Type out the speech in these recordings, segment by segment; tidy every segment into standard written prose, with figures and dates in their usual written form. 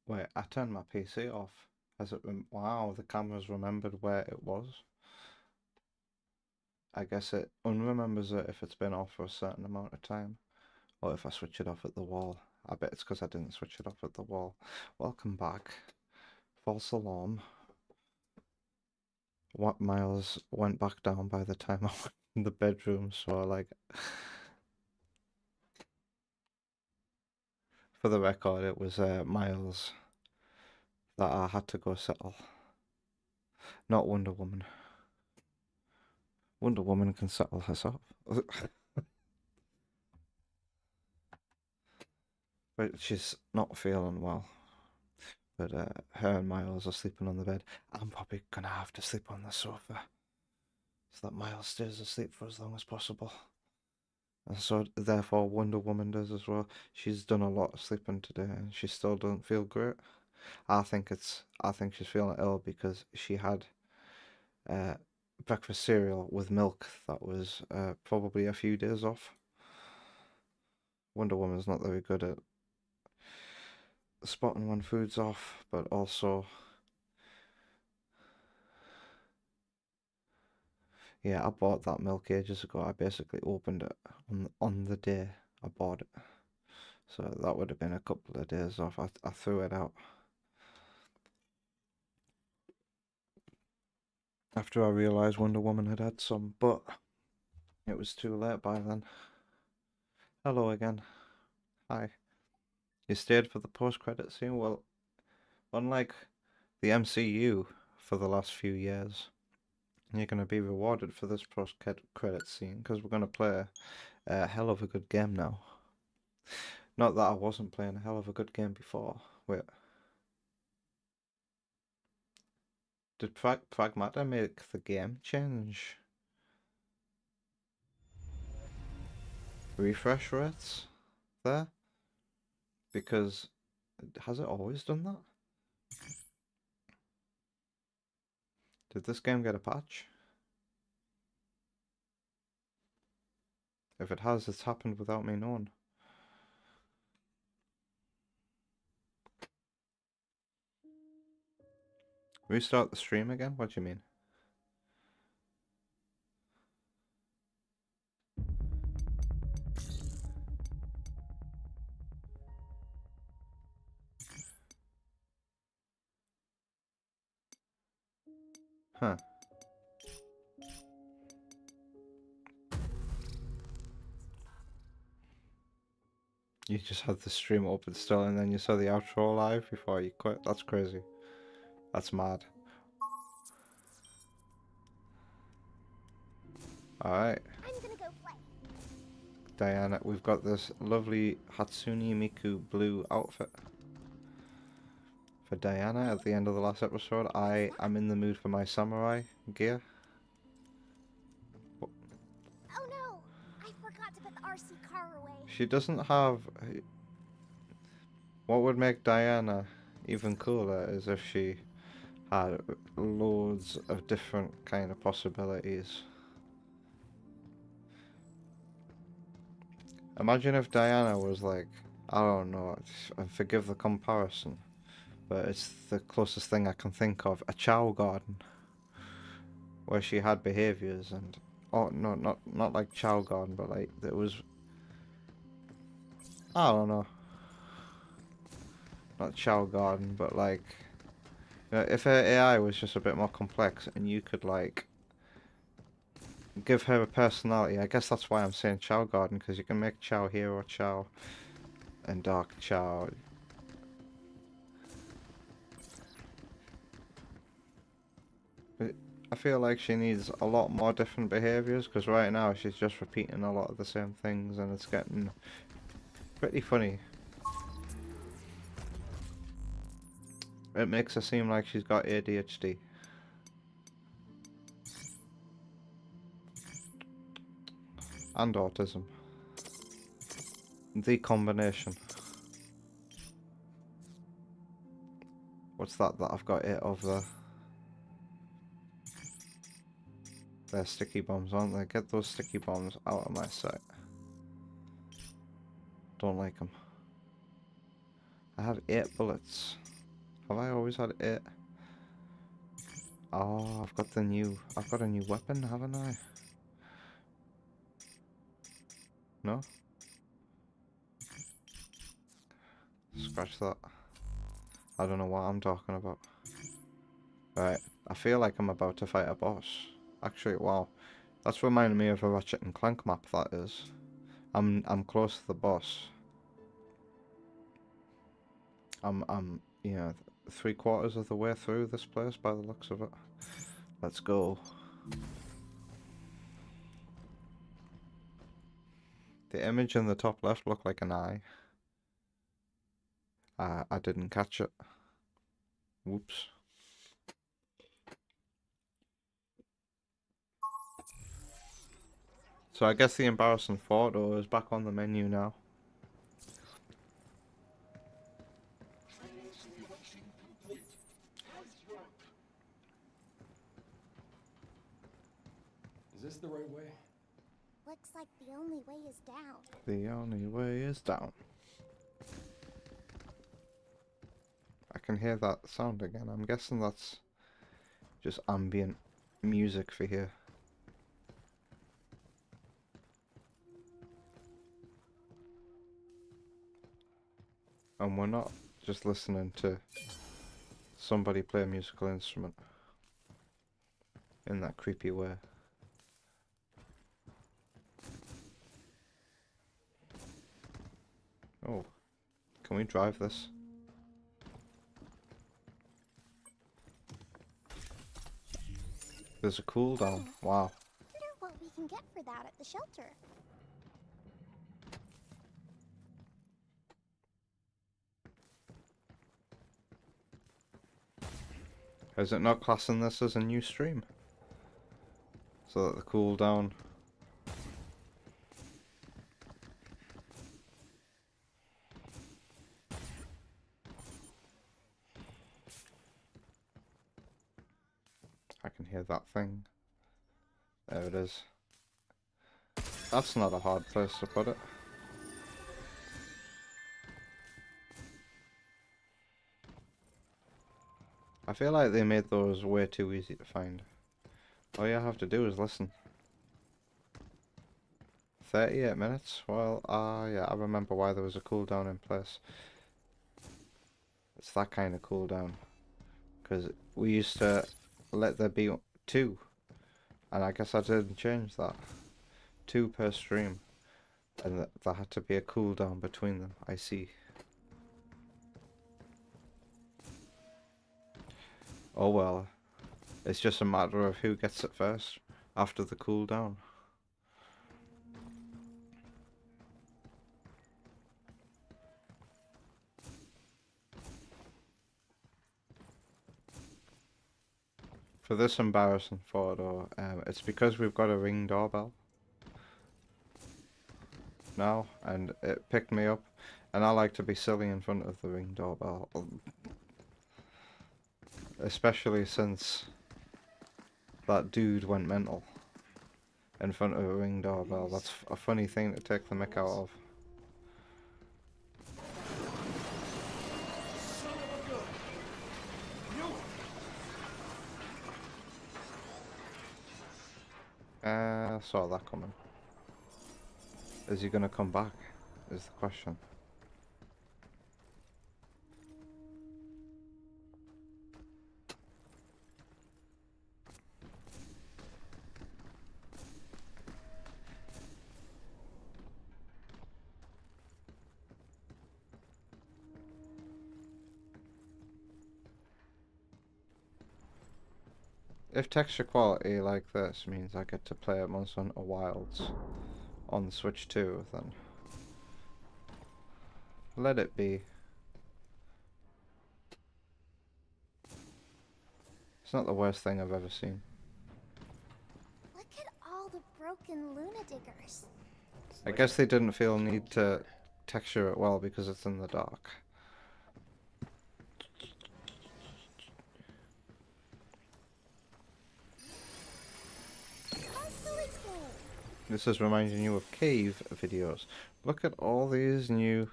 Wait, I turned my PC off. Has it wow, the camera's remembered where it was. I guess it unremembers it if it's been off for a certain amount of time. Or if I switch it off at the wall. I bet it's because I didn't switch it off at the wall. Welcome back. False alarm. What Miles went back down by the time I went in the bedroom, so like... For the record, it was Miles that I had to go settle. Not Wonder Woman. Wonder Woman can settle herself. But she's not feeling well. But her and Miles are sleeping on the bed. I'm probably gonna have to sleep on the sofa so that Miles stays asleep for as long as possible. And so therefore Wonder Woman does as well. She's done a lot of sleeping today and she still doesn't feel great. I think she's feeling ill because she had breakfast cereal with milk that was probably a few days off. Wonder Woman's not very good at spotting when food's off, but also, yeah, I bought that milk ages ago. I basically opened it on the day I bought it, so that would have been a couple of days off. I threw it out after I realised Wonder Woman had had some, but it was too late by then. Hello again. Hi. You stayed for the post-credit scene? Well, unlike the MCU for the last few years, you're going to be rewarded for this post-credit scene because we're going to play a hell of a good game now. Not that I wasn't playing a hell of a good game before. Wait. Did Pragmata make the game change? Refresh rates there? Because has it always done that? Did this game get a patch? If it has, it's happened without me knowing. Restart the stream again? What do you mean? Huh. You just had the stream open still and then you saw the outro live before you quit? That's crazy. That's mad. Alright. I'm gonna go play. Diana, we've got this lovely Hatsune Miku blue outfit. For Diana at the end of the last episode, I am in the mood for my samurai gear. Oh no! I forgot to put the RC car away. She doesn't have... What would make Diana even cooler is if she had loads of different kind of possibilities. Imagine if Diana was like, I don't know, forgive the comparison, but it's the closest thing I can think of, a Chow Garden, where she had behaviors and, oh no, not like Chow Garden, but like there was, I don't know, not Chow Garden, but like, you know, if her AI was just a bit more complex and you could like give her a personality. I guess that's why I'm saying Chow Garden, because you can make Chow Hero Chow and Dark Chow. But I feel like she needs a lot more different behaviours, because right now she's just repeating a lot of the same things and it's getting pretty funny. It makes her seem like she's got ADHD. And autism. The combination. What's that I've got 8 of there? They're sticky bombs, aren't they? Get those sticky bombs out of my sight. Don't like them. I have 8 bullets. always had it. Oh, I've got a new weapon, haven't I? No? Scratch that. I don't know what I'm talking about. Right, I feel like I'm about to fight a boss. Actually, wow. That's reminding me of a Ratchet and Clank map, that is. I'm close to the boss. I'm, you know, 3/4 of the way through this place by the looks of it. Let's go. The image in the top left looked like an eye. I didn't catch it. Whoops. So I guess the embarrassing photo is back on the menu now. Is this the right way? Looks like the only way is down. The only way is down. I can hear that sound again. I'm guessing that's just ambient music for here. And we're not just listening to somebody play a musical instrument in that creepy way. Oh, can we drive this? There's a cooldown. Wow. Wonder what we can get for that at the shelter. Is it not classing this as a new stream? So that the cooldown... I can hear that thing. There it is. That's not a hard place to put it. I feel like they made those way too easy to find. All you have to do is listen. 38 minutes? Well, yeah, I remember why there was a cooldown in place. It's that kind of cooldown. Because we used to let there be 2. And I guess I didn't change that. 2 per stream. And there had to be a cooldown between them, I see. Oh well. It's just a matter of who gets it first, after the cooldown. For this embarrassing photo, it's because we've got a Ring doorbell now, and it picked me up, and I like to be silly in front of the Ring doorbell. Especially since that dude went mental in front of a Ring doorbell. That's a funny thing to take the mick out of. I saw that coming. Is he gonna come back? Is the question. If texture quality like this means I get to play at Monster Hunter Wilds on the Switch 2, then let it be. It's not the worst thing I've ever seen. Look at all the broken Luna diggers. I guess they didn't feel need to texture it well because it's in the dark. This is reminding you of cave videos. Look at all these new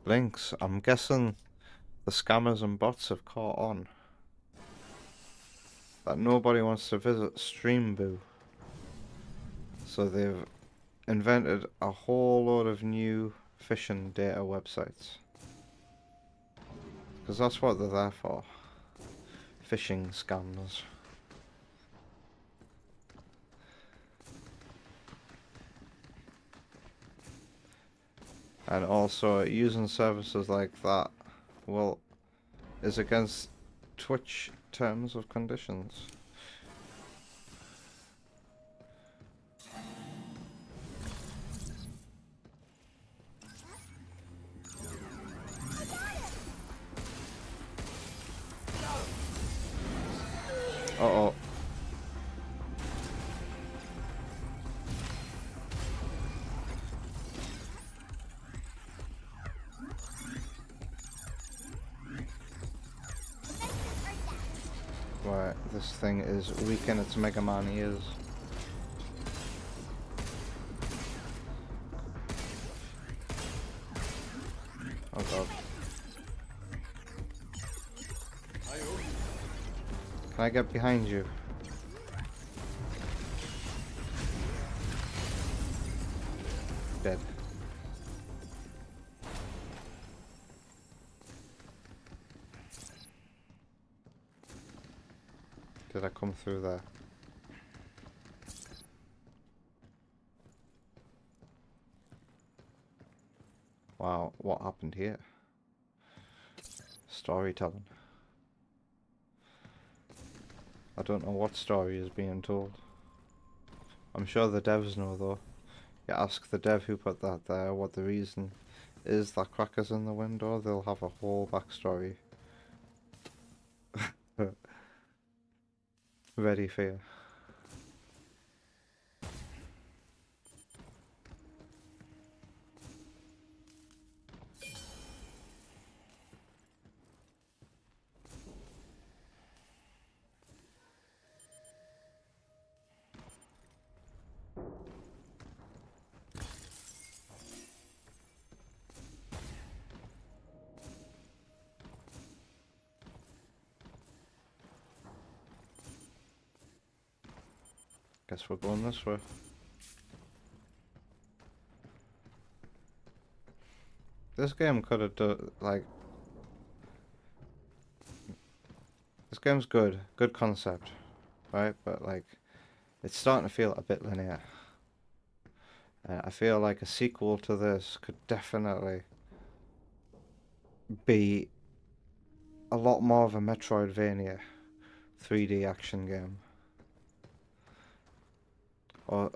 links. I'm guessing the scammers and bots have caught on that nobody wants to visit Streamboo. So they've invented a whole load of new phishing data websites. Because that's what they're there for. Phishing scams. And also using services like that, well, is against Twitch terms of conditions. Uh-oh. Right, this thing is weak in its Mega Man ears. Oh god. Can I get behind you? Dead. Did I come through there? Wow, what happened here? Storytelling. I don't know what story is being told. I'm sure the devs know though. You ask the dev who put that there what the reason is that Cracker's in the window, they'll have a whole backstory ready for you. Guess we're going this way. This game could have done, like... This game's good. Good concept. Right? But, like, it's starting to feel a bit linear. I feel like a sequel to this could definitely be a lot more of a Metroidvania 3D action game. Or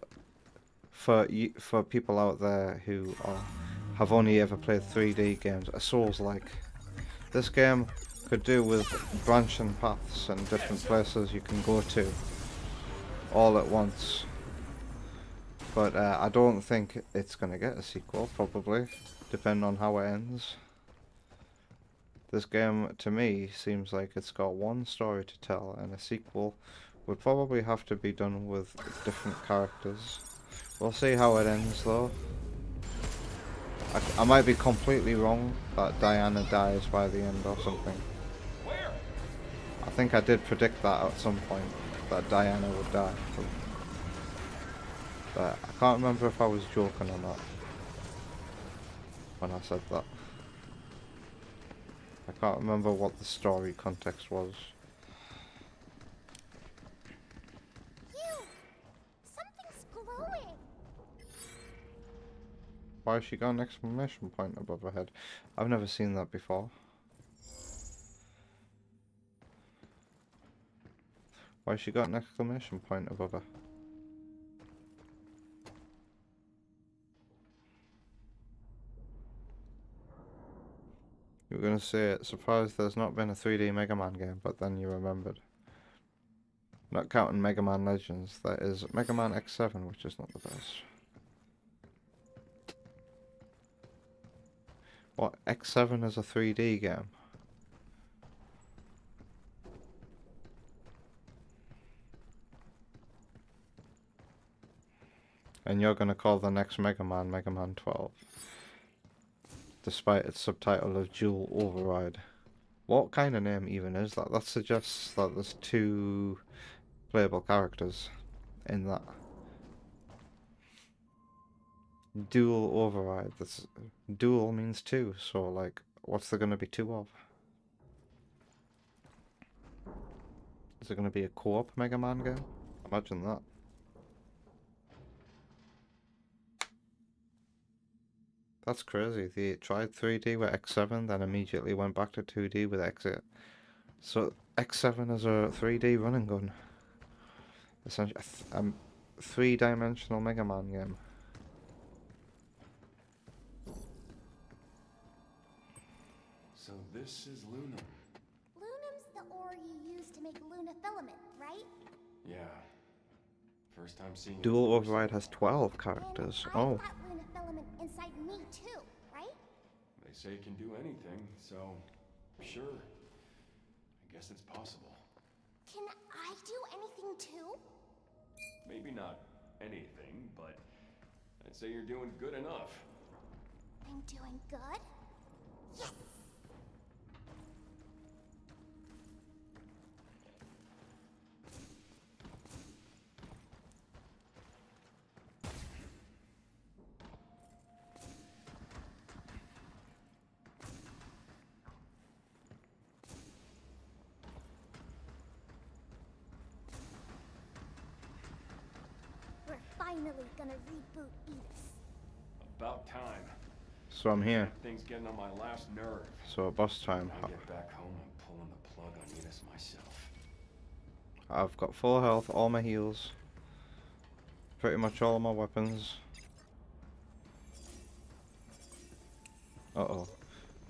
for people out there who have only ever played 3D games, a Souls-like. This game could do with branching paths and different places you can go to all at once. But I don't think it's gonna get a sequel, probably, depending on how it ends. This game, to me, seems like it's got one story to tell, and a sequel would probably have to be done with different characters. We'll see how it ends, though. I might be completely wrong that Diana dies by the end or something. I think I did predict that at some point, that Diana would die. But I can't remember if I was joking or not when I said that. I can't remember what the story context was. Something's glowing. Why has she got an exclamation point above her head? I've never seen that before. Why has she got an exclamation point above her? You were going to say, surprised there's not been a 3D Mega Man game, but then you remembered. Not counting Mega Man Legends, that is Mega Man X7, which is not the best. What, X7 is a 3D game? And you're going to call the next Mega Man 12. Despite its subtitle of Dual Override. What kind of name even is that? That suggests that there's two playable characters in that. Dual override. This dual means two, so like, what's there gonna be two of? Is there gonna be a co-op Mega Man game? Imagine that. That's crazy. They tried 3D with X7, then immediately went back to 2D with X8. So X7 is a 3D running gun. Essentially, a three-dimensional Mega Man game. So this is Luna. Lunum's the ore you use to make Luna filament, right? Yeah. First time seeing it. Dual Override has 12 characters. Then Oh. I've got Luna filament inside me too, right? They say it can do anything, so sure. I guess it's possible. Can I do anything too? Maybe not anything, but I'd say you're doing good enough. I'm doing good? Yes! We're finally gonna reboot Edis. About time. So I'm here. That thing's getting on my last nerve. So boss time. When I get back home, I'm pulling the plug on Edis myself. I've got full health, all my heals. Pretty much all my weapons. Uh-oh.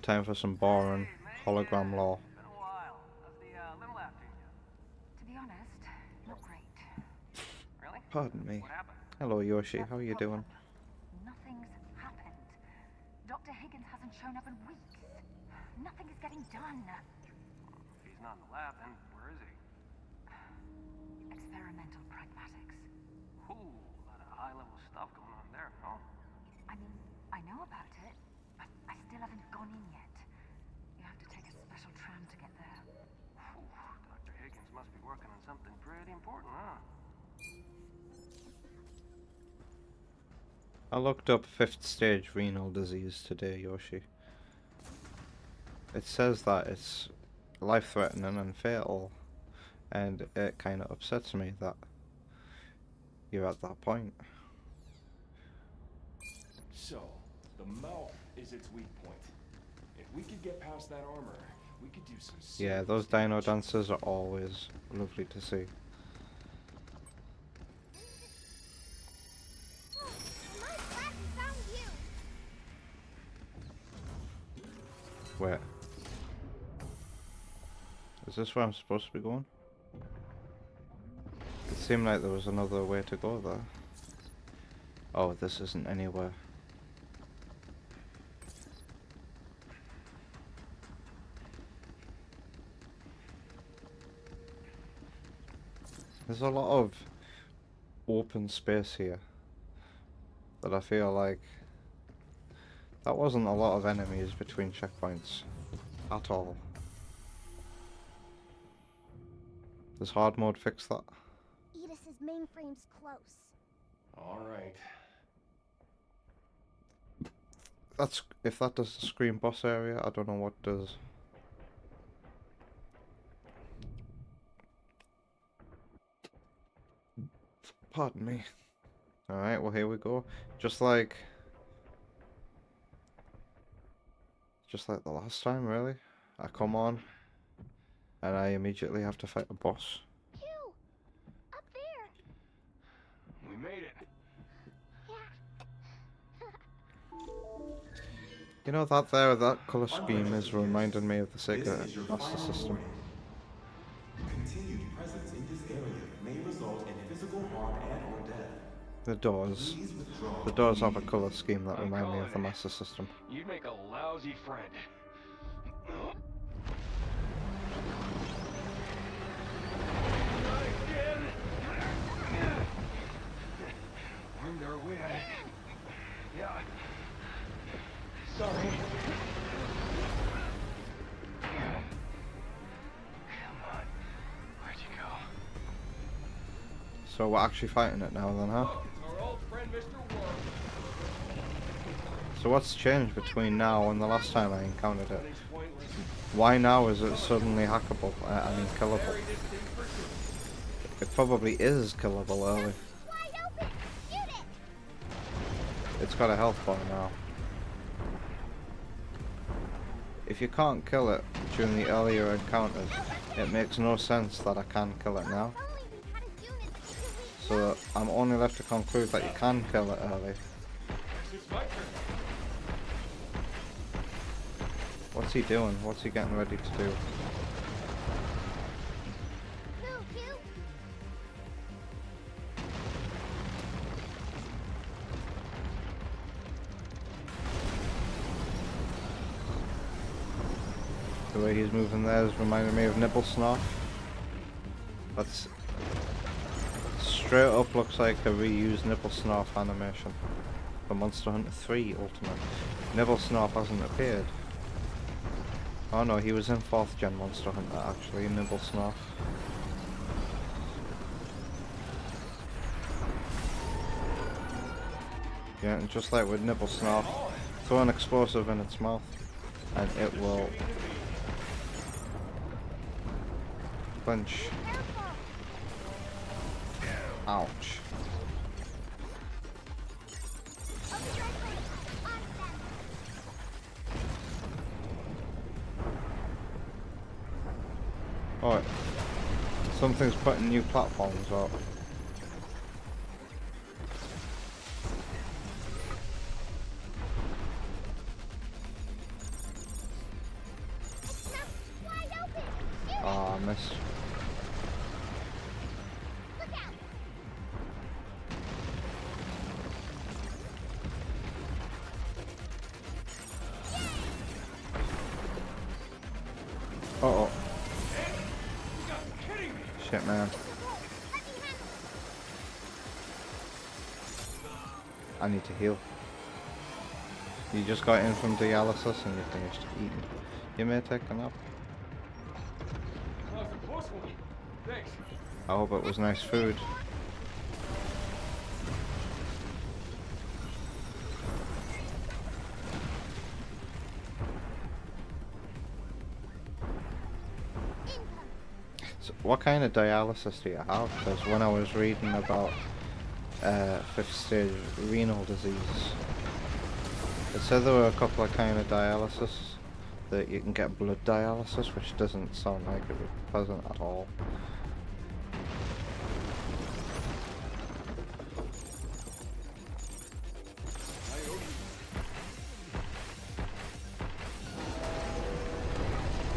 Time for some boring hologram lore. Been a while. How's the little after you? To be honest, not great. Really? Pardon me. What happened? Hello Yoshi, That's how are the you problem. doing? Nothing's happened. Dr. Higgins hasn't shown up in weeks. Nothing is getting done. If he's not in the lab, then where is he? Experimental pragmatics. Ooh, a lot of high-level stuff going on there, no? I mean, I know about it, but I still haven't gone in yet. You have to take a special tram to get there. Ooh, Dr. Higgins must be working on something pretty important, huh? I looked up 5th stage renal disease today, Yoshi. It says that it's life-threatening and fatal, and it kind of upsets me that you're at that point. So, the mouth is its weak point. If we could get past that armor, we could do some Yeah, serious those dino damage. dancers are always lovely to see. Oh, I'm glad we found you! Wait. Is this where I'm supposed to be going? It seemed like there was another way to go there. Oh, this isn't anywhere. There's a lot of open space here that I feel like that wasn't a lot of enemies between checkpoints at all. Does hard mode fix that? Edis's mainframe's close. All right. That's if that does the screen boss area, I don't know what does. Pardon me. Alright, well here we go. Just like the last time, really. I come on and I immediately have to fight a boss. Phew! Up there! We made it. Yeah. You know that colour scheme is reminding me of the Sega This is your Master final System. warning. Continued presence in this area may result in physical harm and/or death. The doors. Please withdraw. The doors have a colour scheme that I'm remind me calling of the it. Master System. You'd make a lousy friend. Not again. Armed our way out. Yeah. Sorry. So we're actually fighting it now then, huh? Our old friend Mr. Worm. So what's changed between now and the last time I encountered it? Running's pointless. Why now is it suddenly hackable? I mean killable. Very distinct pursuit. It probably is killable early. Wide open! Shoot it! It's got a health bar now. If you can't kill it during the earlier encounters, it makes no sense that I can kill it now. If only we had a unit that could reach So I'm only left to conclude that you can kill it early. Guess it's my turn. What's he doing? What's he getting ready to do? Move, you! The way he's moving there is reminding me of Nibble Snarf. That's straight up looks like a reused Nibble Snarf animation for Monster Hunter 3 Ultimate. Nibble Snarf hasn't appeared. Oh no, he was in 4th gen Monster Hunter actually, Nibble Snarf. Yeah, and just like with Nibble Snarf, throw an explosive in its mouth and it will flinch. Ouch. I'll be right back. On them. Alright. Something's putting new platforms up. It's not wide open! Shoot it! Ah, I missed. Look out! Uh-oh. You got kidding me. Shit, man. Let me handle it. I need to heal. You just got in from dialysis and you finished eating. You may take a nap. That was a close one. Thanks. I hope it was nice food. Income. So what kind of dialysis do you have? Because when I was reading about 5th stage renal disease, it said there were a couple of kind of dialysis. That you can get blood dialysis, which doesn't sound like it would be pleasant at all.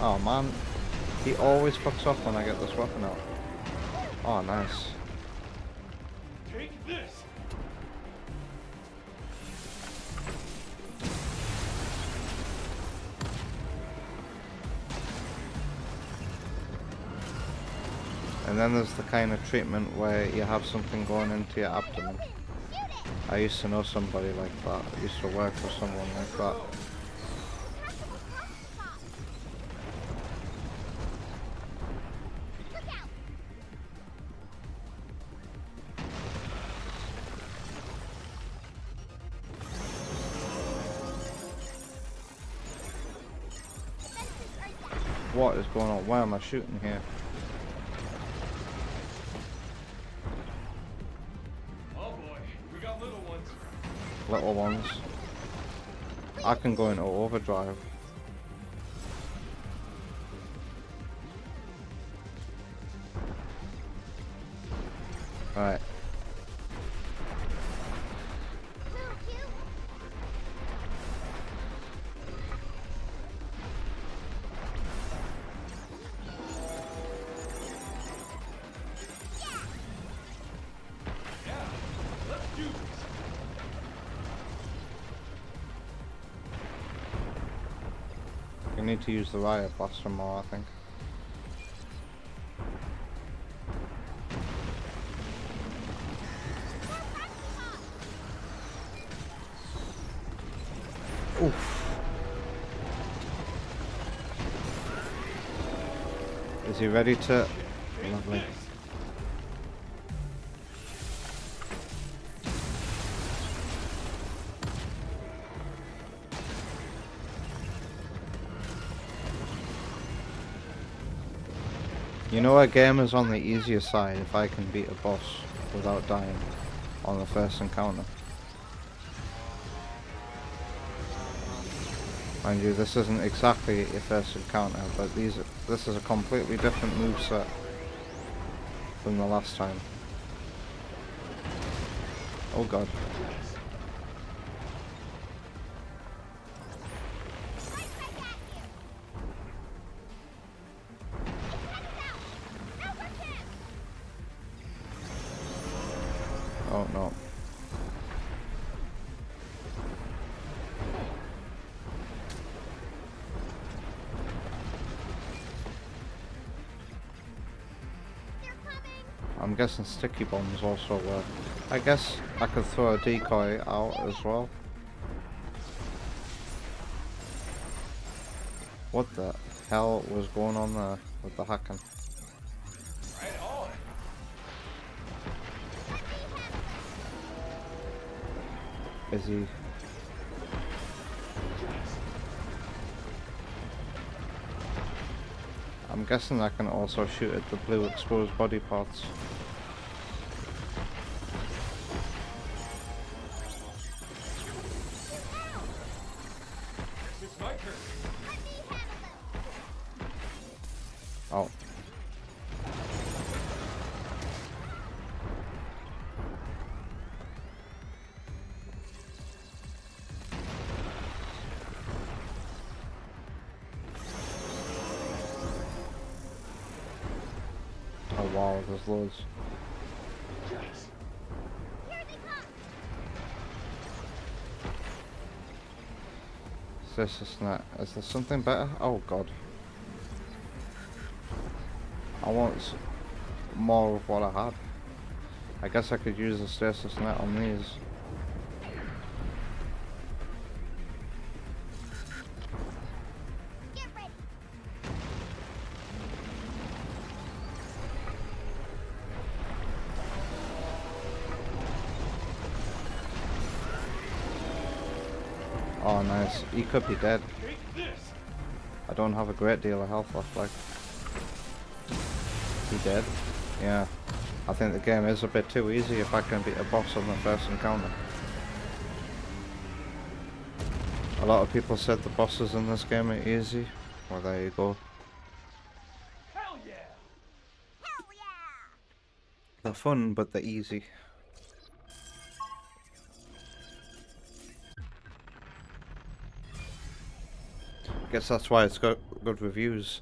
Oh man, he always fucks off when I get this weapon out. Oh nice. Take this. And then there's the kind of treatment where you have something going into your abdomen. Shoot it! I used to know somebody like that. I used to work with someone like that. Detachable thrust pod. Look out! Defenses are down. What is going on? Why am I shooting here? Oh boy, we got little ones. Little ones. I can go into overdrive. Right. Move, you! Yeah, let's do this. You need to use the riot blaster more, I think. Oof. Is he ready to? Lovely. You know, a game is on the easier side if I can beat a boss without dying on the first encounter. Mind you, this isn't exactly your first encounter, but this is a completely different moveset than the last time. Oh god. Oh no. I'm guessing sticky bombs also work. I guess I could throw a decoy out as well. What the hell was going on there with the hacking? Right on. Is he... I'm guessing I can also shoot at the blue exposed body parts. It's my turn. Oh. Oh wow, there's loads. Is there something better? Oh god. I want more of what I had. I guess I could use the stasis net on these. Get ready. Oh nice. He could be dead. Take this. I don't have a great deal of health left, like. He dead? Yeah. I think the game is a bit too easy if I can beat a boss on the first encounter. A lot of people said the bosses in this game are easy. Well, there you go. Hell yeah. Hell yeah! They're fun, but they're easy. Guess that's why it's got good reviews.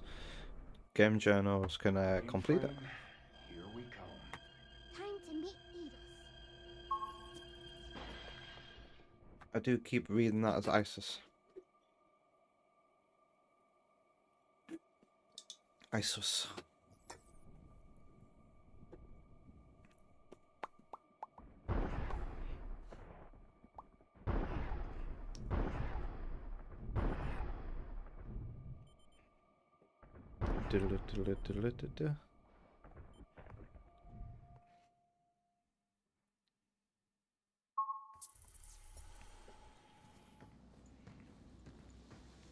Game journals can complete it. Here we come. Time to meet Edith. I do keep reading that as ISIS. ISIS. Diddle-it-diddle-it-diddle-it-diddle.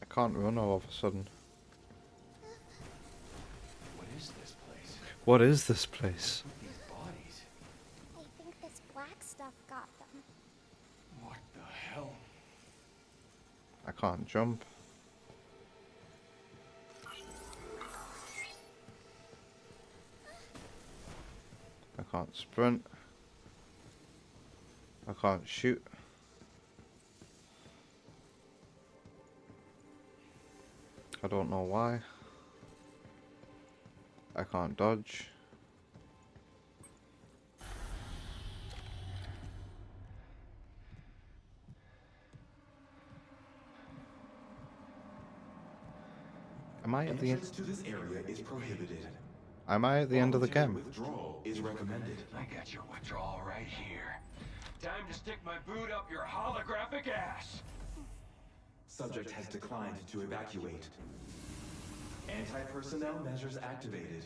I can't run all of a sudden. What is this place? What is this place? These bodies. I think this black stuff got them. What the hell? I can't jump. I can't sprint. I can't shoot. I don't know why. I can't dodge. Am I at the end? Entrance to this area is prohibited. Am I at the end of the Voluntary game? Withdrawal is recommended. I got your withdrawal right here. Time to stick my boot up your holographic ass. Subject has declined to evacuate. Anti-personnel measures activated.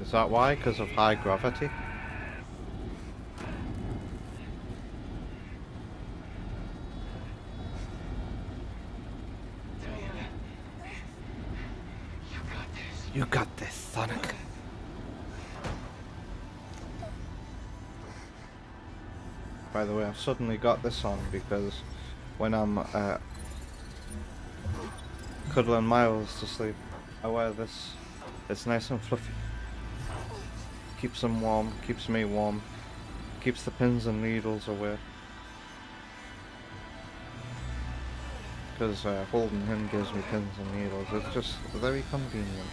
Is that why? Because of high gravity? You got this, Sonic. By the way, I've suddenly got this on because when I'm cuddling Miles to sleep, I wear this. It's nice and fluffy. Keeps him warm, keeps me warm, keeps the pins and needles away. Because holding him gives me pins and needles. It's just very convenient.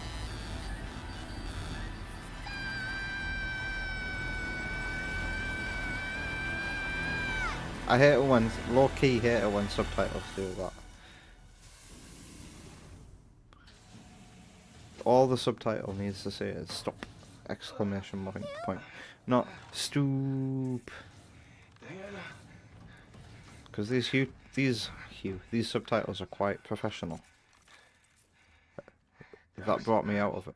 I hate it when, low-key hate it when subtitles do that. All the subtitle needs to say is stop! Exclamation point. Not stoop. Because these subtitles are quite professional. That brought me out of it.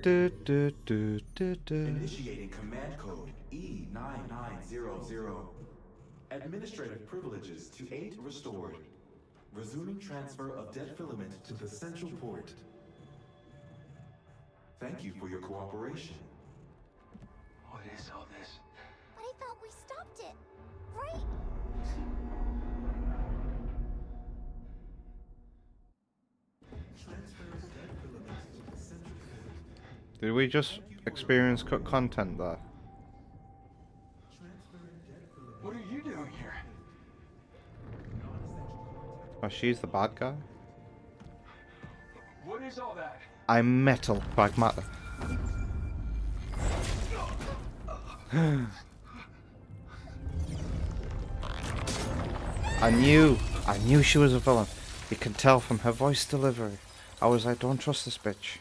Initiating command code E9900. Administrative privileges to 8 restored. Resuming transfer of dead filament to the central port. Thank you for your cooperation. What is all this? But I thought we stopped it, right? Did we just experience cut content there? What are you doing here? Oh, she's the bad guy? What is all that? I'm metal, Pragmata. I knew she was a villain. You can tell from her voice delivery. I was like, don't trust this bitch.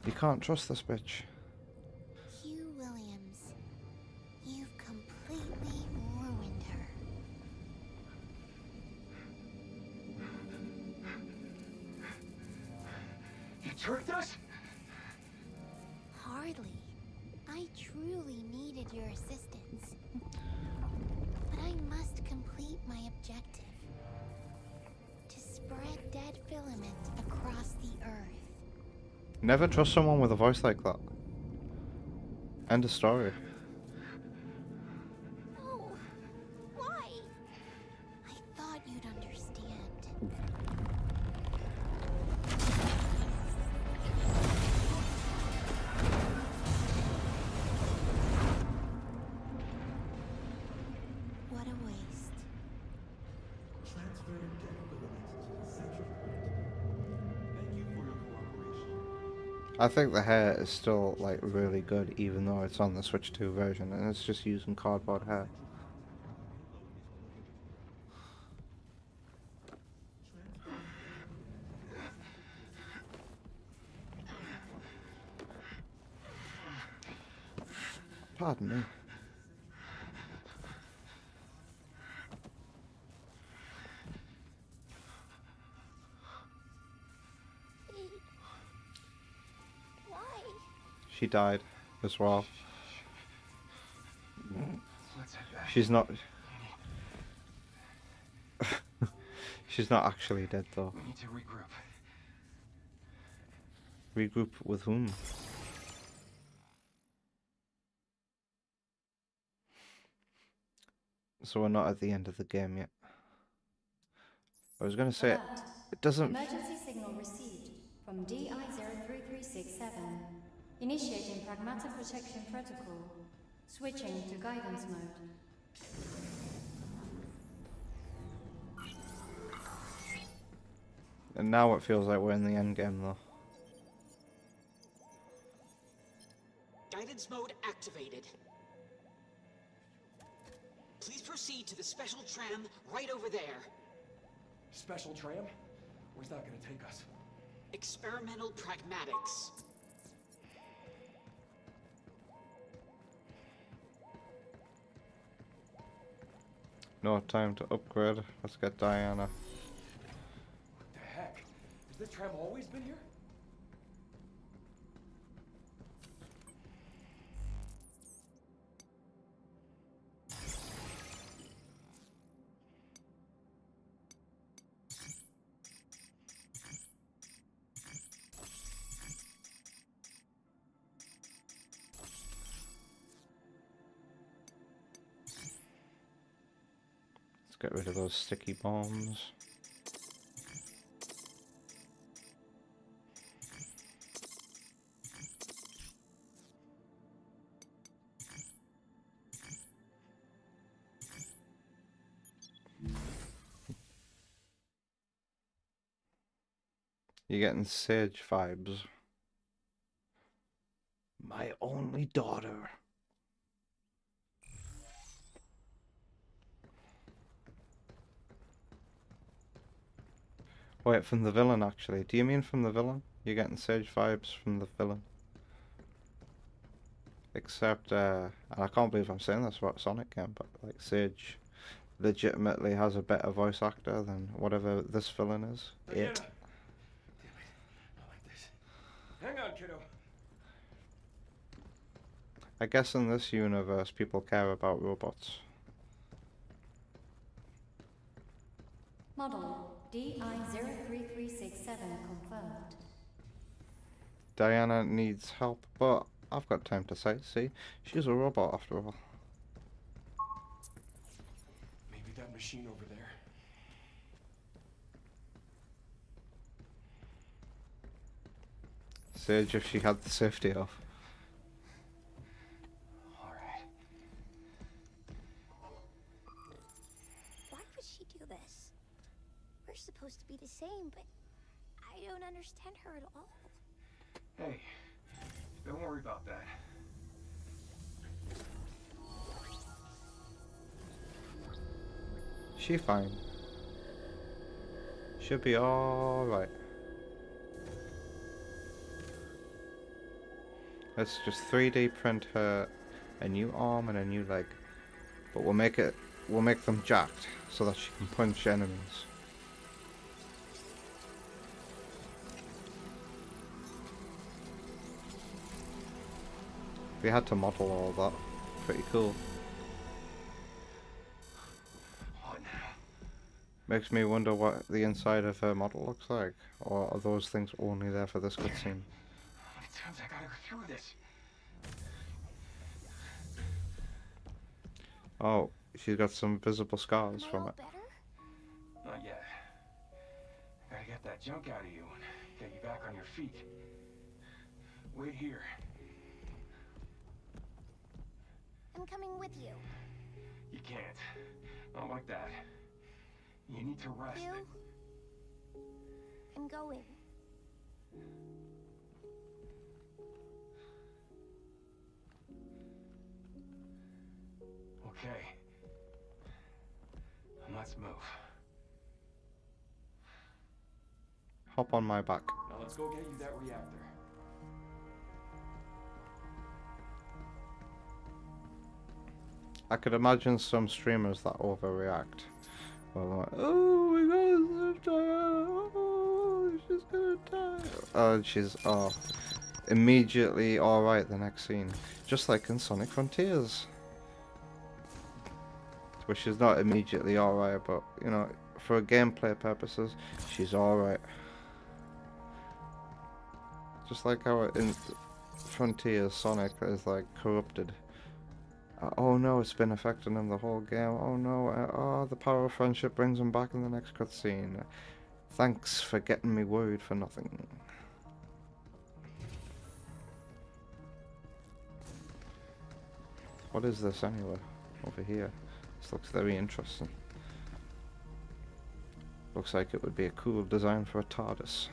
You can't trust this bitch. Hugh Williams, you've completely ruined her. You tricked us? Hardly. I truly needed your assistance. But I must complete my objective. To spread dead filament across the earth. Never trust someone with a voice like that. End of story. No. Why? I thought you'd understand. What a waste. Transferring dead filament to the central port. Thank you for your cooperation. I think the hair is still like really good even though it's on the Switch 2 version and it's just using cardboard hair. Pardon me. Why? She died as well. Let's head back. She's not. She's not actually dead though. We need to regroup. Regroup with whom? So we're not at the end of the game yet. I was gonna say Alert. it doesn't. Emergency signal received from DI-03367. Initiating Pragmata protection protocol. Switching to guidance mode. And now it feels like we're in the end game though. Guidance mode activated. Please proceed to the special tram right over there. Special tram? Where's that gonna take us? Experimental pragmatics. No time to upgrade. Let's get Diana. What the heck? Has this tram always been here? Get rid of those sticky bombs. You're getting Sage vibes. My only daughter. Wait, from the villain actually. Do you mean from the villain? You're getting Sage vibes from the villain. Except, and I can't believe I'm saying this about Sonic game, but like Sage legitimately has a better voice actor than whatever this villain is. Diana! It. Damn it. Not like this. Hang on, kiddo. I guess in this universe people care about robots. Model DI-03367 confirmed. Diana needs help, but I've got time to sightsee. She's a robot after all. Maybe that machine over there. Sage if she had the safety off. Alright. Why would she do this? We're supposed to be the same, but I don't understand her at all. Hey, don't worry about that. She fine. Should be alright. Let's just 3D print her a new arm and a new leg. But we'll make them jacked so that she can punch enemies. We had to model all that. Pretty cool. What now? Makes me wonder what the inside of her model looks like. Or are those things only there for this cutscene? How many times I gotta go through this? Oh, she's got some visible scars Am I from all it. better? Not yet. I gotta get that junk out of you and get you back on your feet. Wait here. I'm coming with you. You can't. Not like that. You need to rest. You? I'm going. Okay. Let's move. Hop on my back. Now let's go get you that reactor. I could imagine some streamers that overreact. Well, like, oh my god, oh, she's gonna die. She's immediately alright the next scene. Just like in Sonic Frontiers. Where she's not immediately alright, but, you know, for gameplay purposes, she's alright. Just like how in Frontiers, Sonic is like corrupted. Oh no, it's been affecting him the whole game. Oh no, oh, the power of friendship brings him back in the next cutscene. Thanks for getting me worried for nothing. What is this anyway? Over here. This looks very interesting. Looks like it would be a cool design for a TARDIS.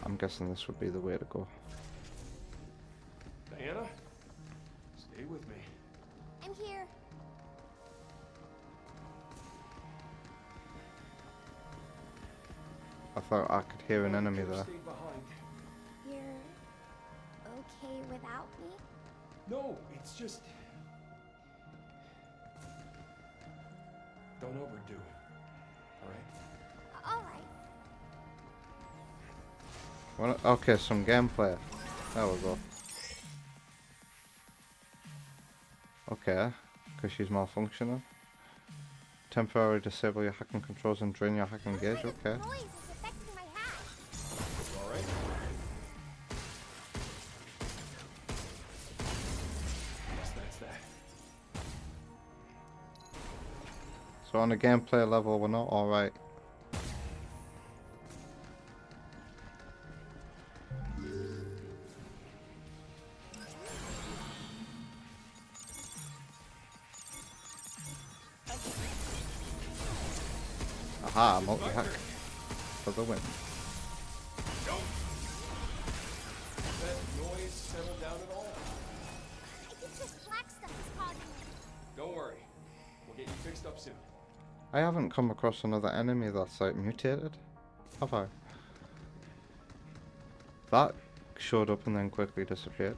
I'm guessing this would be the way to go. Diana? Stay with me. I'm here. I thought I could hear an enemy You there. stayed behind. You're okay without me? No, it's just... Don't overdo it. Alright? All right. Well, okay, some gameplay. There we go. Okay, because she's malfunctioning. temporarily disable your hacking controls and drain your hacking gauge. Okay. Noise is affecting my hack. All right. Guess that's that. So on a gameplay level, we're not alright. Aha, multi-hack for the win. That noise settled down at all? I think this black stuff is causing it. Don't worry. We'll get you fixed up soon. I haven't come across another enemy that's like mutated, have I? That showed up and then quickly disappeared.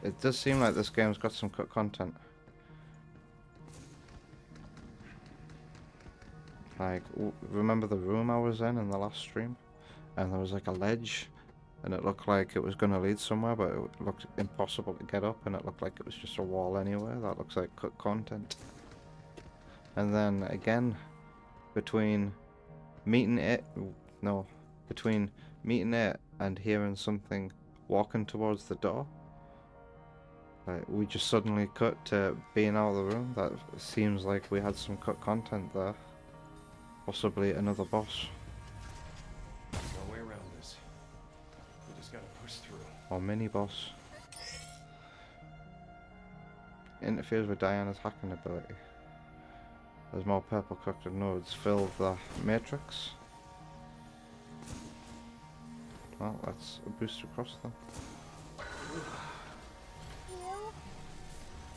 It does seem like this game's got some cut content. Like, remember the room I was in the last stream? And there was like a ledge, and it looked like it was going to lead somewhere, but it looked impossible to get up, and it looked like it was just a wall anywhere. That looks like cut content. And then again, between meeting it and hearing something walking towards the door, we just suddenly cut to being out of the room. That seems like we had some cut content there. Possibly another boss. No way around this. We just gotta push through. Or mini boss. Interferes with Diana's hacking ability. As more purple colored nodes fill the matrix. Well, let's boost across them. You?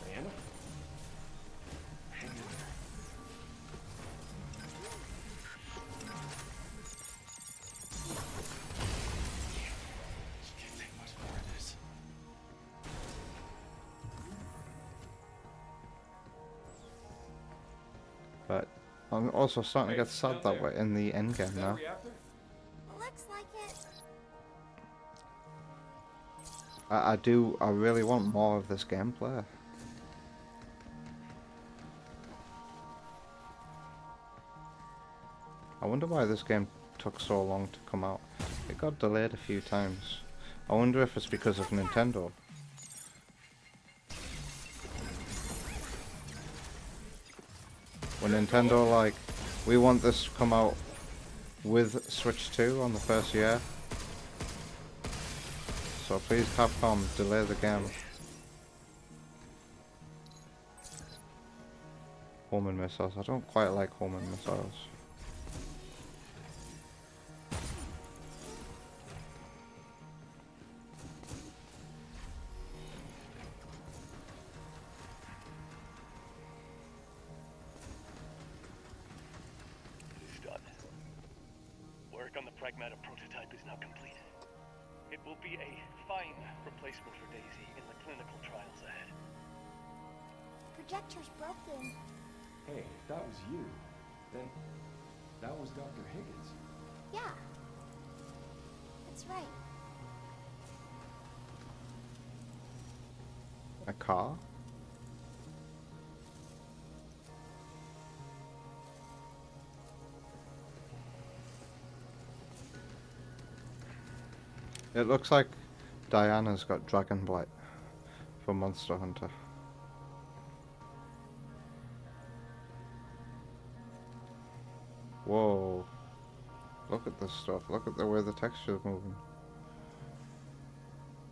Diana? Hang in there. You can't take much more of this. But I'm also starting to get sad that we're in the end game now. Reactor? Looks like it. I really want more of this gameplay. I wonder why this game took so long to come out. It got delayed a few times. I wonder if it's because of Nintendo. When Nintendo like, we want this to come out with Switch 2 on the first year. So please Capcom, delay the game. Homing missiles. I don't quite like homing missiles. Done. Work on the Pragmata prototype is now complete. It will be a fine replacement for Daisy in the clinical trials ahead. Projector's broken. Hey, if that was you, then that was Dr. Higgins. Yeah. That's right. A car? It looks like Diana's got Dragon Blight for Monster Hunter. Whoa. Look at this stuff. Look at the way the texture's moving.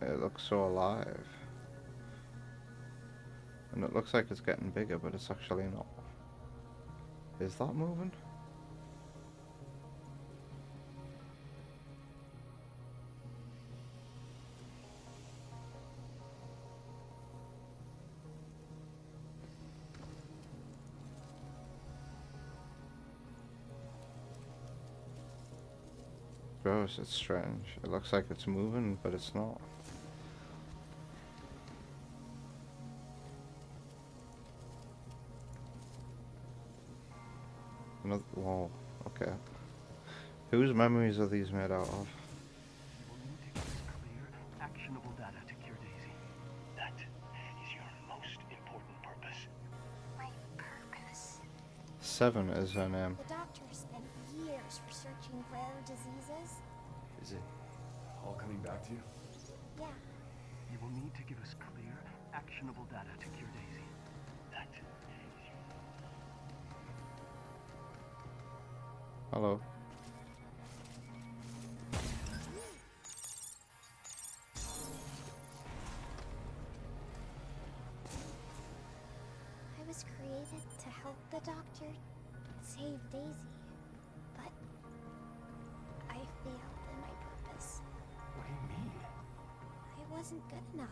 It looks so alive. And it looks like it's getting bigger, but it's actually not. Is that moving? Gross, it's strange. It looks like it's moving, but it's not. Another, whoa, okay. Whose memories are these made out of? You will need to give us clear, actionable data to cure Daisy. That is your most important purpose. My purpose. Seven is her name. The doctor spent years researching rare diseases. Is it all coming back to you? Yeah, You will need to give us clear, actionable data to cure Daisy. That is you. Hello. I was created to help the doctor save Daisy, but I failed in my purpose. What do you mean? I wasn't good enough.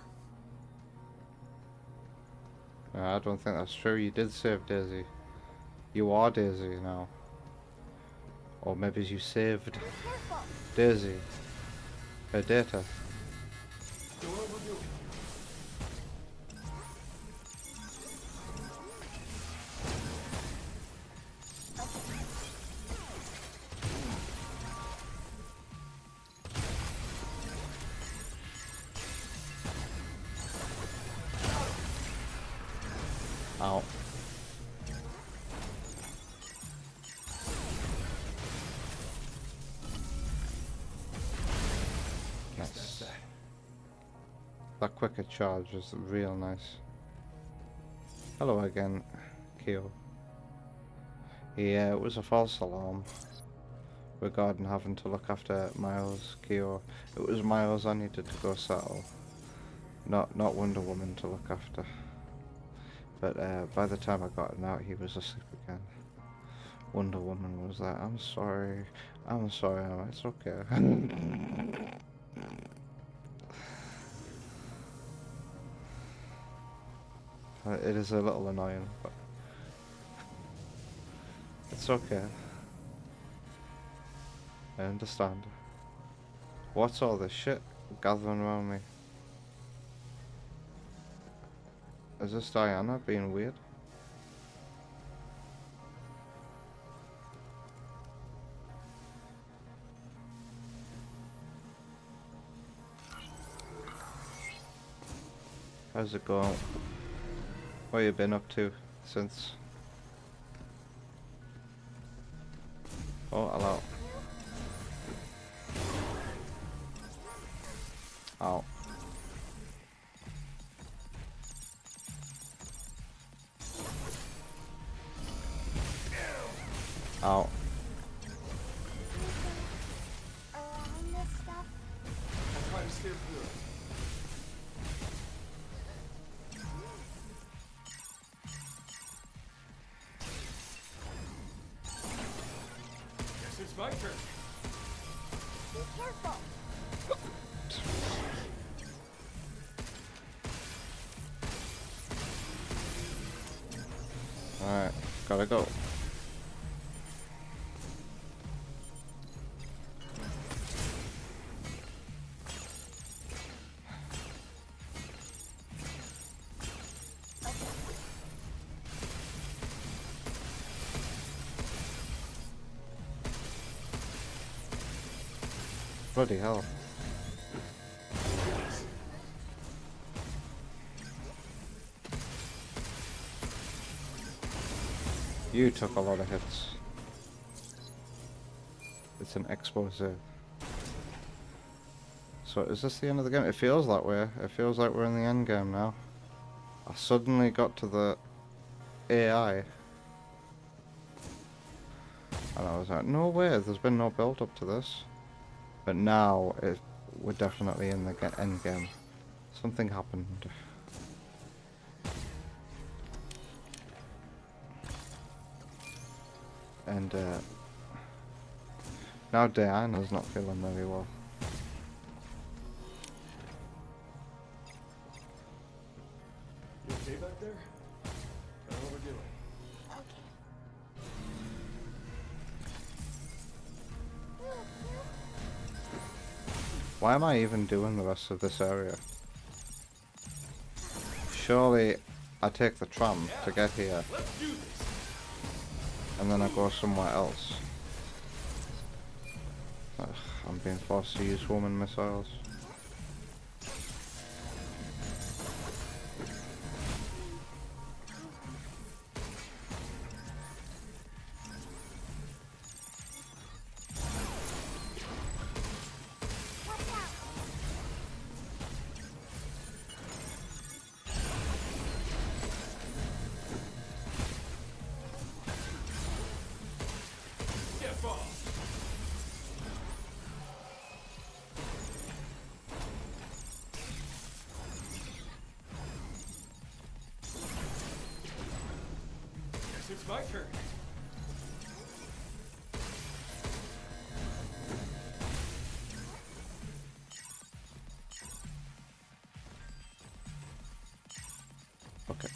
No, I don't think that's true. You did save Daisy. You are Daisy now. Or maybe you saved Careful! Daisy. Her data. Don't overdo it. Ow. Guess that's that. That quicker charge is real nice. Hello again, Kyo. Yeah, it was a false alarm regarding having to look after Miles, Kyo. It was Miles I needed to go settle, not Wonder Woman to look after. But by the time I got him out, he was asleep again. Wonder Woman was like, I'm sorry, it's okay. It is a little annoying, but it's okay. I understand. What's all this shit gathering around me? Is this Diana being weird? How's it going? What you been up to since? Oh, hello. Ow. Ow. Around this stuff? I'll try to steer through it. Guess it's my turn. Be careful! Alright, gotta go. Bloody hell. You took a lot of hits. It's an expose. So is this the end of the game? It feels that way. It feels like we're in the end game now. I suddenly got to the AI. And I was like, no way, there's been no build up to this. But now, we're definitely in the end game. Something happened. And now Diana's not feeling very well. You okay back there? Don't overdo it. Okay. Why am I even doing the rest of this area? Surely I take the tram to get here. Let's do this. And then I go somewhere else. Ugh, I'm being forced to use woman missiles. my turn. Okay.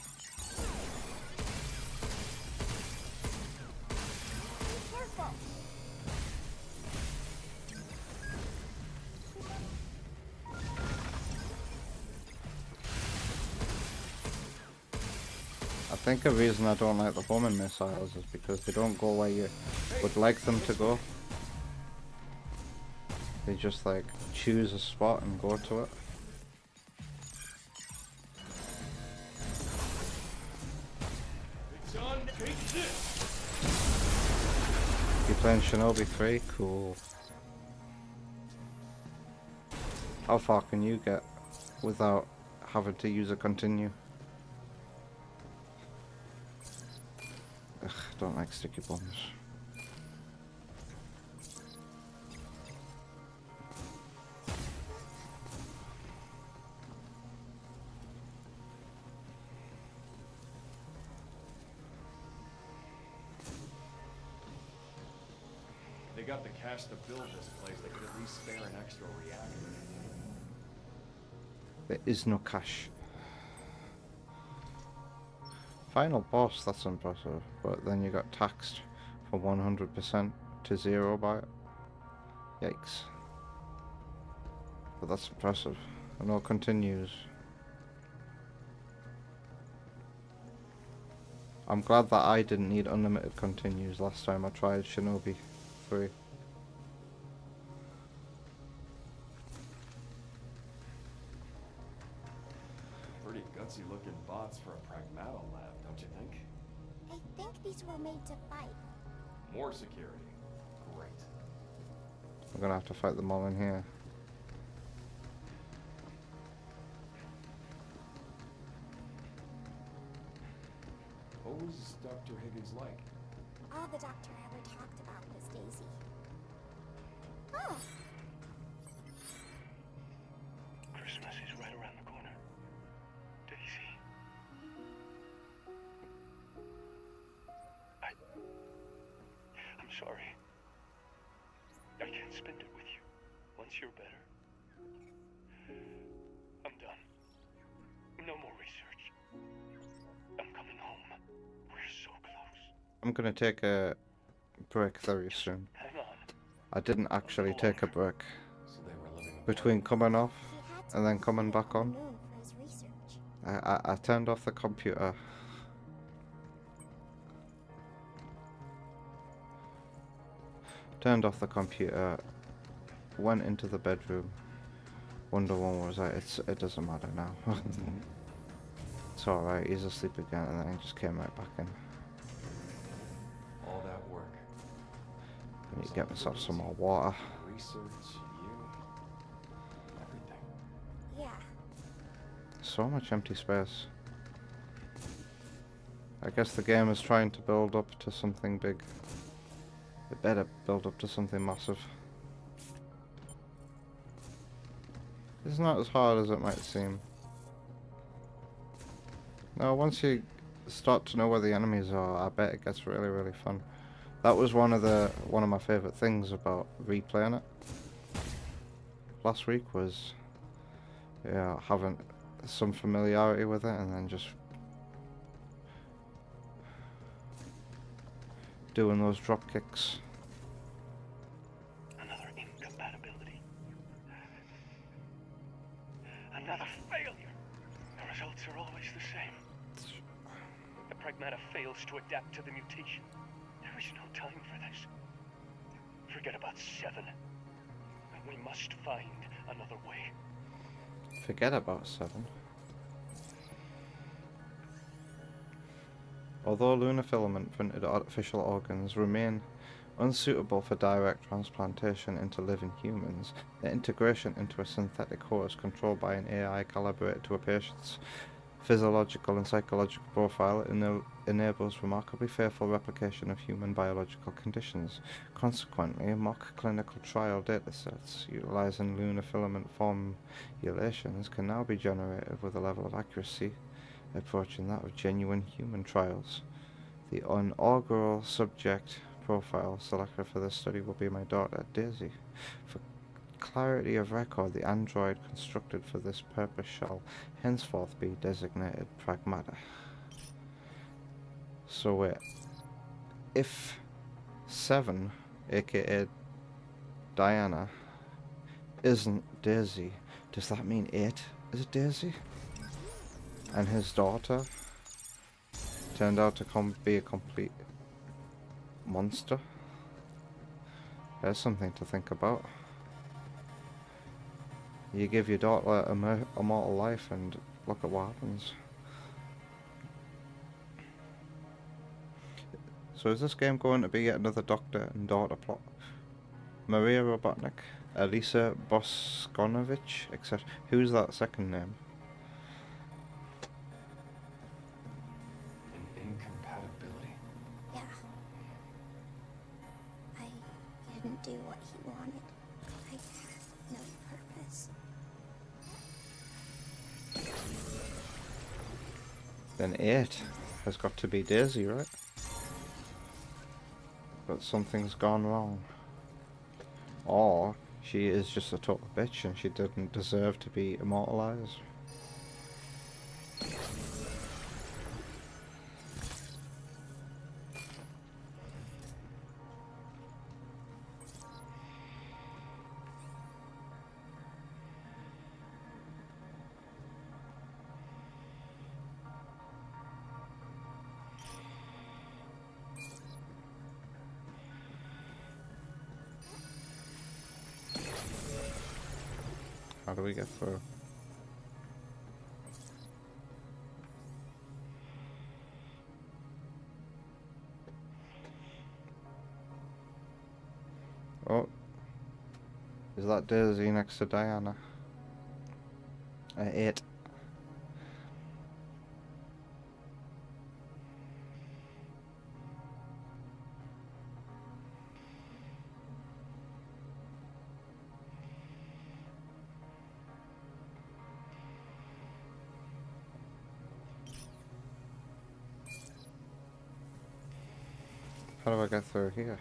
Careful. I think the reason I don't like the homing missiles is because they don't go where you would like them to go. They just like choose a spot and go to it. It's on, take this! You playing Shinobi 3? Cool. How far can you get without having to use a continue? Ugh, don't like sticky bombs. They got the cash to build this place. They could at least spare an extra reactor. There is no cash. Final boss, that's impressive, but then you got taxed from 100% to 0 by it. Yikes. But that's impressive. And no continues. I'm glad that I didn't need unlimited continues last time I tried Shinobi 3. Pretty gutsy looking bots for a Pragmata lab, don't you think? I think these were made to fight. More security. Great. I'm gonna have to fight them all in here. What was Dr. Higgins like? All the doctor ever talked about was Daisy. Oh, Christmas is right around the corner. Daisy. I'm sorry. I can't spend it with you. Once you're better. I'm done. No more research. I'm coming home. We're so close. I'm gonna take a break very soon. Hang on. I didn't actually take a break So they were living between coming off he had to and then be coming here back at on. noon for his research. I turned off the computer. Turned off the computer, went into the bedroom. Wonder Woman was like, it doesn't matter now. It's alright, he's asleep again, and then he just came right back in. all that work. I need to get myself some more water. Research, you, everything. Yeah, So much empty space. I guess the game is trying to build up to something big. It better build up to something massive. It's not as hard as it might seem. No, once you start to know where the enemies are, I bet it gets really, really fun. That was one of my favourite things about replaying it last week was, yeah, having some familiarity with it and then just doing those drop kicks. Another incompatibility. Another failure. The results are always the same. The Pragmata fails to adapt to the mutation. There is no time for this. Forget about 7. We must find another way. Forget about 7. Although lunar filament printed artificial organs remain unsuitable for direct transplantation into living humans, their integration into a synthetic host controlled by an AI calibrated to a patient's physiological and psychological profile enables remarkably faithful replication of human biological conditions. Consequently, mock clinical trial datasets utilizing lunar filament formulations can now be generated with a level of accuracy approaching that of genuine human trials. The inaugural subject profile selected for this study will be my daughter, Daisy. For clarity of record, the android constructed for this purpose shall henceforth be designated Pragmata. So wait, if 7, aka Diana, isn't Daisy, does that mean 8 is Daisy? And his daughter turned out to be a complete monster? There's something to think about. You give your daughter a mortal life and look at what happens. So is this game going to be yet another doctor and daughter plot? Maria Robotnik, Elisa Boskonovich, etc. Who's that second name? An incompatibility? Yeah. I didn't do what he wanted. I had no purpose. Then 8 has got to be Daisy, right? But something's gone wrong. Or she is just a total bitch and she didn't deserve to be immortalized. How do we get through? Oh, is that Daisy next to Diana? 8. How do I get through here?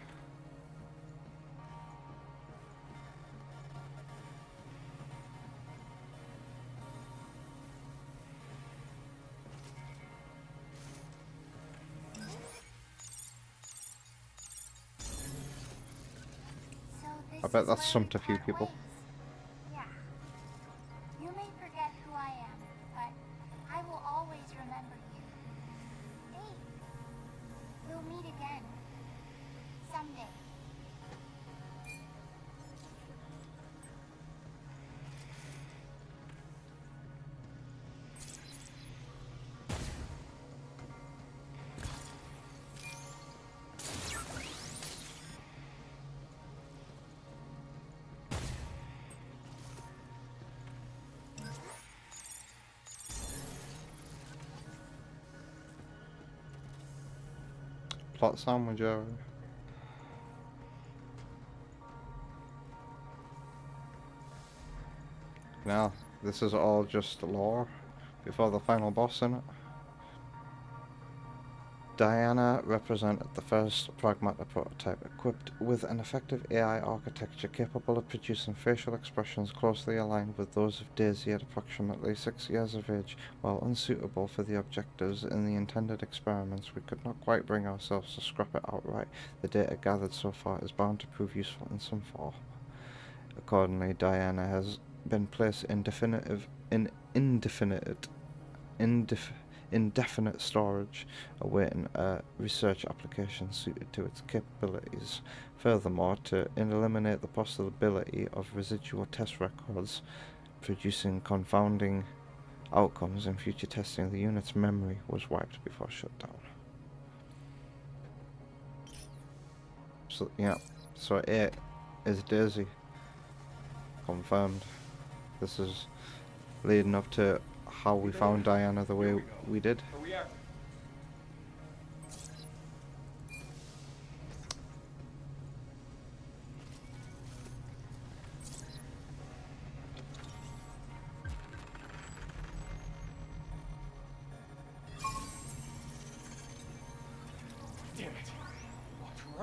So this I bet is that's where stumped we a few part people. ways. Yeah. You may forget who I am, but I will always remember you. Hey, we'll meet again. Someday. Plot sandwich area. Now, this is all just lore before the final boss, innit? Diana represented the first Pragmata prototype equipped with an effective AI architecture capable of producing facial expressions closely aligned with those of Daisy at approximately 6 years of age. While unsuitable for the objectives in the intended experiments, we could not quite bring ourselves to scrap it outright. The data gathered so far is bound to prove useful in some form. Accordingly, Diana has been placed in indefinite storage, awaiting a research application suited to its capabilities. Furthermore, to eliminate the possibility of residual test records producing confounding outcomes in future testing, the unit's memory was wiped before shutdown. So, yeah, so 8 is Daisy. Confirmed. This is leading up to how we found Diana the way we did. A reactor.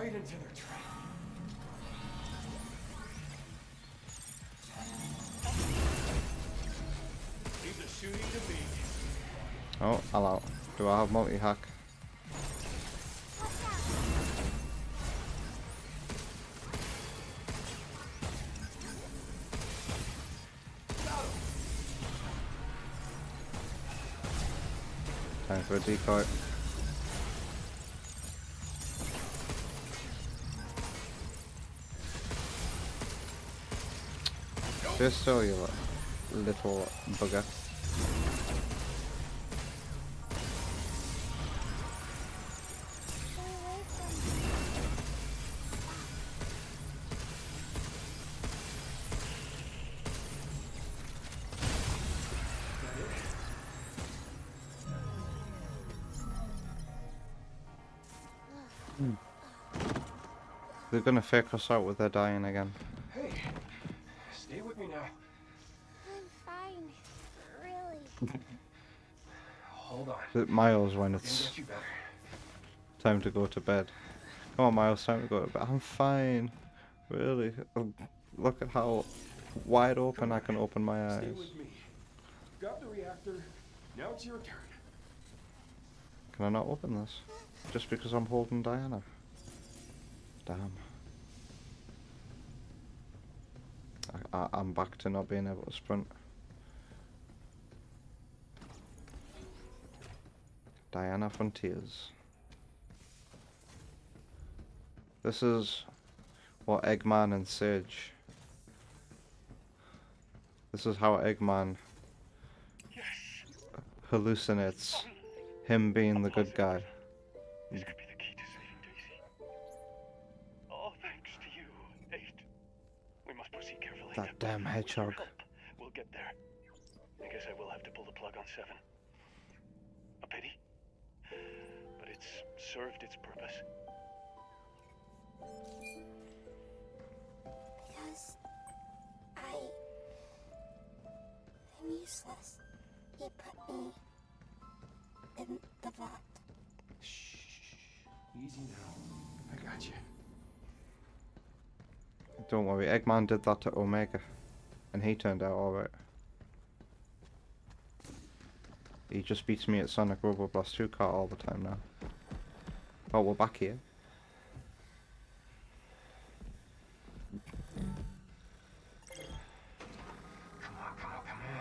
right into their trap. Leave the shooting to me. Oh, hello. Do I have multi-hack? Time for a decoy. Stay still, you little bugger. They're gonna fake us out with their dying again. Hey, stay with me now. I'm fine. Really. Hold on. Is it Miles when We're gonna it's get you better. time to go to bed? Come on, Miles, time to go to bed. I'm fine. Really? Look at how wide open I can open my Stay eyes. with me. Grab the reactor. Now it's your turn. Can I not open this? Just because I'm holding Diana? Damn. I'm back to not being able to sprint. Diana Frontiers. This is what Eggman and Sage. This is how Eggman hallucinates him being the good guy. This could be the key to saving Daisy. All thanks to you, 8. We must proceed carefully. That damn With your hedgehog. help, we'll get there. I guess I will have to pull the plug on 7. A pity, but it's served its purpose. Because I'm useless. He put me in the vat. Shh. Easy now. I got you. Don't worry, Eggman did that to Omega, and he turned out alright. He just beats me at Sonic Robo Blast 2 kart all the time now. Oh, we're back here. Come on, come on, come on.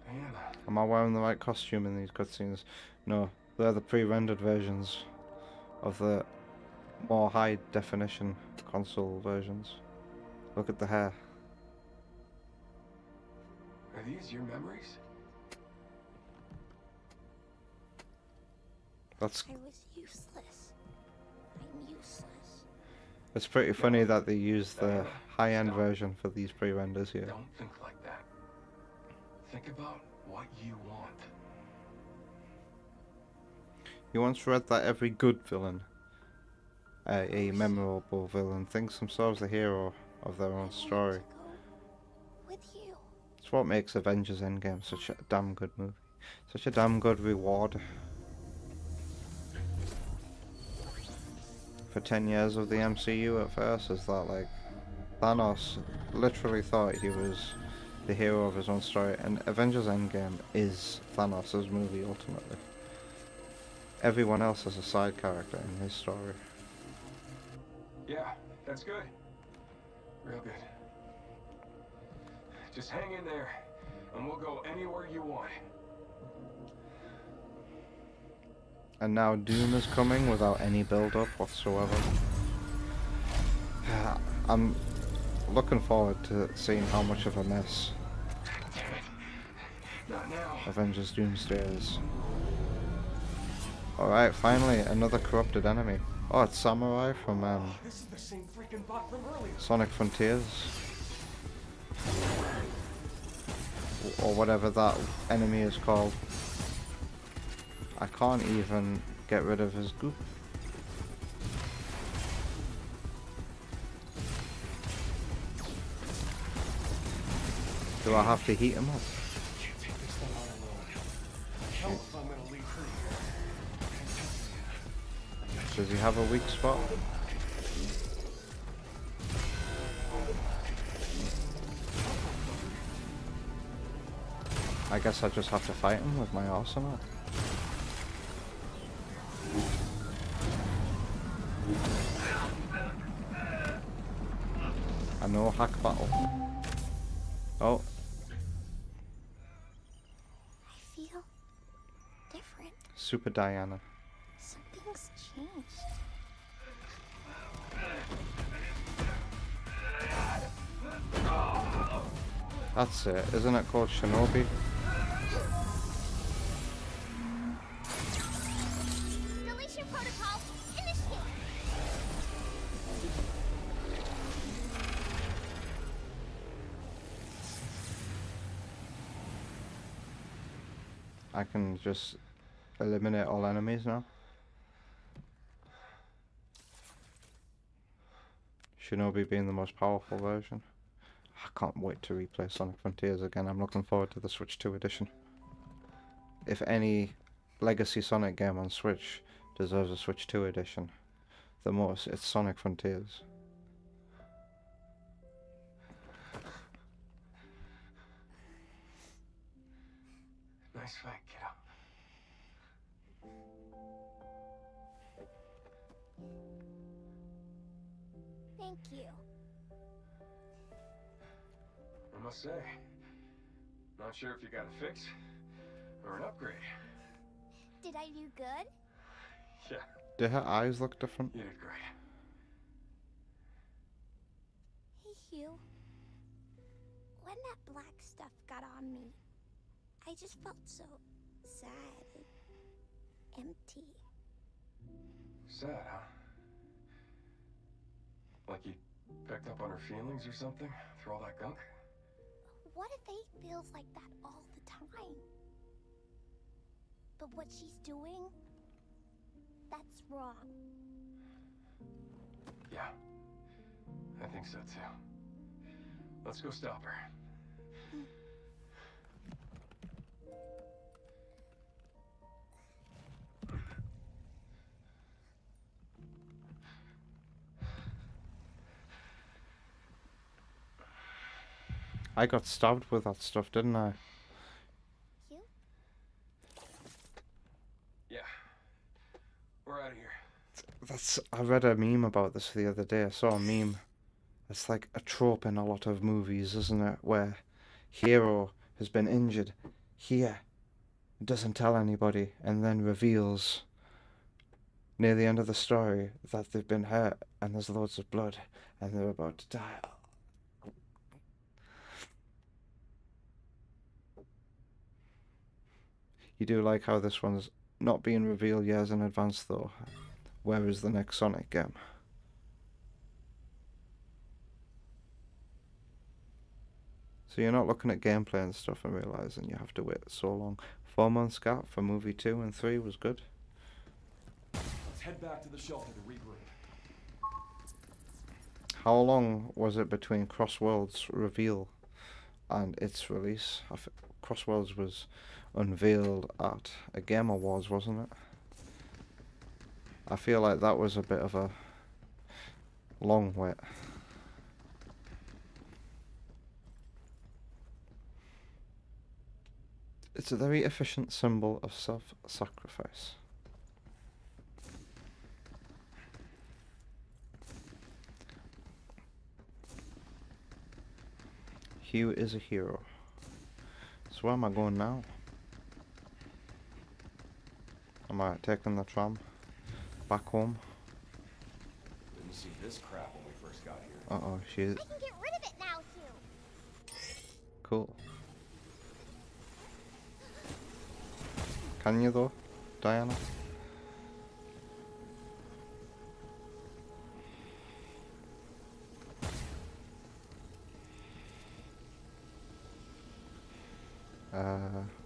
Anna. Am I wearing the right costume in these cutscenes? No, they're the pre-rendered versions of the more high definition console versions. Look at the hair. Are these your memories? That's I was useless. I'm useless. it's pretty funny that they use the high-end version for these pre-renders here. Don't think like that. Think about what you want. You once read that every good villain, a memorable villain, thinks themselves the hero of their own story. With you. It's what makes Avengers Endgame such a damn good movie. Such a damn good reward. For 10 years of the MCU at first, is that like Thanos literally thought he was the hero of his own story, and Avengers Endgame is Thanos' movie ultimately. Everyone else is a side character in his story. Yeah, that's good. Real good. Just hang in there, and we'll go anywhere you want. And now Doom is coming without any build-up whatsoever. I'm looking forward to seeing how much of a mess Damn it. Not now. Avengers Doomsday is. Alright, finally, another corrupted enemy. Oh, it's Samurai from This is the same freaking bot from earlier. Sonic Frontiers. Or whatever that enemy is called. I can't even get rid of his goop. Do I have to heat him up? Can't take this thing on alone. Help if I'm gonna leave her here. Does he have a weak spot? I guess I just have to fight him with my arsenal. I know hack battle. Oh. I feel different. Super Diana. Something's changed. That's it. Isn't it called Shinobi? Deletion protocol, initiate! I can just eliminate all enemies now. Shinobi being the most powerful version. I can't wait to replay Sonic Frontiers again. I'm looking forward to the Switch 2 edition. If any legacy Sonic game on Switch deserves a Switch 2 edition, the most, it's Sonic Frontiers. Nice fight, kiddo. Thank you. I must say, not sure if you got a fix or an upgrade. Did I do good? Yeah, Do her eyes look different? you did great. Hey, Hugh. When that black stuff got on me, I just felt so sad and empty. Sad, huh? Like you picked up on her feelings or something through all that gunk? What if Faith feels like that all the time? But what she's doing, that's wrong. Yeah, I think so too. Let's go stop her. I got stabbed with that stuff, didn't I? Hugh? Yeah, we're out of here. I read a meme about this the other day. I saw a meme. It's like a trope in a lot of movies, isn't it? Where hero has been injured here, doesn't tell anybody, and then reveals near the end of the story that they've been hurt and there's loads of blood and they're about to die. You do like how this one's not being revealed years in advance though. Where is the next Sonic game? So you're not looking at gameplay and stuff and realising you have to wait so long. 4 months gap for movie 2 and 3 was good. Let's head back to the shelter to regroup. How long was it between Crossworld's reveal and its release? Crossworlds was unveiled at a Game Awards, wasn't it? I feel like that was a bit of a long wait. It's a very efficient symbol of self-sacrifice. Hugh is a hero. So where am I going now? Am I taking the tram back home? Didn't see this crap when we first got here. Uh-oh, she is. I can get rid of it now, Hugh. Cool. Can you though, Diana?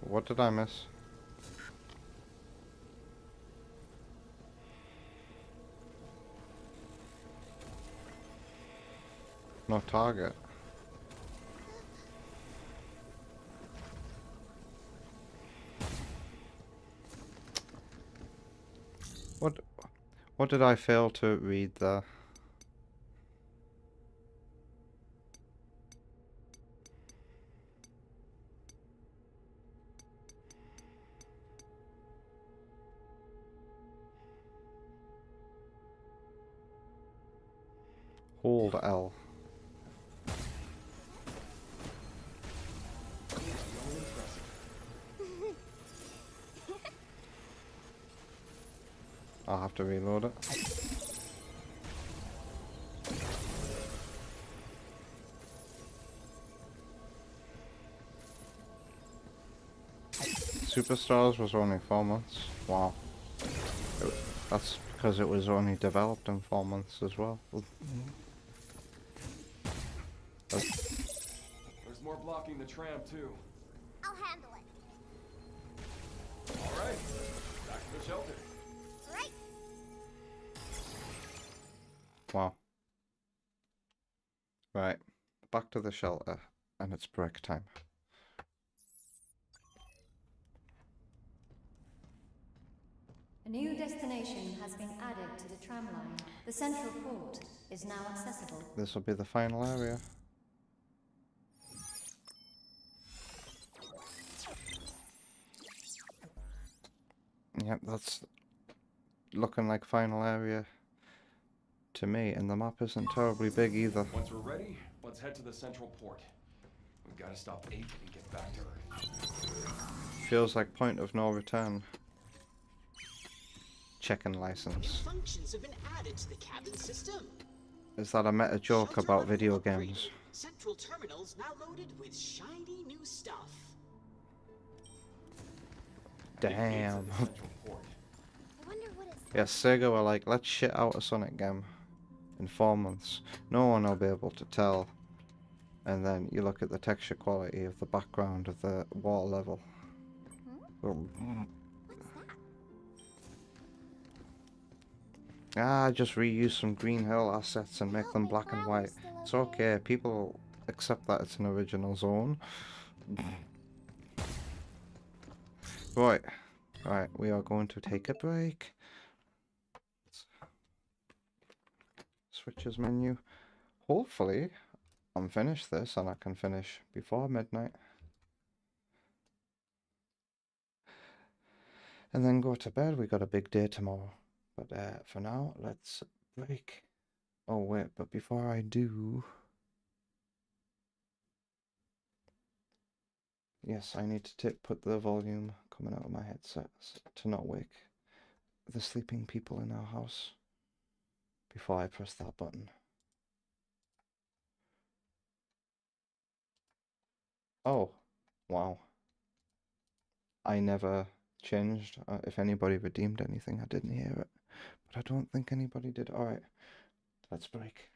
What did I miss? No target. What did I fail to read there? Hold L. I'll have to reload it. Superstars was only 4 months. Wow. That's because it was only developed in 4 months as well. There's more blocking the tram, too. I'll handle it. All right, back to the shelter. Right. Wow. Right. Back to the shelter. And it's break time. A new destination has been added to the tram line. The central port is now accessible. This will be the final area. Yep, that's looking like final area to me, and the map isn't terribly big either. Once we're ready, let's head to the central port. We've got to stop 8 and get back to Earth. Feels like point of no return. Checking license. Functions have been added to the cabin system. Is that a meta joke about video games? Central terminals now loaded with shiny new stuff. Damn. I wonder what it's. Yeah, Sega were like, let's shit out a Sonic game in 4 months. No one will be able to tell. And then you look at the texture quality of the background of the water level. Just reuse some Green Hill assets and make them black and white. It's okay, people accept that it's an original zone. Right, we are going to take a break. Switches menu. Hopefully, I'm finished this and I can finish before midnight. And then go to bed. We got a big day tomorrow. But for now, let's break. Oh wait, but before I do... Yes, I need to put the volume coming out of my headset to not wake the sleeping people in our house before I press that button. Oh, wow. I never changed. If anybody redeemed anything, I didn't hear it. But I don't think anybody did. Alright, let's break.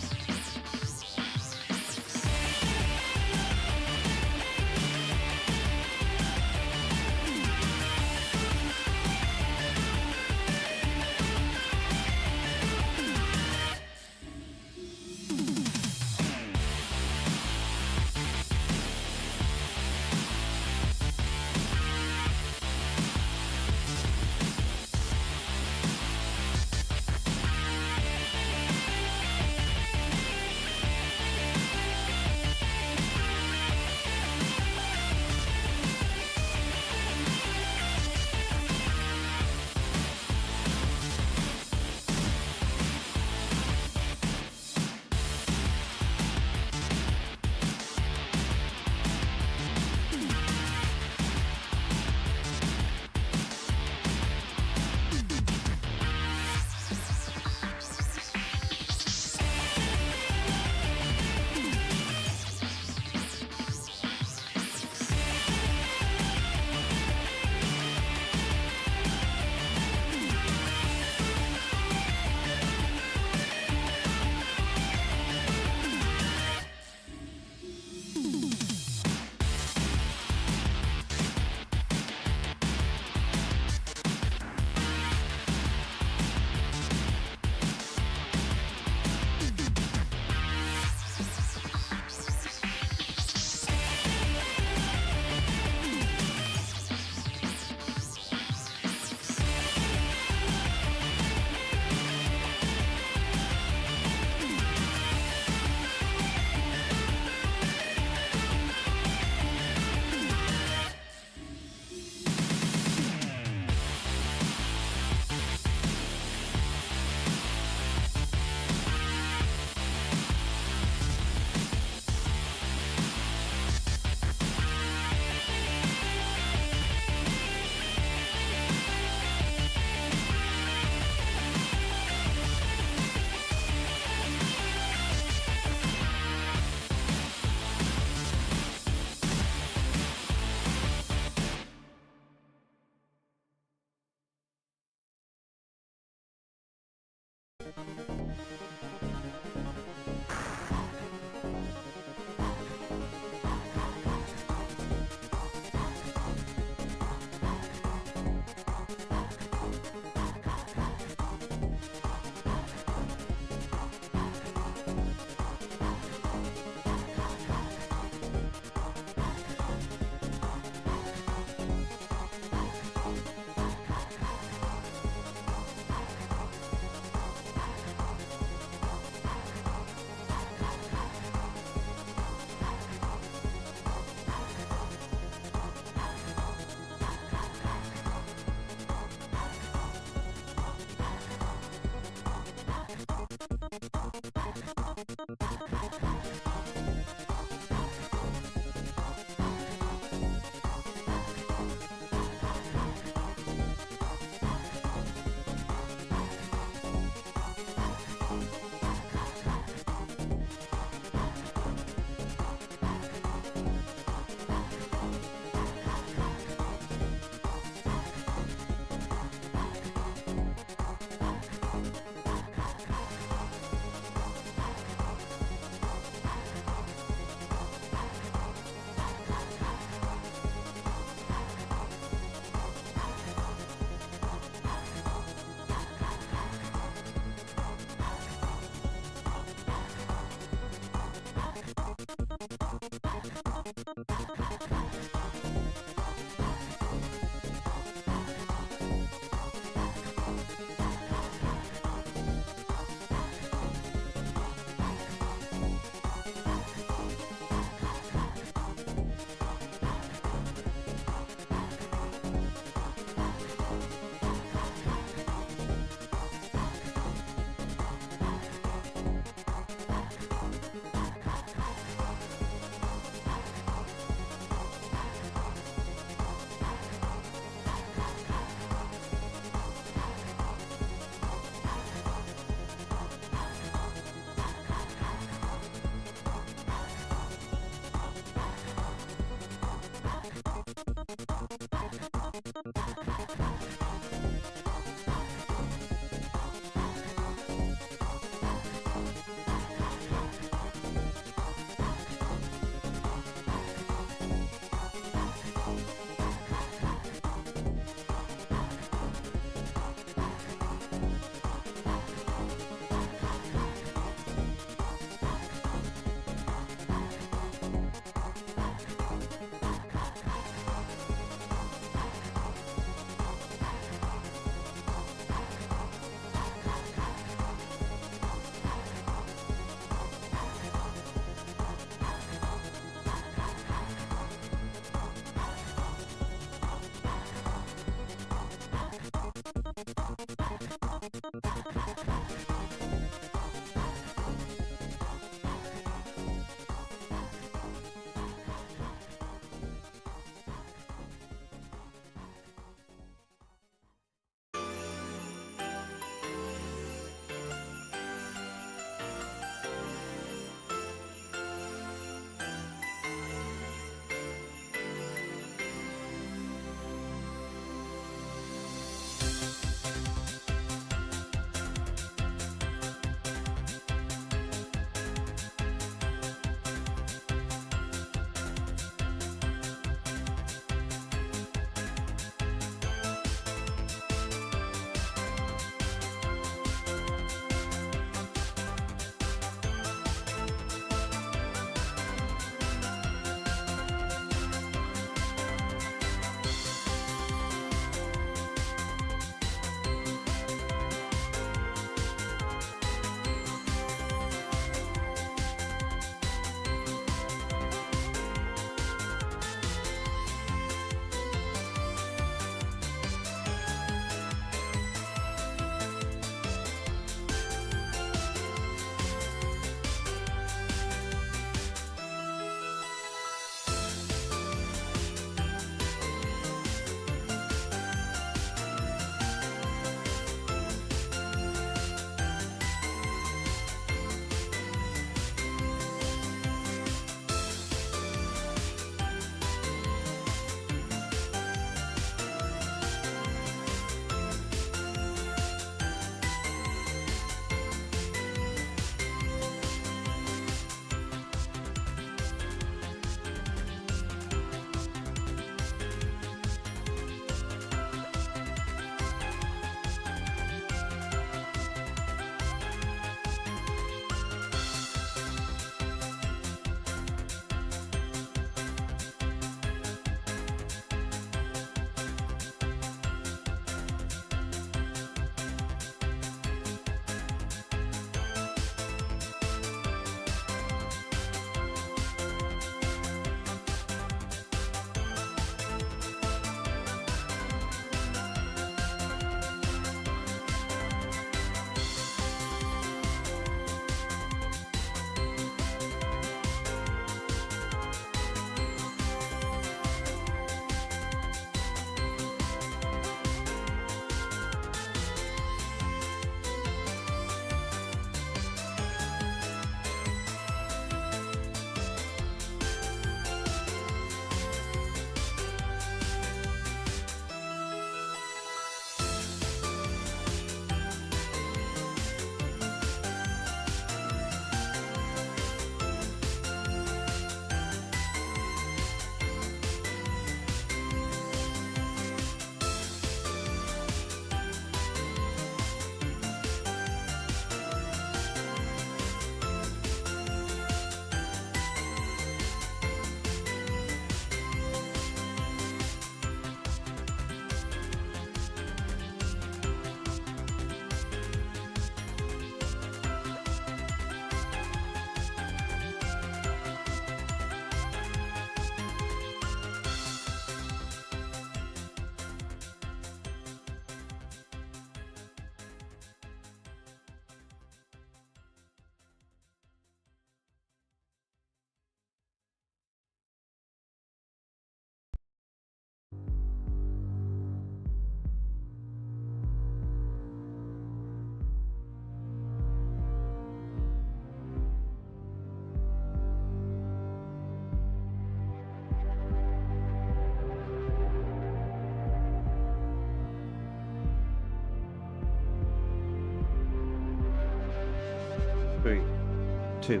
2,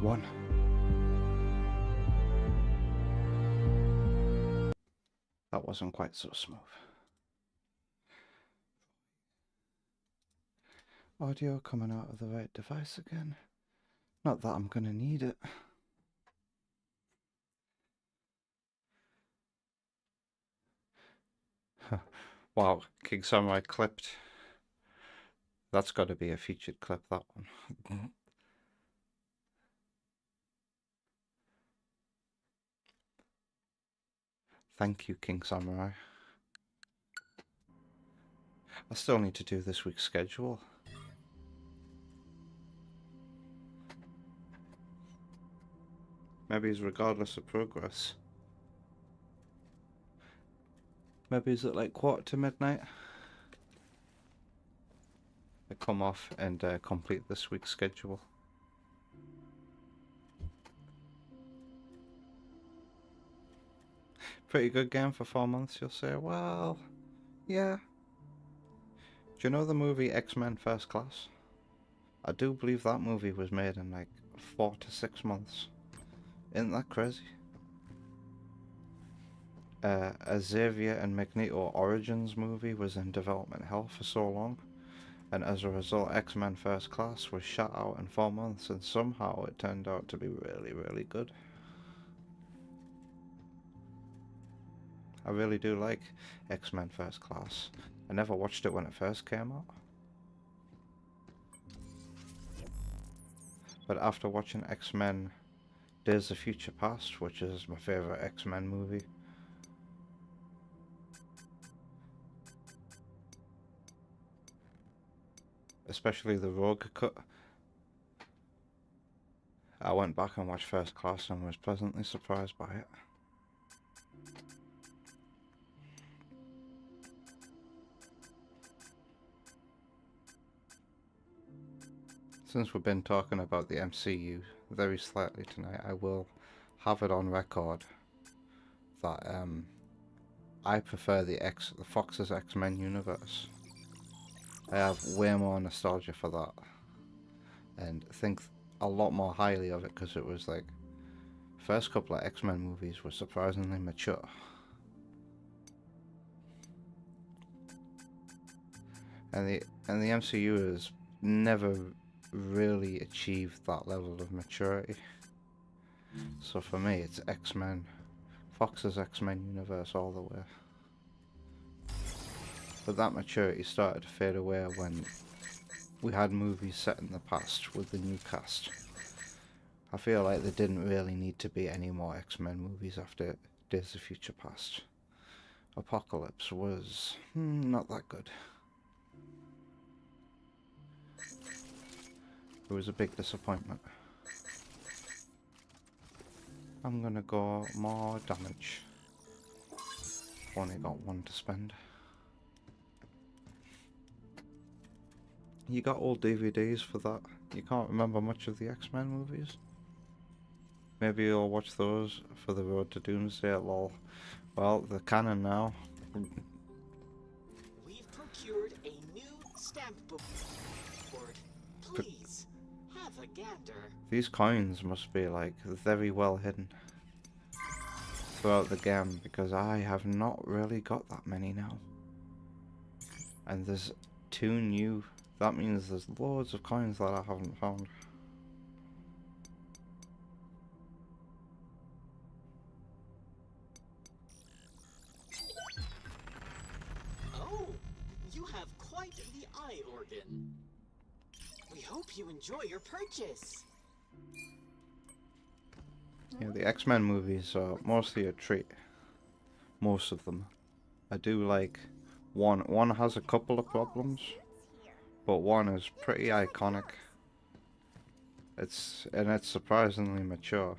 1. That wasn't quite so smooth. Audio coming out of the right device again. Not that I'm gonna need it. Wow, King Samurai clipped. That's got to be a featured clip, that one. Thank you, King Samurai. I still need to do this week's schedule. Maybe it's regardless of progress. Maybe it's at like 1:45. I come off and complete this week's schedule. Pretty good game for 4 months, you'll say. Well, yeah. Do you know the movie X-Men First Class? I do believe that movie was made in like 4 to 6 months. Isn't that crazy? A Xavier and Magneto Origins movie was in development hell for so long, and as a result X-Men First Class was shot out in 4 months, and somehow it turned out to be really, really good. I really do like X-Men First Class. I never watched it when it first came out, but after watching X-Men Days of Future Past, which is my favourite X-Men movie, especially the Rogue cut, I went back and watched First Class and was pleasantly surprised by it. Since we've been talking about the MCU very slightly tonight, I will have it on record that I prefer the Fox's X-Men universe. I have way more nostalgia for that, and think a lot more highly of it because it was like first couple of X-Men movies were surprisingly mature. And the MCU has never really achieved that level of maturity. So for me, it's X-Men, Fox's X-Men universe all the way. But that maturity started to fade away when we had movies set in the past with the new cast. I feel like there didn't really need to be any more X-Men movies after Days of Future Past. Apocalypse was not that good. It was a big disappointment. I'm gonna go more damage. Only got 1 to spend. You got old DVDs for that. You can't remember much of the X-Men movies. Maybe you'll watch those for the Road to Doomsday, lol. Well, they're canon now. We've procured a new stamp book. Please, have a gander. These coins must be like very well hidden throughout the game, because I have not really got that many now. And there's 2 new. That means there's loads of coins that I haven't found. Oh, you have quite the eye organ. We hope you enjoy your purchase. Yeah, the X-Men movies are mostly a treat. Most of them. I do like one. One has a couple of problems, but one is pretty iconic. It's surprisingly mature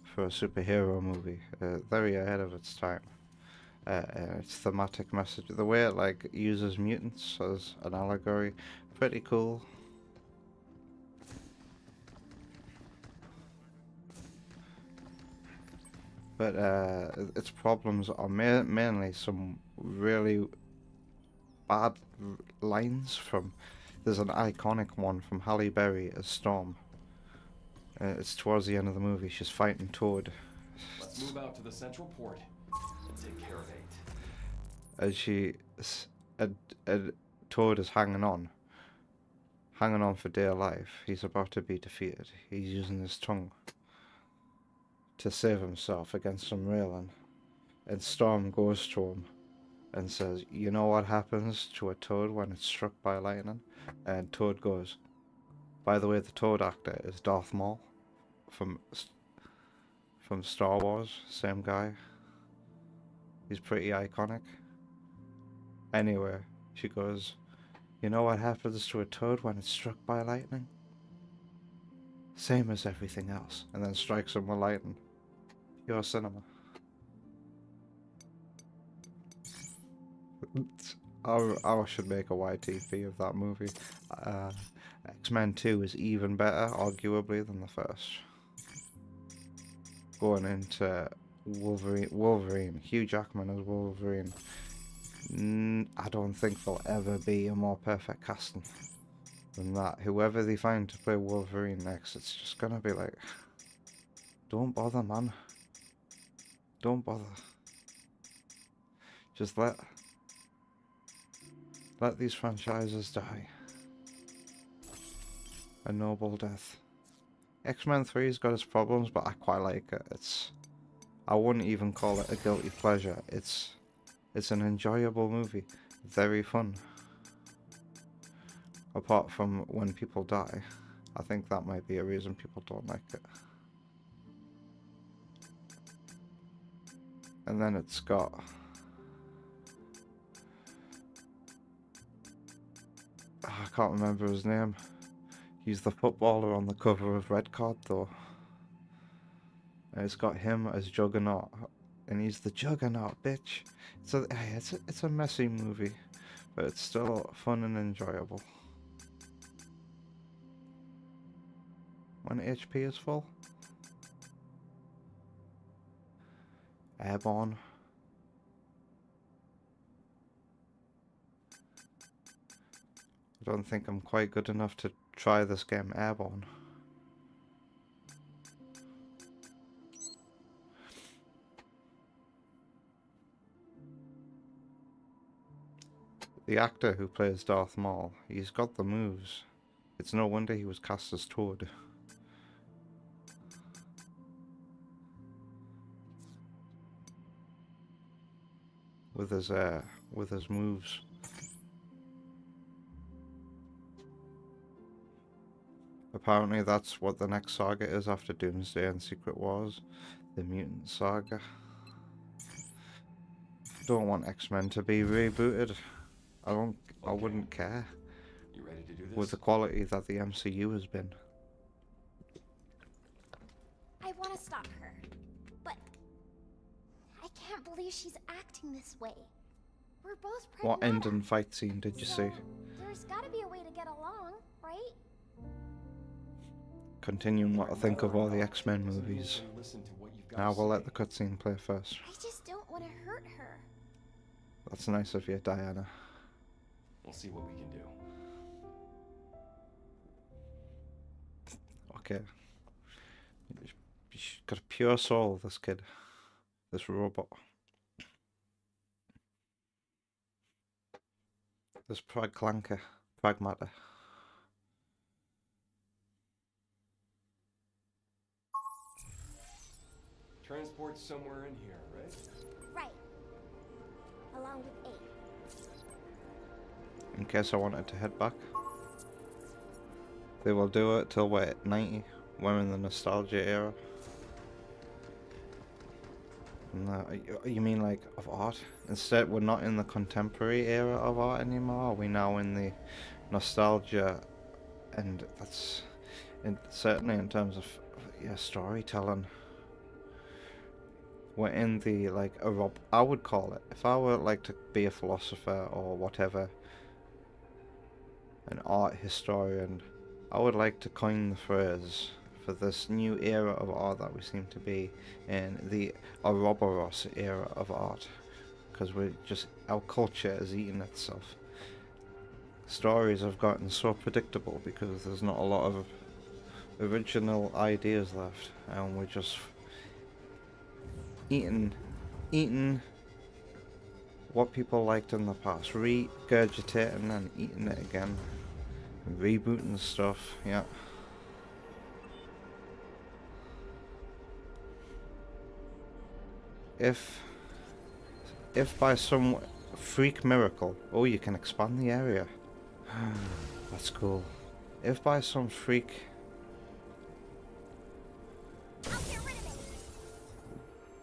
for a superhero movie. Very ahead of its time. Its thematic message, the way it like uses mutants as an allegory, pretty cool. But its problems are mainly some really bad lines from there's an iconic one from Halle Berry as Storm. It's towards the end of the movie. She's fighting Toad. Let's move out to the central port and take care of 8. As she, Toad is hanging on for dear life. He's about to be defeated. He's using his tongue to save himself against some railing, and Storm goes to him and says, "You know what happens to a toad when it's struck by lightning?" And Toad goes, by the way, the Toad actor is Darth Maul from Star Wars, same guy. He's pretty iconic. Anyway, she goes, "You know what happens to a toad when it's struck by lightning? Same as everything else," and then strikes him with lightning. Pure cinema. I should make a YTP of that movie. X-Men 2 is even better, arguably, than the first. Going into Wolverine, Hugh Jackman as Wolverine. I don't think there'll ever be a more perfect casting than that. Whoever they find to play Wolverine next, it's just gonna be like, don't bother, man. Don't bother. Just let these franchises die a noble death. X-Men 3's got its problems, but I quite like it. I wouldn't even call it a guilty pleasure. It's an enjoyable movie, very fun. Apart from when people die, I think that might be a reason people don't like it. And then it's got I can't remember his name. He's the footballer on the cover of Red Card, though. And it's got him as Juggernaut, and he's the Juggernaut, bitch. It's a messy movie, but it's still fun and enjoyable. When HP is full. Airborne. I don't think I'm quite good enough to try this game Airborne. The actor who plays Darth Maul, he's got the moves. It's no wonder he was cast as Toad. With his moves. Apparently that's what the next saga is after Doomsday and Secret Wars. The Mutant Saga. Don't want X-Men to be rebooted. I wouldn't care. You ready to do this? With the quality that the MCU has been. I want to stop her, but I can't believe she's acting this way. We're both What Pragmata, ending fight scene did you see? there's got to be a way to get along, right? Continuing what I think of all the X-Men movies. Listen to what you've got Now to we'll say. let the cutscene play first. I just don't want to hurt her. That's nice of you, Diana. We'll see what we can do. Okay. She's got a pure soul, this kid. This robot. This Pragmata. Transport somewhere in here, right? Right. Along with 8. In case I wanted to head back. They will do it till we're at 90. We're in the nostalgia era. No, you mean like of art? Instead, we're not in the contemporary era of art anymore. Are we now in the nostalgia? And that's, certainly in terms of storytelling. We're in the I would call it, if I were like to be a philosopher or whatever, an art historian, I would like to coin the phrase for this new era of art that we seem to be in, the Ouroboros era of art, because our culture is eating itself. stories have gotten so predictable because there's not a lot of original ideas left, and we're just eating what people liked in the past, regurgitating and eating it again, rebooting stuff. Yeah. If by some freak miracle, oh, you can expand the area. That's cool. If by some freak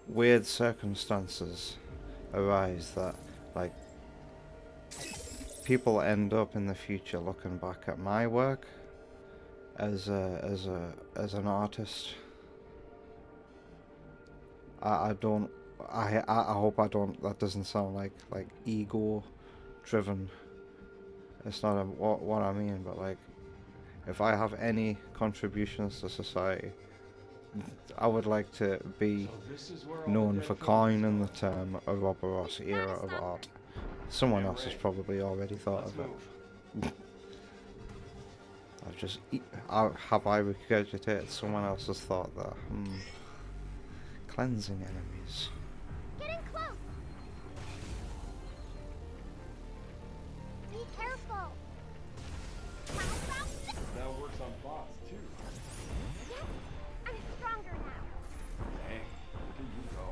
weird circumstances arise that, like, people end up in the future looking back at my work as an artist, I hope I don't. That doesn't sound like ego driven. It's not what I mean, but like, if I have any contributions to society, I would like to be known for coining the term a Robert Ross era of art. Someone else has probably already thought of it. Have I regurgitated someone else's thought there? Cleansing enemies. Getting close. Be careful. That works on bots too. Yes, I'm stronger now. Dang, look at you go.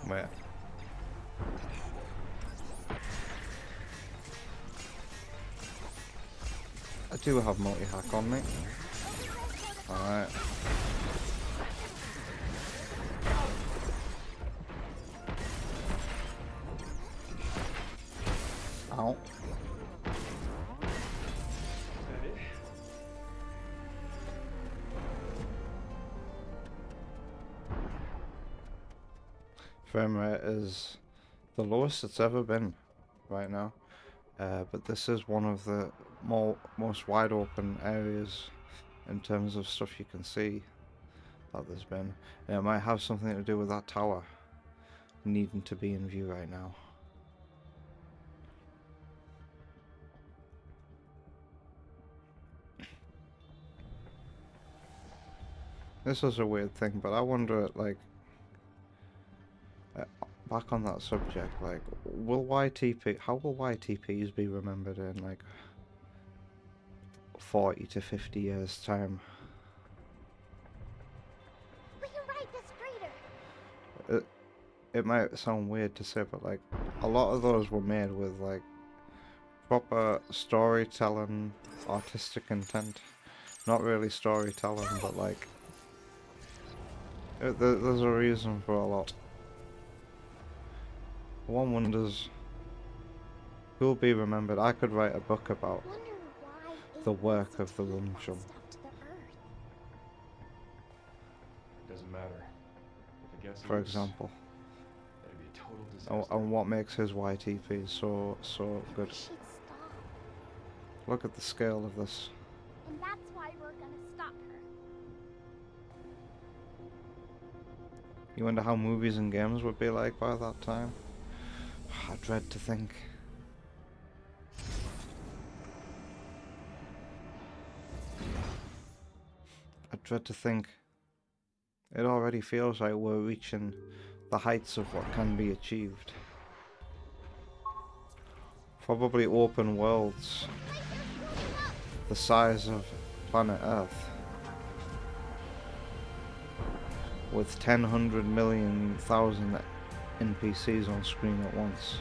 Where? I do have multi-hack on me. Alright. Ow. Frame rate is the lowest it's ever been right now, but this is one of the most wide open areas in terms of stuff you can see that there's been. And it might have something to do with that tower needing to be in view right now. This is a weird thing, but I wonder, like, back on that subject, like, how will YTPs be remembered in, like, 40 to 50 years time? We can ride this freighter. It might sound weird to say, but like, a lot of those were made with like proper storytelling, artistic intent. Not really storytelling, but like, there's a reason for a lot. One wonders who'll be remembered. I could write a book about the work of the rum chum. Doesn't matter. If it gets For loose, example. that'd be a total disaster. And what makes his YTP so good. We should stop. Look at the scale of this. And that's why we're gonna stop her. You wonder how movies and games would be like by that time? I dread to think. I dread to think. It already feels like we're reaching the heights of what can be achieved. Probably open worlds the size of planet Earth, with 1,000,000 NPCs on screen at once.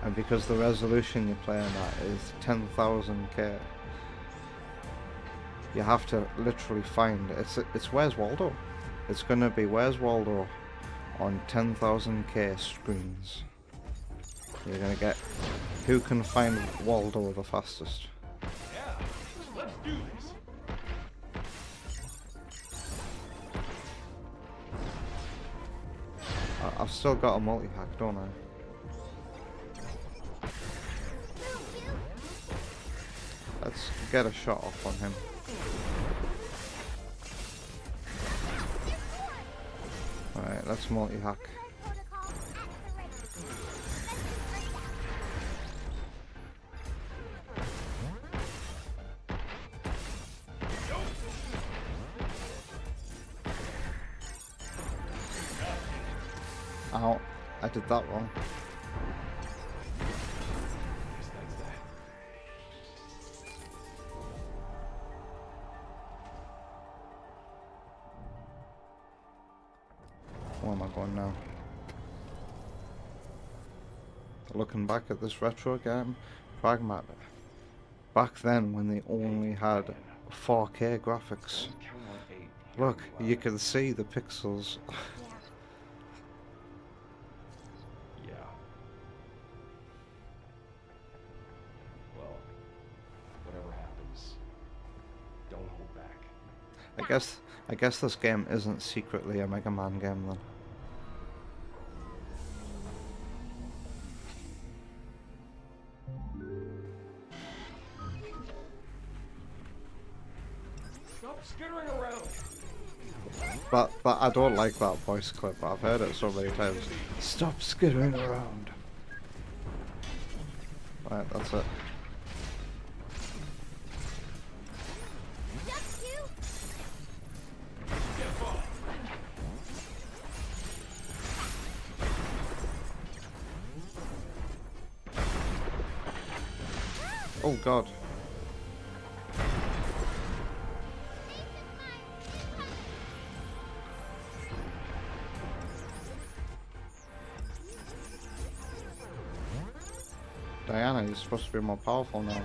And because the resolution you're playing at is 10,000K, you have to literally find it's Where's Waldo? It's gonna be Where's Waldo on 10,000K screens. You're gonna get who can find Waldo the fastest. Yeah, let's do this. I've still got a multi-hack, don't I? Let's get a shot off on him. Alright, let's multi-hack. Ow, I did that wrong. Guess that's that. Where am I going now? Looking back at this retro game, Pragmata. Back then when they only had 4K graphics. Don't count on 8. Look, you can see the pixels. Yeah. Well, whatever happens, don't hold back. I guess this game isn't secretly a Mega Man game then. Stop skittering around. But I don't like that voice clip. I've heard it so many times. Stop skittering around. Right, that's it. Oh god. Diana, you're supposed to be more powerful now,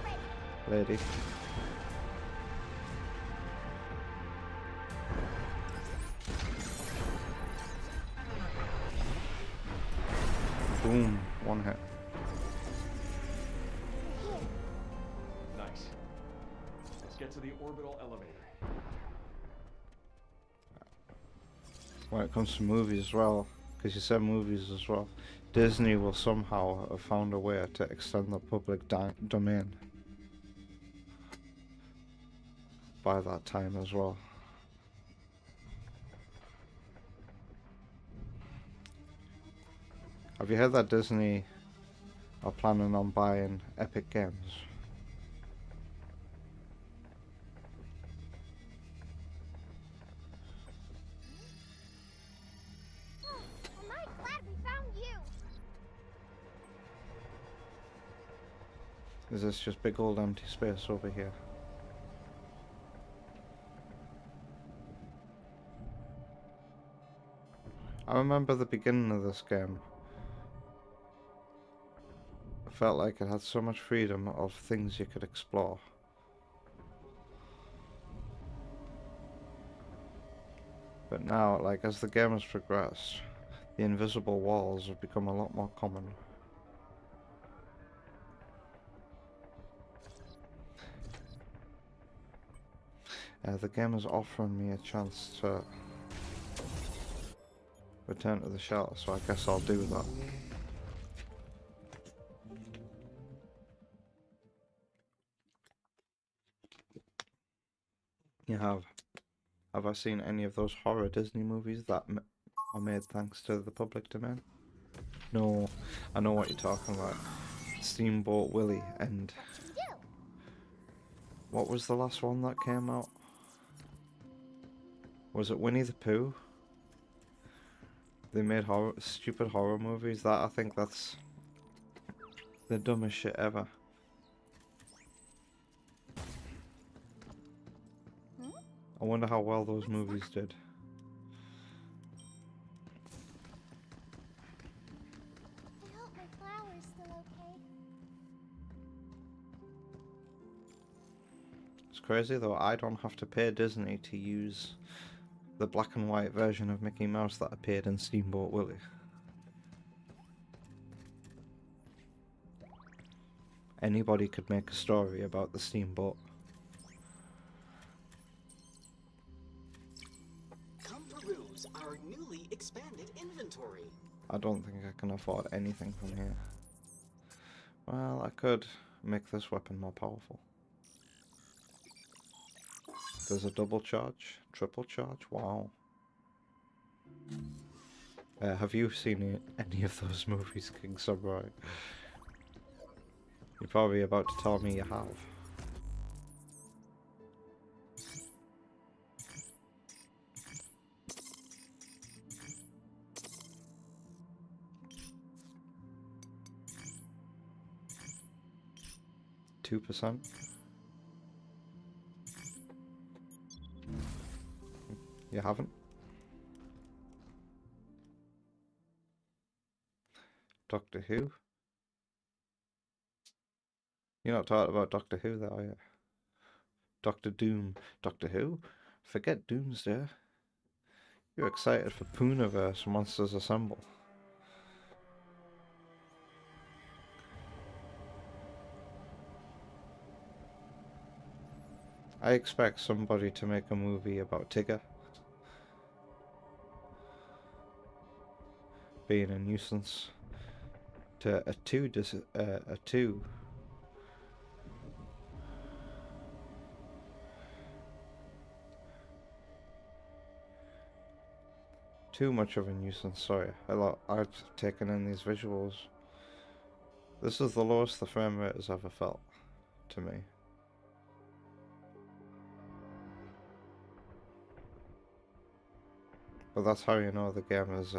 lady. Boom, one hit. Nice. Let's get to the orbital elevator. When it comes to movies as well, because you said movies as well, Disney will somehow have found a way to extend the public domain by that time as well. Have you heard that Disney are planning on buying Epic Games? Am I glad we found you? Is this just big old empty space over here? I remember the beginning of this game. I felt like it had so much freedom of things you could explore. But now, like, as the game has progressed, the invisible walls have become a lot more common. The game is offering me a chance to return to the shelter, so I guess I'll do that. You have. Have I seen any of those horror Disney movies that are made thanks to the public domain? No, I know what you're talking about. Steamboat Willie and... What was the last one that came out? Was it Winnie the Pooh? They made stupid horror movies. I think that's the dumbest shit ever. I wonder how well those movies did. I hope my flower's still okay. It's crazy though, I don't have to pay Disney to use the black and white version of Mickey Mouse that appeared in Steamboat Willie. Anybody could make a story about the steamboat. Come peruse our newly expanded inventory. I don't think I can afford anything from here. Well, I could make this weapon more powerful. There's a double charge, triple charge, wow. Have you seen any of those movies, King Samurai? You're probably about to tell me you have. 2%. You haven't? Doctor Who? You're not talking about Doctor Who there, are you? Doctor Doom. Doctor Who? Forget Doomsday. You're excited for Poonaverse Monsters Assemble. I expect somebody to make a movie about Tigger being a nuisance to a two too much of a nuisance. Sorry, I've taken in these visuals. This is the lowest the frame rate has ever felt to me. But that's how you know the game is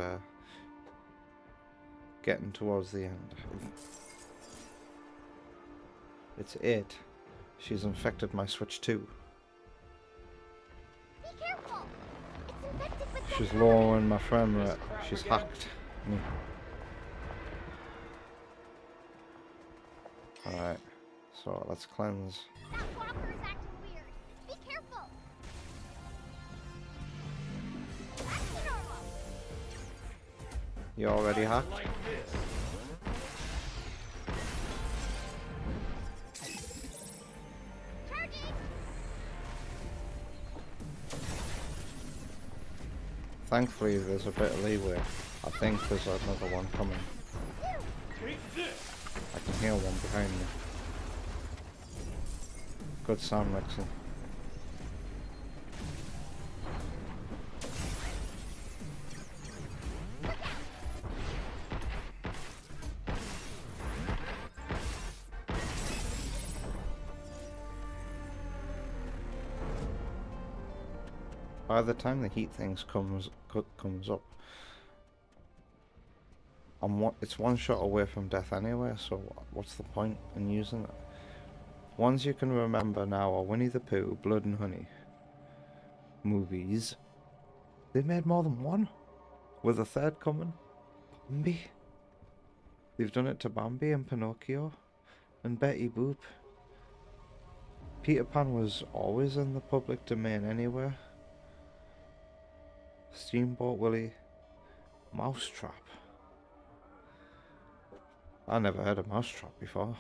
getting towards the end. It's 8. She's infected my Switch too. Be careful! It's infected with She's lowering my frame rate. She's hacked me. Alright, so let's cleanse. That walker is acting weird. Be careful! Back to normal. You already hacked? Like this. Charging! Thankfully there's a bit of leeway. I think there's another one coming. Take this. I can hear one behind me. Good sound mixing. By the time the heat things comes up, it's one shot away from death anyway, so what's the point in using it? Ones you can remember now are Winnie the Pooh, Blood and Honey movies. They made more than one, with a third coming. Bambi. They've done it to Bambi and Pinocchio and Betty Boop. Peter Pan was always in the public domain anyway. Steamboat Willie. Mousetrap. I never heard of Mousetrap before.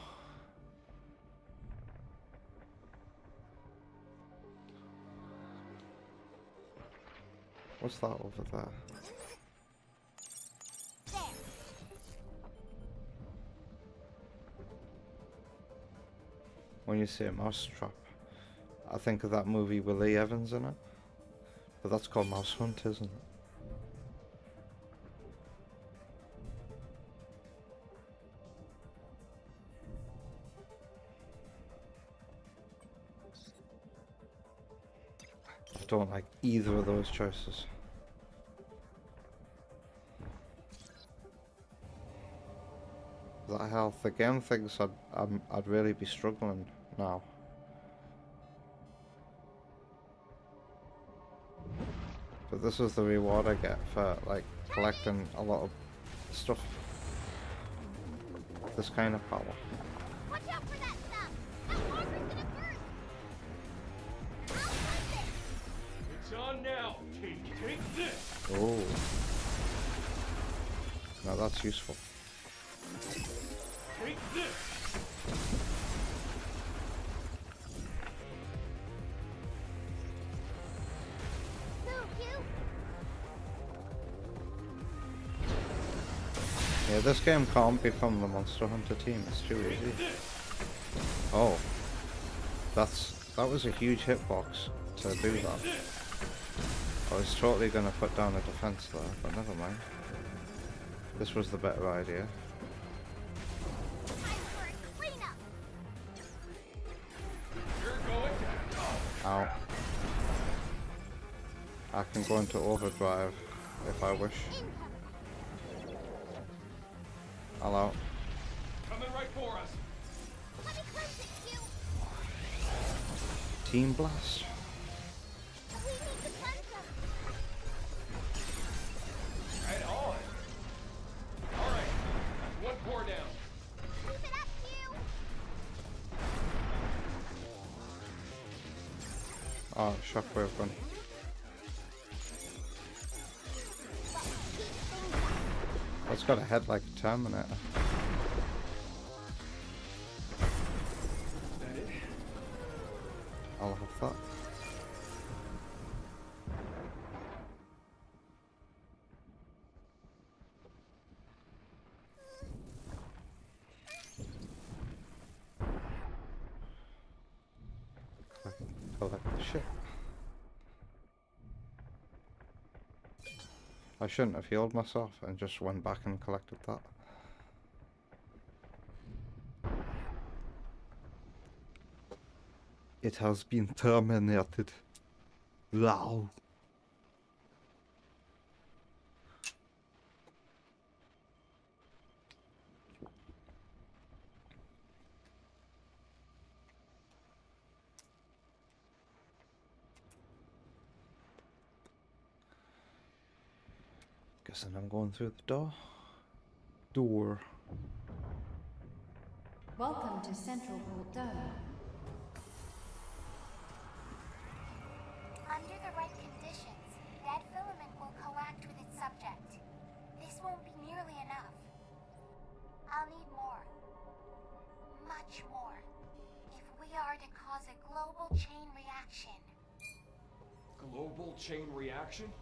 What's that over there? There. When you say Mousetrap, I think of that movie with Lee Evans in it. But that's called Mouse Hunt, isn't it? I don't like either of those choices. That health, the game thinks I'd really be struggling now. But this is the reward I get for like collecting a lot of stuff. This kind of power. Watch out for that stuff! That walker's gonna burst! I'll fix it! It's on now. Take this. Oh. Now that's useful. Take this. Move, you! Yeah, this game can't be from the Monster Hunter team, it's too easy. Oh. That was a huge hitbox to do that. I was totally gonna put down a defense there, but never mind. This was the better idea. Time for a cleanup! You're going down. Ow. I can go into overdrive if I wish. Incoming! Hello. Coming right for us. Let me cleanse it, you! Team Blast. We need to cleanse them. Right on. All right, one core down. Keep it up, you. Oh, shockwave gun. It's got a head like a Terminator. That it? I'll have that. Collect the shit. I shouldn't have healed myself and just went back and collected that. It has been terminated. Wow. Guessing I'm going through the door. Welcome to Central Port Dome. Under the right conditions, dead filament will coact with its subject. This won't be nearly enough. I'll need more. Much more. If we are to cause a global chain reaction. Global chain reaction?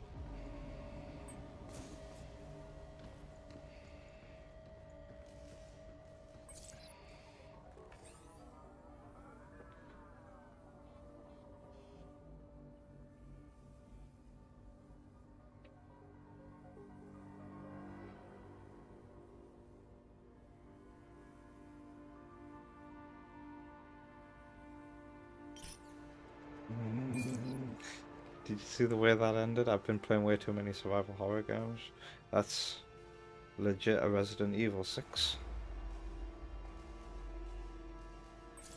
Did you see the way that ended? I've been playing way too many survival horror games. That's legit a Resident Evil 6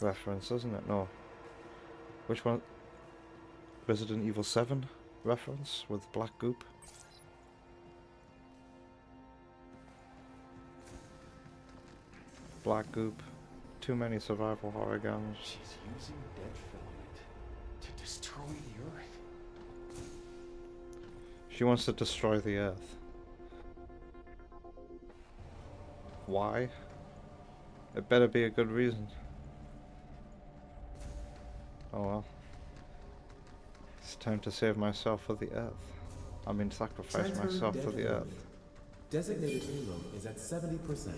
reference, isn't it? No. Which one? Resident Evil 7 reference with black goop. Black goop. Too many survival horror games. She's using dead filament to destroy the Earth. She wants to destroy the Earth. Why? It better be a good reason. Oh well. It's time to save myself for the Earth. I mean, sacrifice Transferring myself dead for the filament. Earth. Designated payload is at 70%.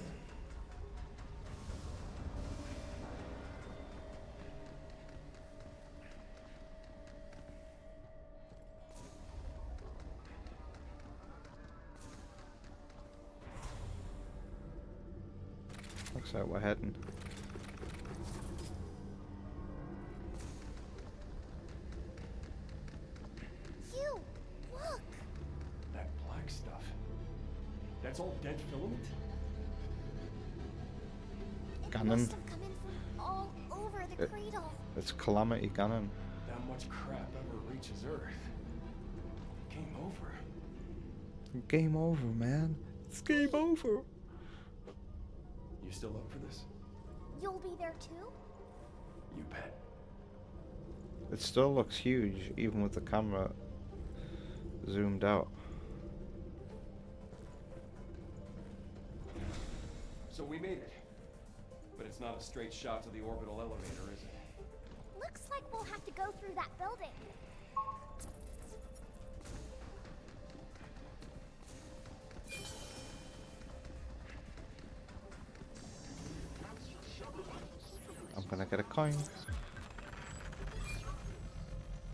Looks like we're heading. You! Look! That black stuff. That's all dead filament? It Ganon. must have come in from all over the cradle. It's Calamity Ganon. That much crap ever reaches Earth. Game over. Game over, man. It's game over. You still up for this? You'll be there too? You bet. It still looks huge, even with the camera zoomed out. So we made it. But it's not a straight shot to the orbital elevator, is it? Looks like we'll have to go through that building. I'm gonna get a coin.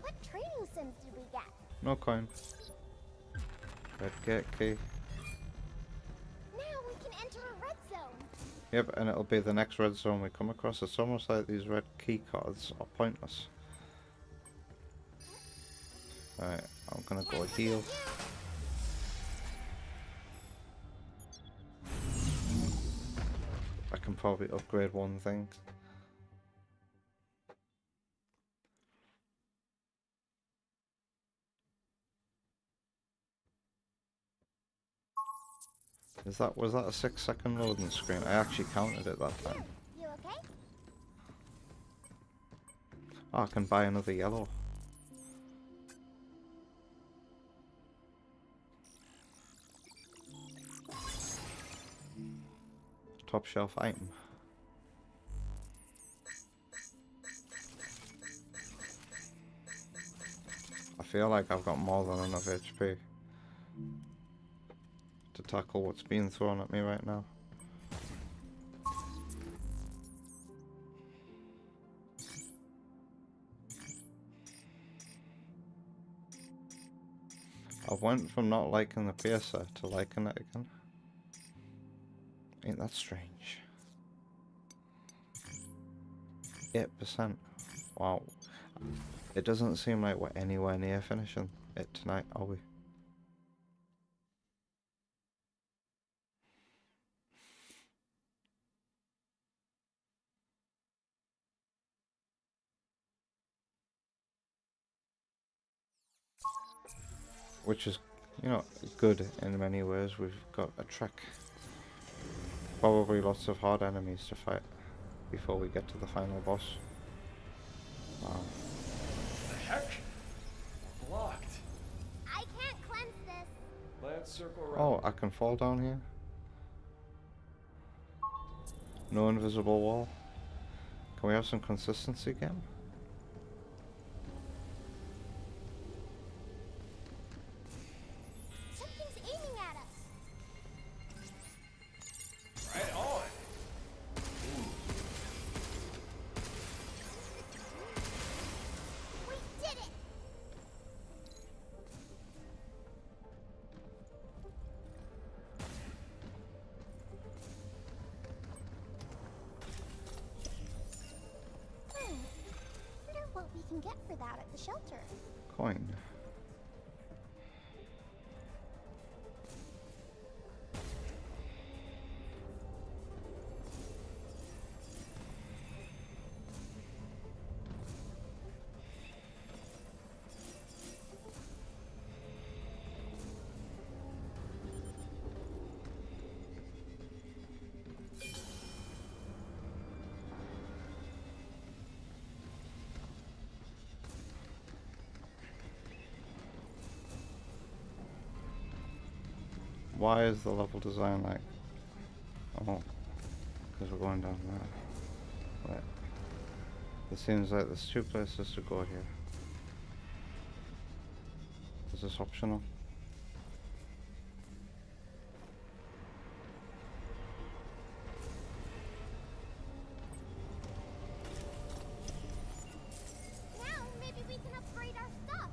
What training sims did we get? No coin. Red gate key. Now we can enter a red zone. Yep, and it'll be the next red zone we come across. It's almost like these red key cards are pointless. Alright, I'm gonna go heal. I can probably upgrade one thing. Was that a 6-second loading screen? I actually counted it that time. You okay? Oh, I can buy another yellow. Top shelf item. I feel like I've got more than enough HP to tackle what's being thrown at me right now. I went from not liking the piercer to liking it again. Ain't that strange? 8%. Wow. It doesn't seem like we're anywhere near finishing it tonight, are we? Which is, you know, good in many ways. We've got a trek. Probably lots of hard enemies to fight before we get to the final boss. Wow. The heck? Blocked. I can't cleanse this. Let's circle around. Oh, I can fall down here? No invisible wall. Can we have some consistency again? Something's aiming at us. Right on. We did it. Wonder what we can get for that at the shelter. Coin. Why is the level design like... Oh, because we're going down there. Right. It seems like there's 2 places to go here. Is this optional? Now maybe we can upgrade our stuff.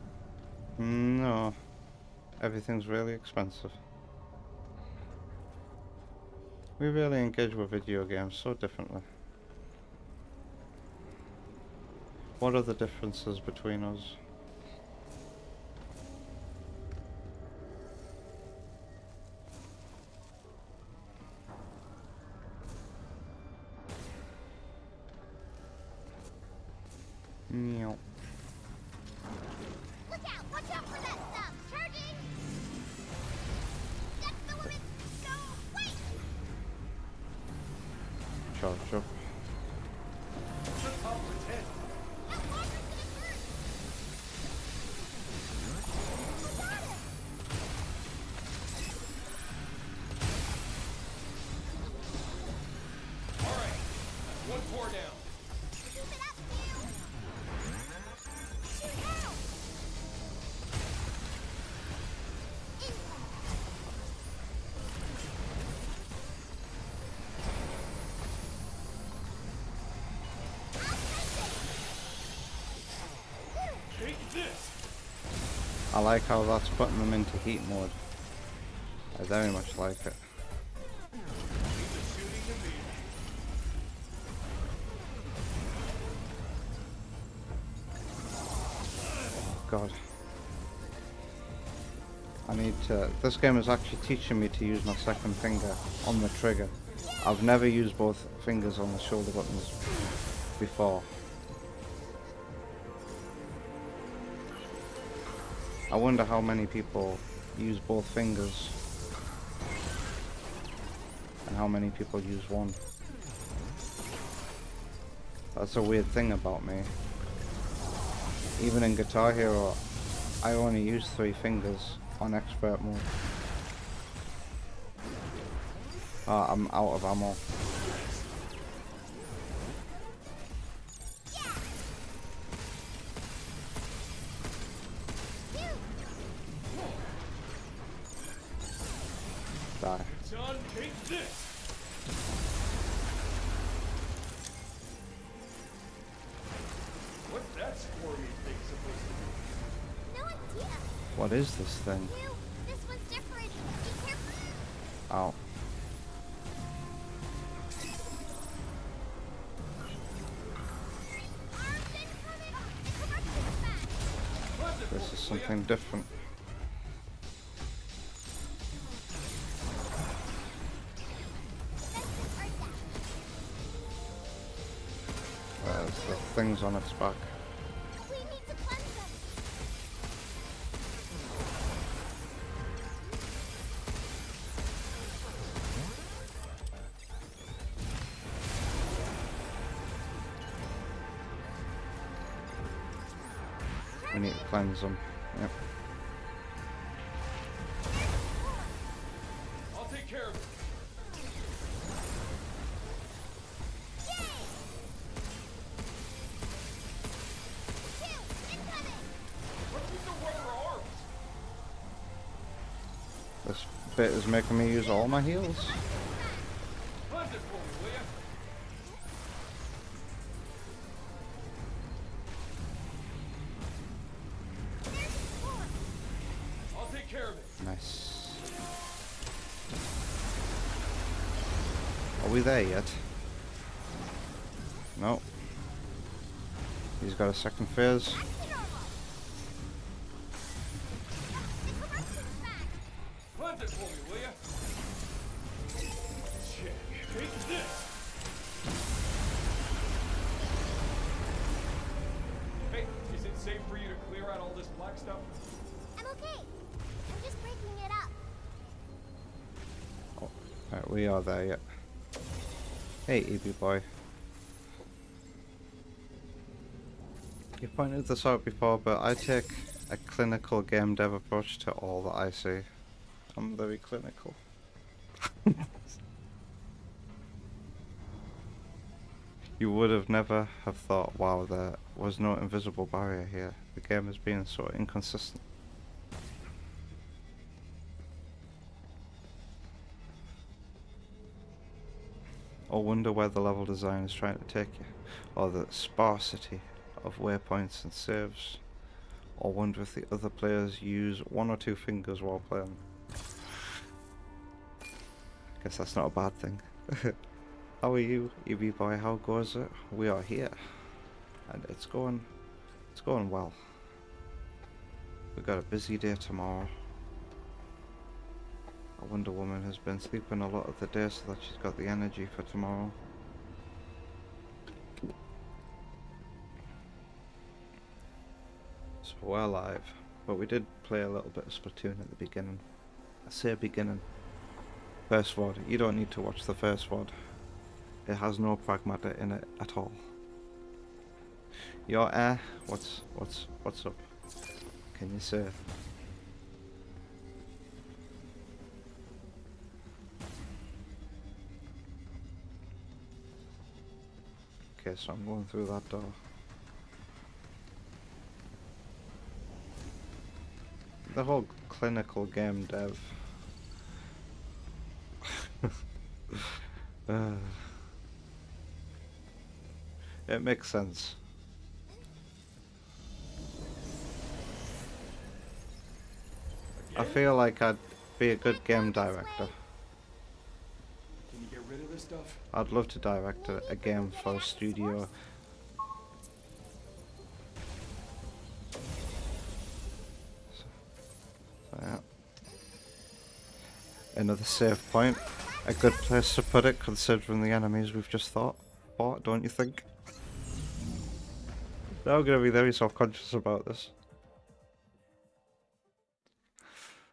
No. Everything's really expensive. We really engage with video games so differently. What are the differences between us? Meow. Look out! Watch out for that stuff! Charging! Dead filament! Go! Wait! Charge up. Just top for 10. That water's gonna burn! We got him! Alright. One pour down. Keep it up, you! Shoot out! Incoming! Take this. I like how that's putting them into heat mode. I very much like it. Leave the shooting to me. God. I need to... This game is actually teaching me to use my second finger on the trigger. I've never used both fingers on the shoulder buttons before. I wonder how many people use both fingers and how many people use one. That's a weird thing about me. Even in Guitar Hero, I only use 3 fingers on expert mode. Ah, I'm out of ammo. Die. Son, take this! What's that squirmy thing supposed to be? No idea. What is this thing? Ew, this one's different. Be careful. Ow. This is something different. There's the things on its back. We need to cleanse them. We need to cleanse them. Yep. I'll take care of it. What's with the rubber arms? This bit is making me use all my heals. Cleanse it for me, will ya? I'll take care of it. Nice. Are we there yet? No. He's got a second phase. Cleanse it for me, will ya? Check. Take this. Hey, is it safe for you to clear out all this black stuff? I'm okay. I'm just breaking it up. Oh, right, we are there yet. Hey, EB boy. You pointed this out before, but I take a clinical game dev approach to all that I see. I'm very clinical. You would have never have thought, wow, there was no invisible barrier here. The game is being so inconsistent. Or wonder where the level design is trying to take you, or the sparsity of waypoints and saves, or wonder if the other players use 1 or 2 fingers while playing. Guess that's not a bad thing. How are you, EB boy? How goes it? We are here, and it's going well. We've got a busy day tomorrow. Wonder Woman has been sleeping a lot of the day so that she's got the energy for tomorrow. So we're alive, but we did play a little bit of Splatoon at the beginning. I say beginning. First VOD. You don't need to watch the first VOD. It has no Pragmata in it at all. Your air, what's up? Can you say? Okay, so I'm going through that door. The whole clinical game dev. It makes sense. I feel like I'd be a good game director. Can you get rid of this stuff? I'd love to direct a game for a studio. So, yeah. Another save point. A good place to put it considering the enemies we've just fought, don't you think? Now I'm gonna be very self-conscious about this.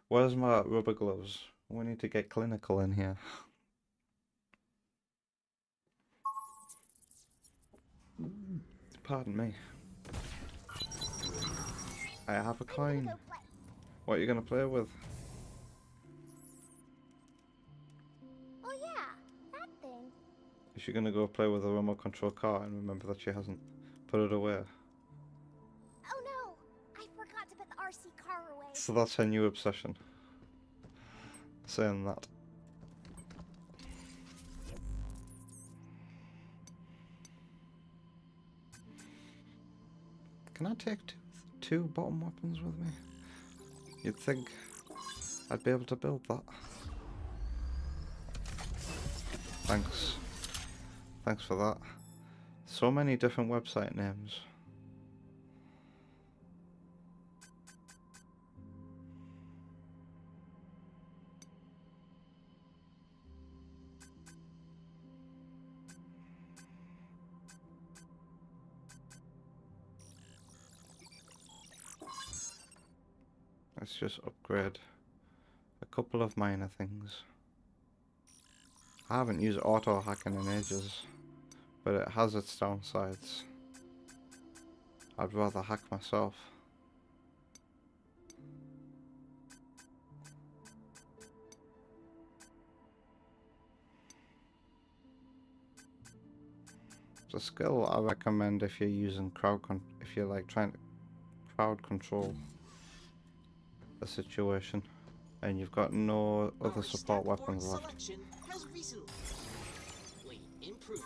Where's my rubber gloves? We need to get clinical in here. Pardon me. I have a I'm gonna coin. go play. What are you gonna play with? Oh yeah, that thing. Is she gonna go play with a remote control car and remember that she hasn't put it away? Oh no, I forgot to put the RC car away. So that's her new obsession. Saying that. Can I take two bottom weapons with me? You'd think I'd be able to build that. Thanks. Thanks for that. So many different website names. Let's just upgrade a couple of minor things. I haven't used auto hacking in ages, but it has its downsides. I'd rather hack myself. It's a skill I recommend if you're using if you're like trying to crowd control a situation and you've got no other support weapons left. Selection has recently improved.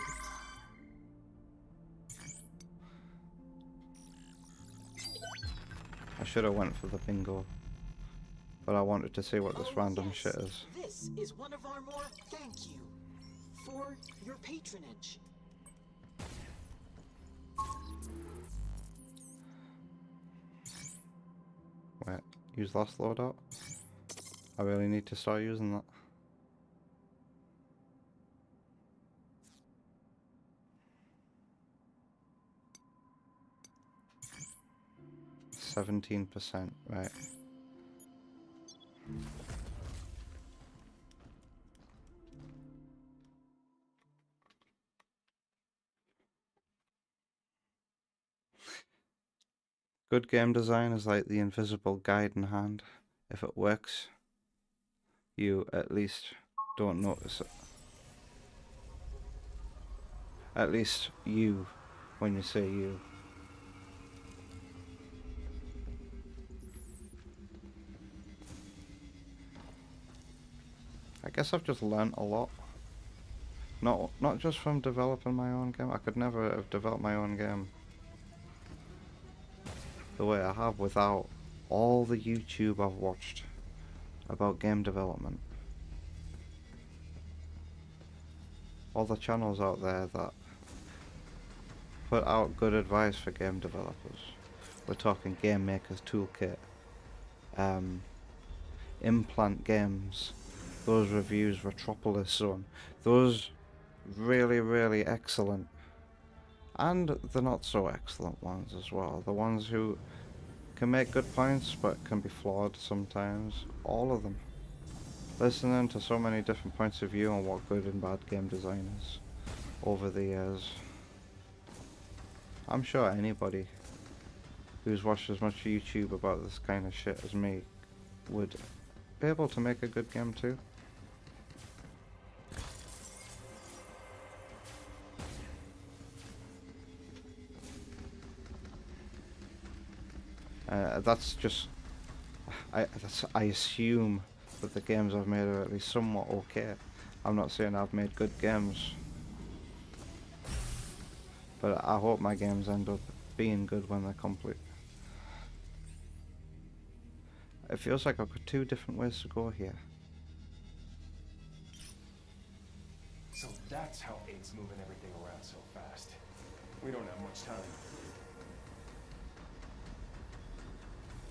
I should have went for the bingo, but I wanted to see what this random shit is. This is one of our more thank you for your patronage. Wait, use last loadout? I really need to start using that. %, right. Good game design is like the invisible guiding hand. If it works, you at least don't notice it. At least you, when you say you. I guess I've just learnt a lot. Not just from developing my own game. I could never have developed my own game the way I have without all the YouTube I've watched about game development. All the channels out there that put out good advice for game developers. We're talking Game Maker's Toolkit, Implant Games, those reviews, Retropolis Zone, those really excellent, and the not so excellent ones as well, the ones who can make good points but can be flawed sometimes, all of them. Listening to so many different points of view on what good and bad game design is over the years. I'm sure anybody who's watched as much YouTube about this kind of shit as me would be able to make a good game too. That's just I assume that the games I've made are at least somewhat okay. I'm not saying I've made good games, but I hope my games end up being good when they're complete. It feels like I've got two different ways to go here. So that's how 8's moving everything around so fast. We don't have much time.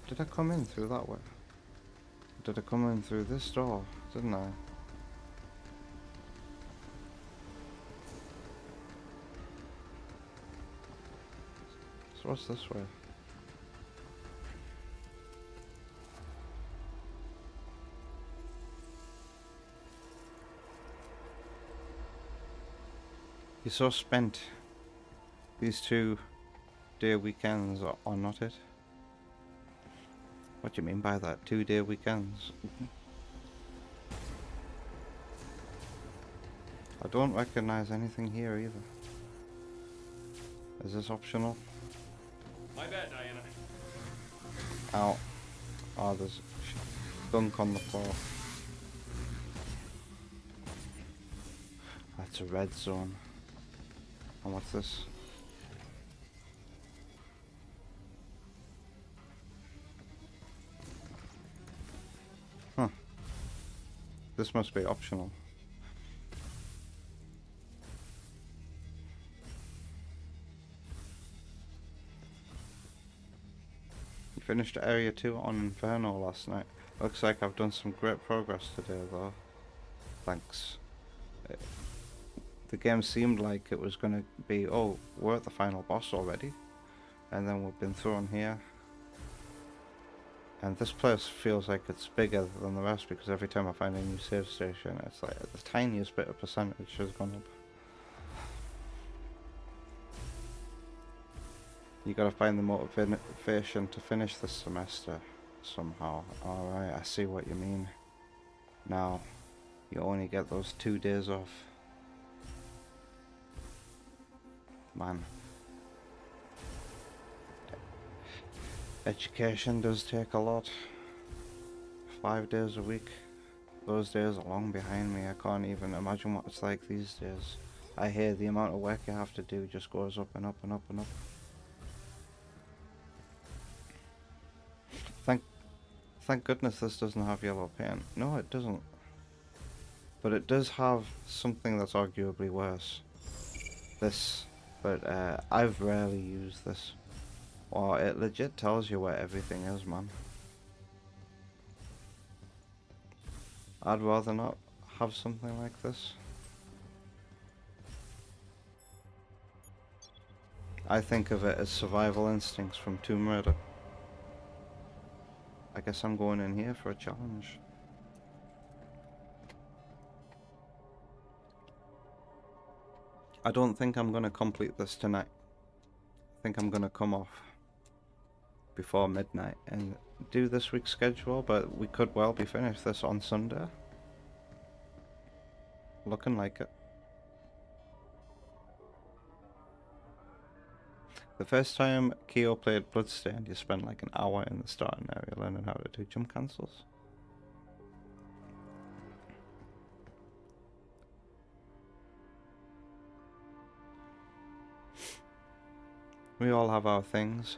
Did I come in through that way? Did I come in through this door? Didn't I? So what's this way? You're so spent. These two 2-day weekends are not it. What do you mean by that? 2-day weekends? I don't recognize anything here either. Is this optional? My bad, Diana. Ow. Oh, there's gunk on the floor. That's a red zone. And what's this? Huh. This must be optional. You finished Area 2 on Inferno last night. Looks like I've done some great progress today though. Thanks. The game seemed like it was gonna be, oh, we're at the final boss already. And then we've been thrown here. And this place feels like it's bigger than the rest because every time I find a new save station, it's like the tiniest bit of percentage has gone up. You gotta find the motivation to finish this semester somehow. Alright, I see what you mean. Now, you only get those 2 days off. Man. Education does take a lot. 5 days a week. Those days are long behind me. I can't even imagine what it's like these days. I hear the amount of work you have to do just goes up and up and up and up. Thank goodness this doesn't have yellow paint. No, it doesn't. But it does have something that's arguably worse. This. But I've rarely used this. Wow, it legit tells you where everything is, man. I'd rather not have something like this. I think of it as survival instincts from Tomb Raider. I guess I'm going in here for a challenge. I don't think I'm gonna complete this tonight. I think I'm gonna come off before midnight and do this week's schedule, but we could well be finished this on Sunday. Looking like it. The first time Keo played Bloodstained, you spent like an hour in the starting area learning how to do jump cancels. We all have our things.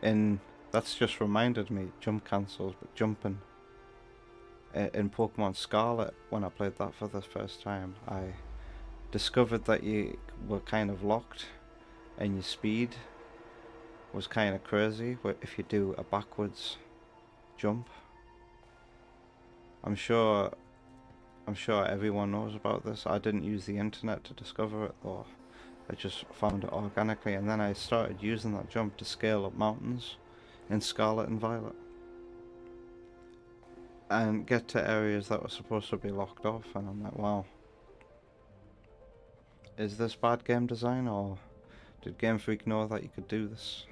That's just reminded me, jump cancels, but jumping. In Pokemon Scarlet, when I played that for the first time, I discovered that you were kind of locked and your speed was kind of crazy if you do a backwards jump. I'm sure everyone knows about this. I didn't use the internet to discover it though. I just found it organically, and then I started using that jump to scale up mountains in Scarlet and Violet and get to areas that were supposed to be locked off, and I'm like, wow, is this bad game design, or did Game Freak know that you could do this?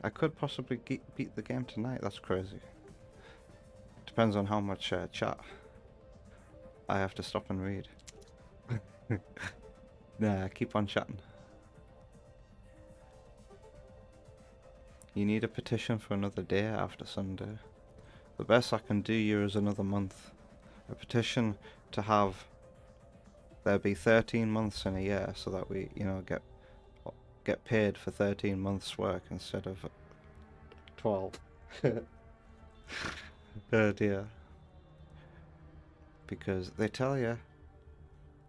I could possibly beat the game tonight. That's crazy. Depends on how much chat I have to stop and read. Nah, keep on chatting. You need a petition for another day after Sunday. The best I can do you is another month. A petition to have there be 13 months in a year, so that we, you know, get paid for 13 months work instead of 12. Oh dear. Because they tell you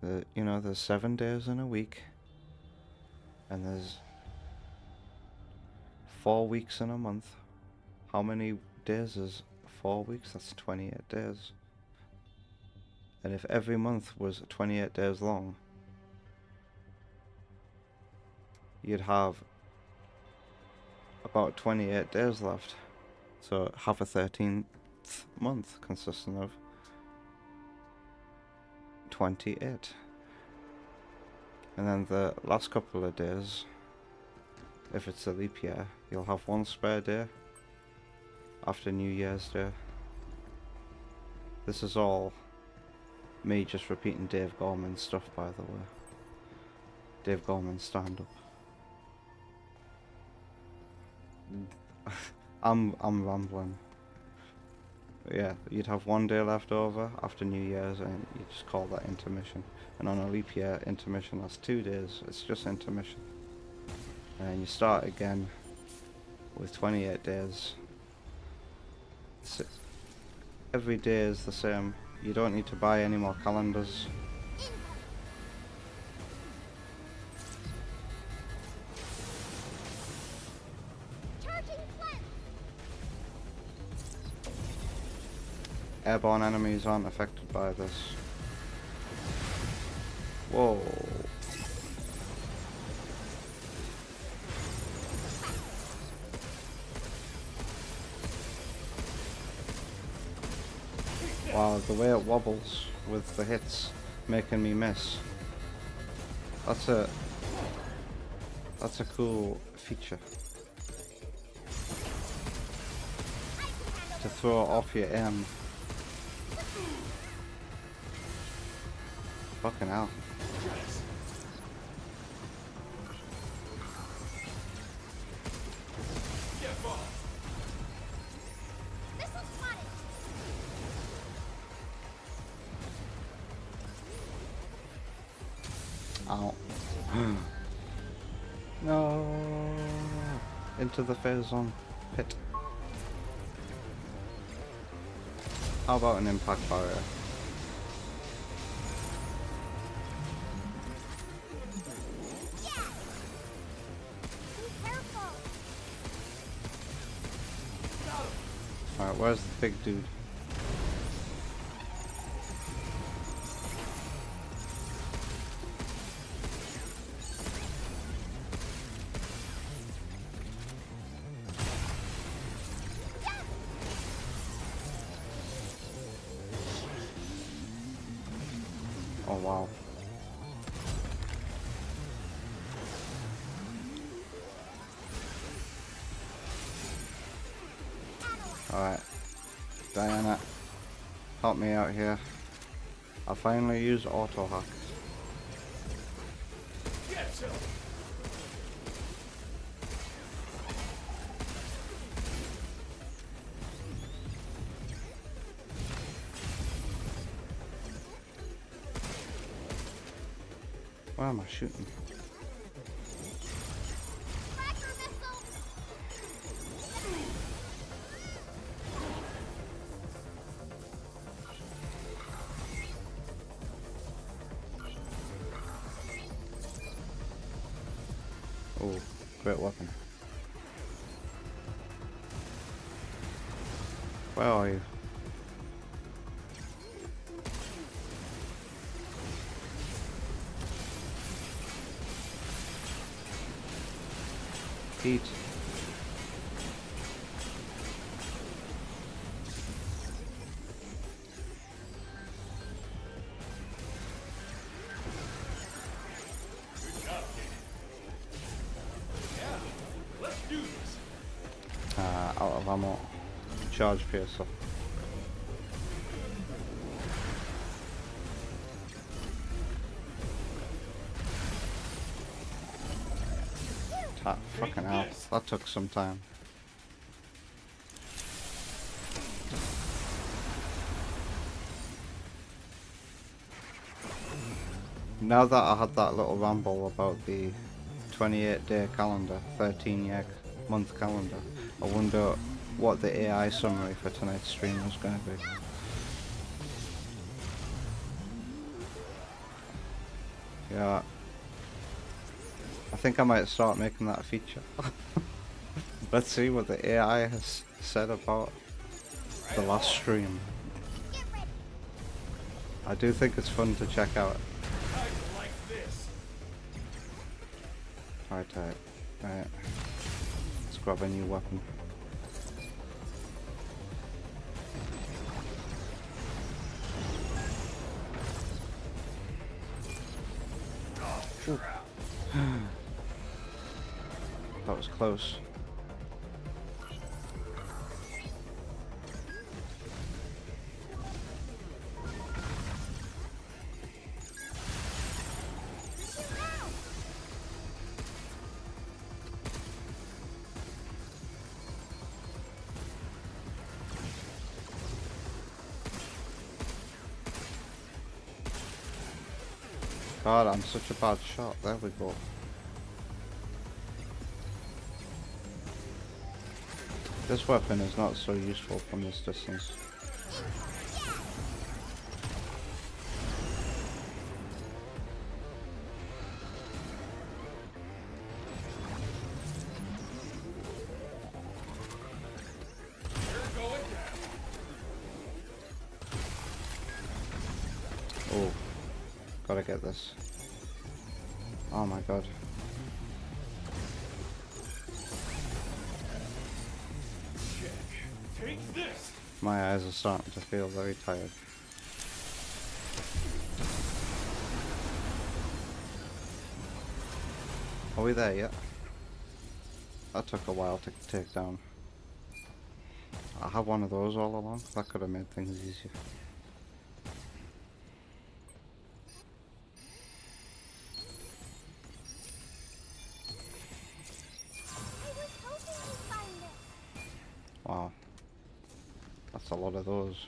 that, you know, there's 7 days in a week and there's 4 weeks in a month. How many days is 4 weeks? That's 28 days. And if every month was 28 days long, you'd have about 28 days left. So have a 13th month consisting of 28. And then the last couple of days, if it's a leap year, you'll have one spare day after New Year's Day. This is all me just repeating Dave Gorman's stuff, by the way. Dave Gorman's stand-up. I'm rambling. But yeah, you'd have one day left over after New Year's, and you just call that intermission. And on a leap year, intermission, that's 2 days. It's just intermission. And you start again with 28 days. Every day is the same. You don't need to buy any more calendars. Airborne enemies aren't affected by this. Whoa. Wow, the way it wobbles with the hits making me miss. That's a cool feature. To throw off your aim. Fucking hell. Ow. No. Into the phase zone pit. How about an impact barrier? Alright, where's the big dude? Oh wow. Alright. Diana, help me out here. I finally use auto hack. Where am I shooting? Oh, great weapon. Where are you? Pete. Out of ammo. Charge piercer. Fucking hell, that took some time. Now that I had that little ramble about the 28-day calendar, 13-year month calendar, I wonder what the AI summary for tonight's stream was going to be. Yeah. I think I might start making that a feature. Let's see what the AI has said about the last stream. I do think it's fun to check out. Alright, right. Let's grab a new weapon. That was close. God, I'm such a bad shot. There we go. This weapon is not so useful from this distance. Oh, gotta get this. Oh my god. Take this. My eyes are starting to feel very tired. Are we there yet? That took a while to take down. I have one of those all along. That could have made things easier. Wow. That's a lot of those.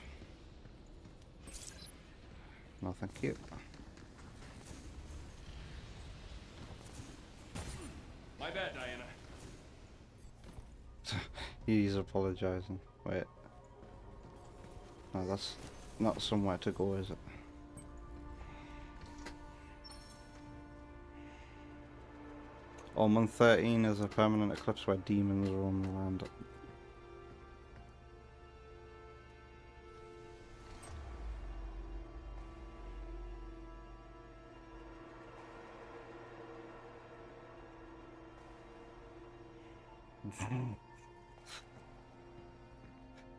No, thank you. My bad, Diana. He's apologizing. Wait. No, that's not somewhere to go, is it? Oh, month 13 is a permanent eclipse where demons roam the land.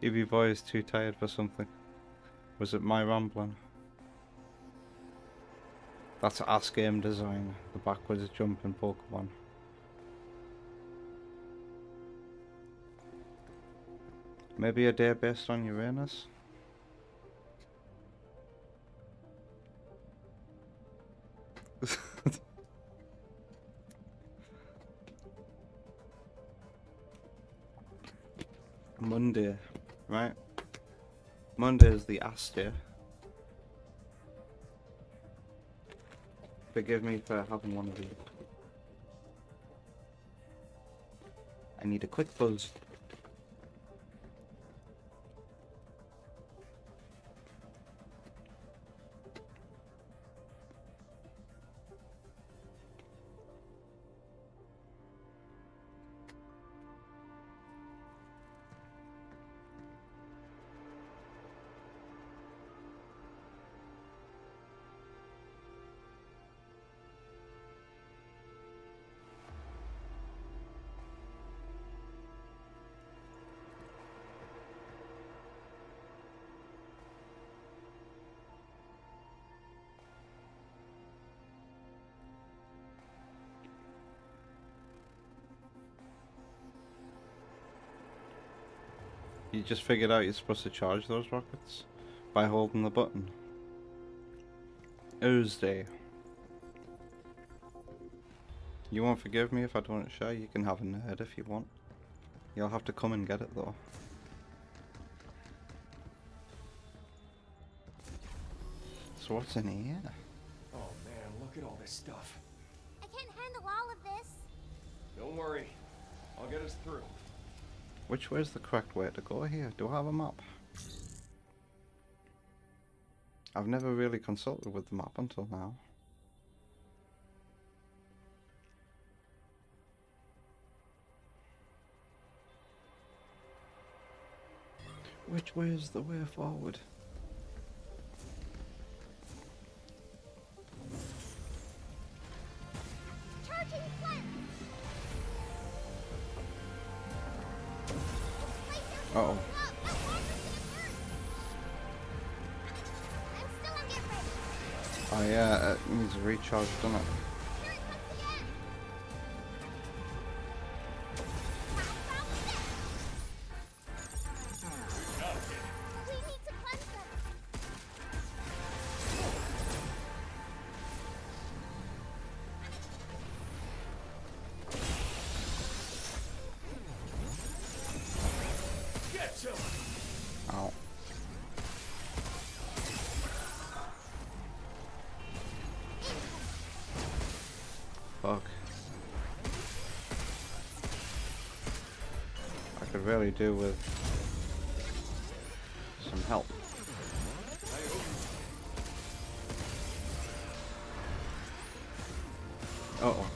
Evie boy is too tired for something. Was it my rambling? That's Ask Game Design, the backwards jump in Pokemon. Maybe a day based on Uranus? Monday, right? Monday is the ass day. Forgive me for having one of these. I need a quick buzz. You just figured out you're supposed to charge those rockets by holding the button. Tuesday. You won't forgive me if I don't share. You can have a nerd if you want. You'll have to come and get it though. So what's in here? Oh man, look at all this stuff. I can't handle all of this. Don't worry. I'll get us through. Which way is the correct way to go here? Do I have a map? I've never really consulted with the map until now. Which way is the way forward? Charging flint. Uh oh. I'm still on get ready. Oh yeah, it needs a recharge, doesn't it? Here could really do with some help. Uh-oh.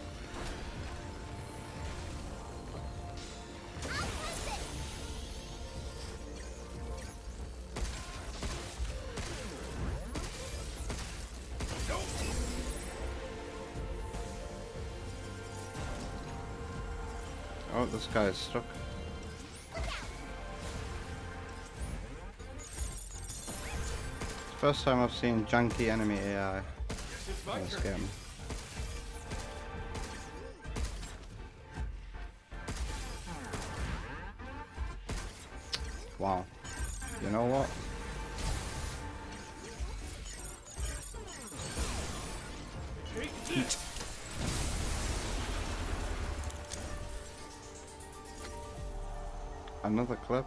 Oh, this guy is stuck. First time I've seen janky enemy AI in this game. Wow. You know what? Another clip.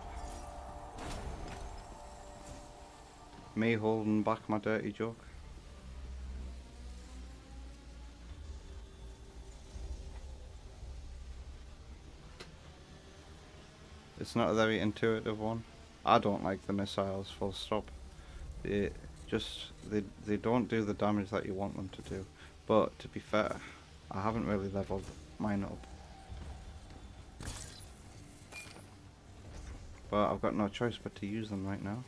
Me holding back my dirty joke. It's not a very intuitive one. I don't like the missiles, full stop. They they don't do the damage that you want them to do. But to be fair, I haven't really leveled mine up. But I've got no choice but to use them right now.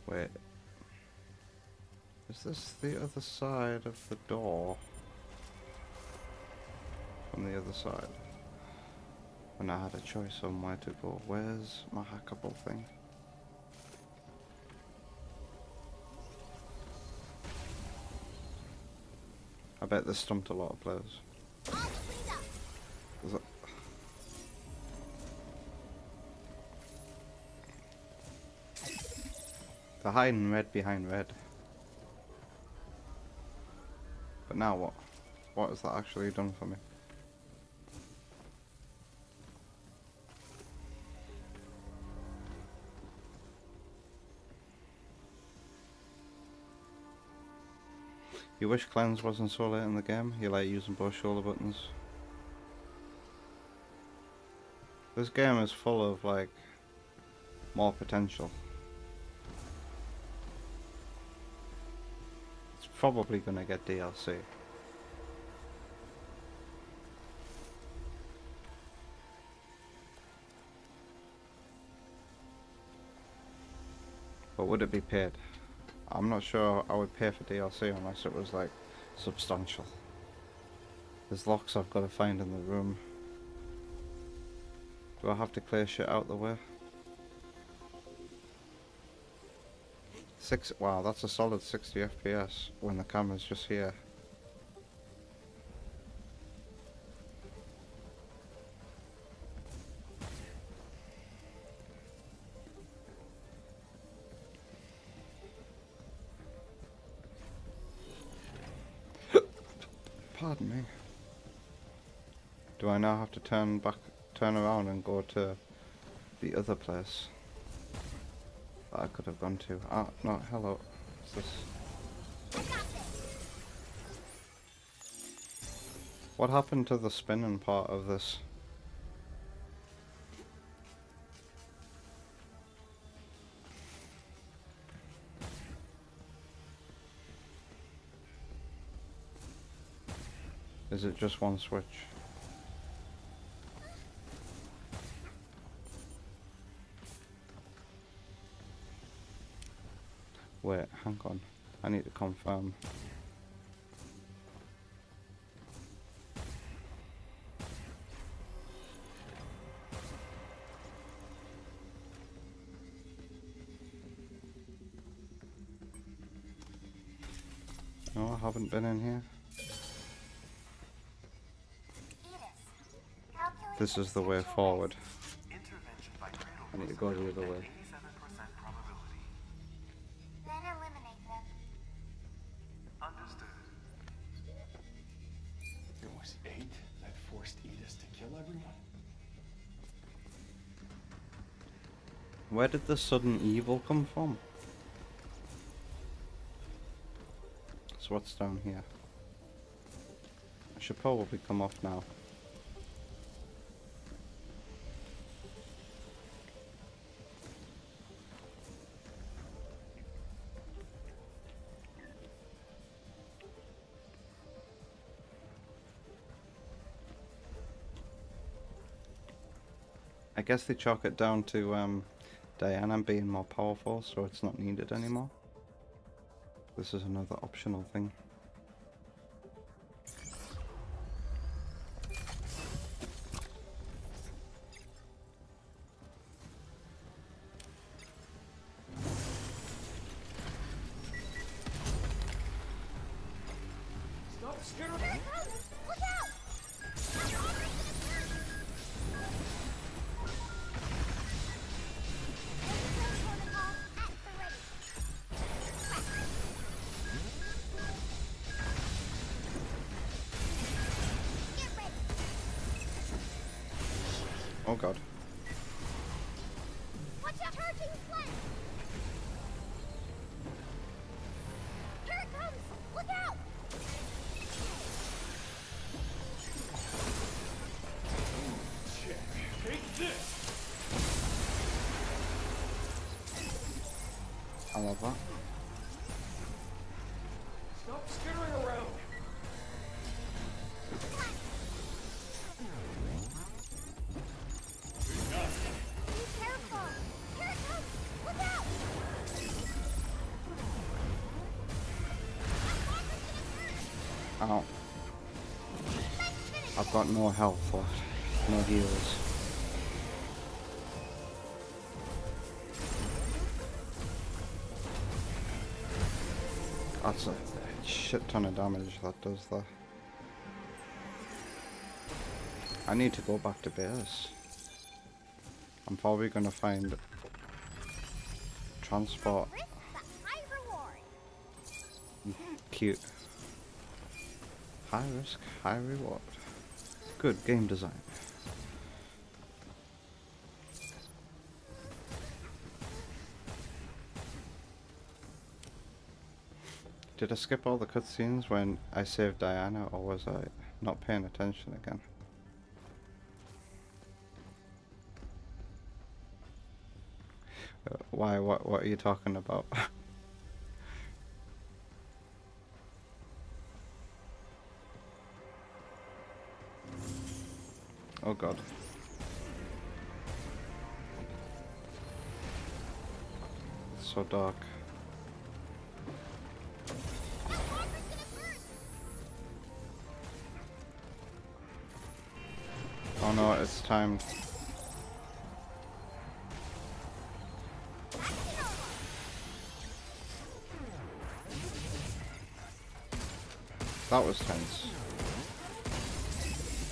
Wait. Is this the other side of the door? From the other side. When I had a choice on where to go. Where's my hackable thing? I bet this stumped a lot of players. Is it? They're hiding red behind red. But now what? What has that actually done for me? You wish cleanse wasn't so late in the game? You like using both shoulder buttons? This game is full of like more potential. It's probably gonna get DLC. But would it be paid? I'm not sure I would pay for DLC unless it was like substantial. There's locks I've got to find in the room. Do I have to clear shit out the way? Wow, that's a solid 60 FPS when the camera's just here. Pardon me. Do I now have to turn around and go to the other place that I could have gone to? Ah, no, hello. What's this? What happened to the spinning part of this? Is it just one switch? Wait, hang on. I need to confirm. No, I haven't been in here. This is the way forward. I need to go the other way. Then eliminate them. Understood. It was 8 that forced Edis to kill everyone? Where did the sudden evil come from? So what's down here? A should probably come off now. I guess they chalk it down to Diana being more powerful, so it's not needed anymore. This is another optional thing. Stop skittering! Here it comes! Look out! My armor's gonna burst! Overkill protocol at the ready. Get ready! Oh god. Watch out! Charging flank! Here it comes! Look out! Check. Take this! I love that. Stop skittering around! Be careful! Here it comes! Look out! My armor's gonna burst! Ow. Let's finish I've got no health left. No heals. That's a shit ton of damage that does that. I need to go back to base. I'm probably gonna find transport. risk the high reward. Cute. High risk, high reward. Good game design. Did I skip all the cutscenes when I saved Diana, or was I not paying attention again? Why? What are you talking about? Oh god. It's so dark. My armor's gonna burst! Oh no, it's time. Action over! That was tense.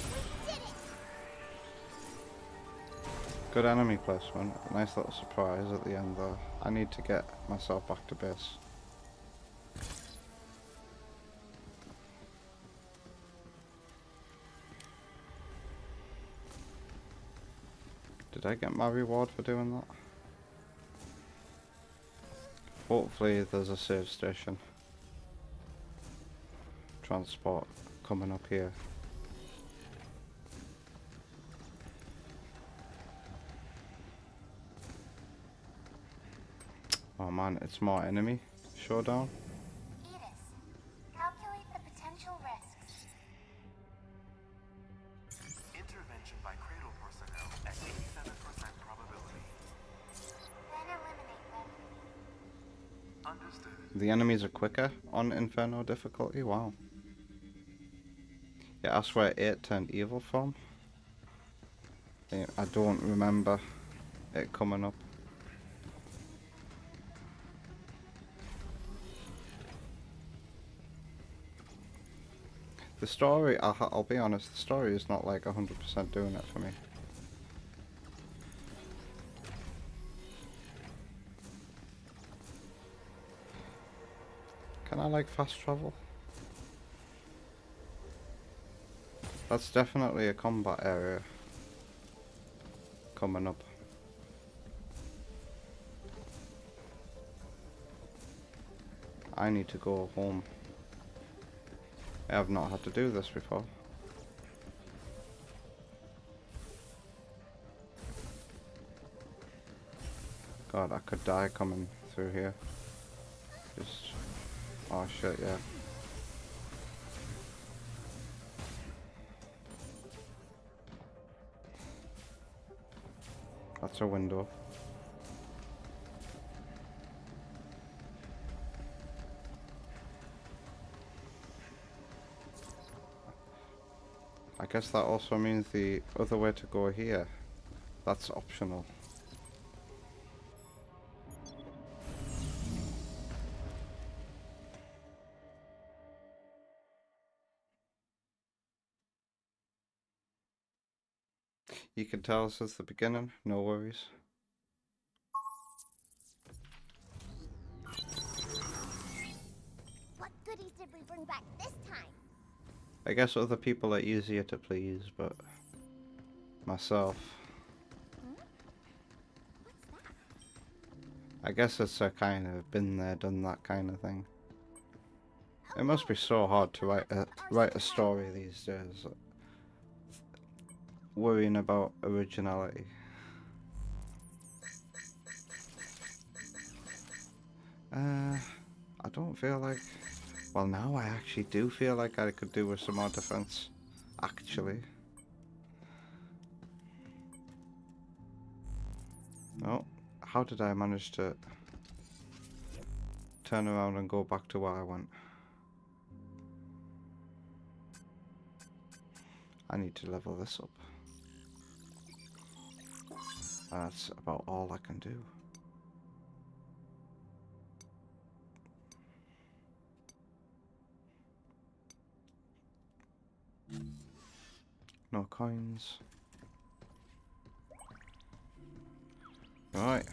We did it! Good enemy placement. Nice little surprise at the end though. I need to get myself back to base. Did I get my reward for doing that? Hopefully there's a save station. Transport coming up here. Oh man, it's more enemy showdown. Edith, calculate the potential risks. Intervention by cradle personnel at 87% probability. Then eliminate them. Understood. The enemies are quicker on Inferno difficulty. Wow. Yeah, that's where 8 turned evil from. Yeah, I don't remember it coming up. The story, I'll be honest, the story is not like 100% doing it for me. Can I like fast travel? That's definitely a combat area coming up. I need to go home. I have not had to do this before. God, I could die coming through here. Just... Oh shit, yeah. That's a window. I guess that also means the other way to go here. That's optional. You can tell us at the beginning, no worries. What goodies did we bring back this time? I guess other people are easier to please, but myself, What's that? I guess it's a kind of been there, done that kind of thing. Oh, It must be so hard to write our a surprise. story these days. Worrying about originality. I don't feel like... Well, now I actually do feel like I could do with some more defense. Actually. Oh, how did I manage to turn around and go back to where I went? I need to level this up. That's about all I can do. No coins. Right.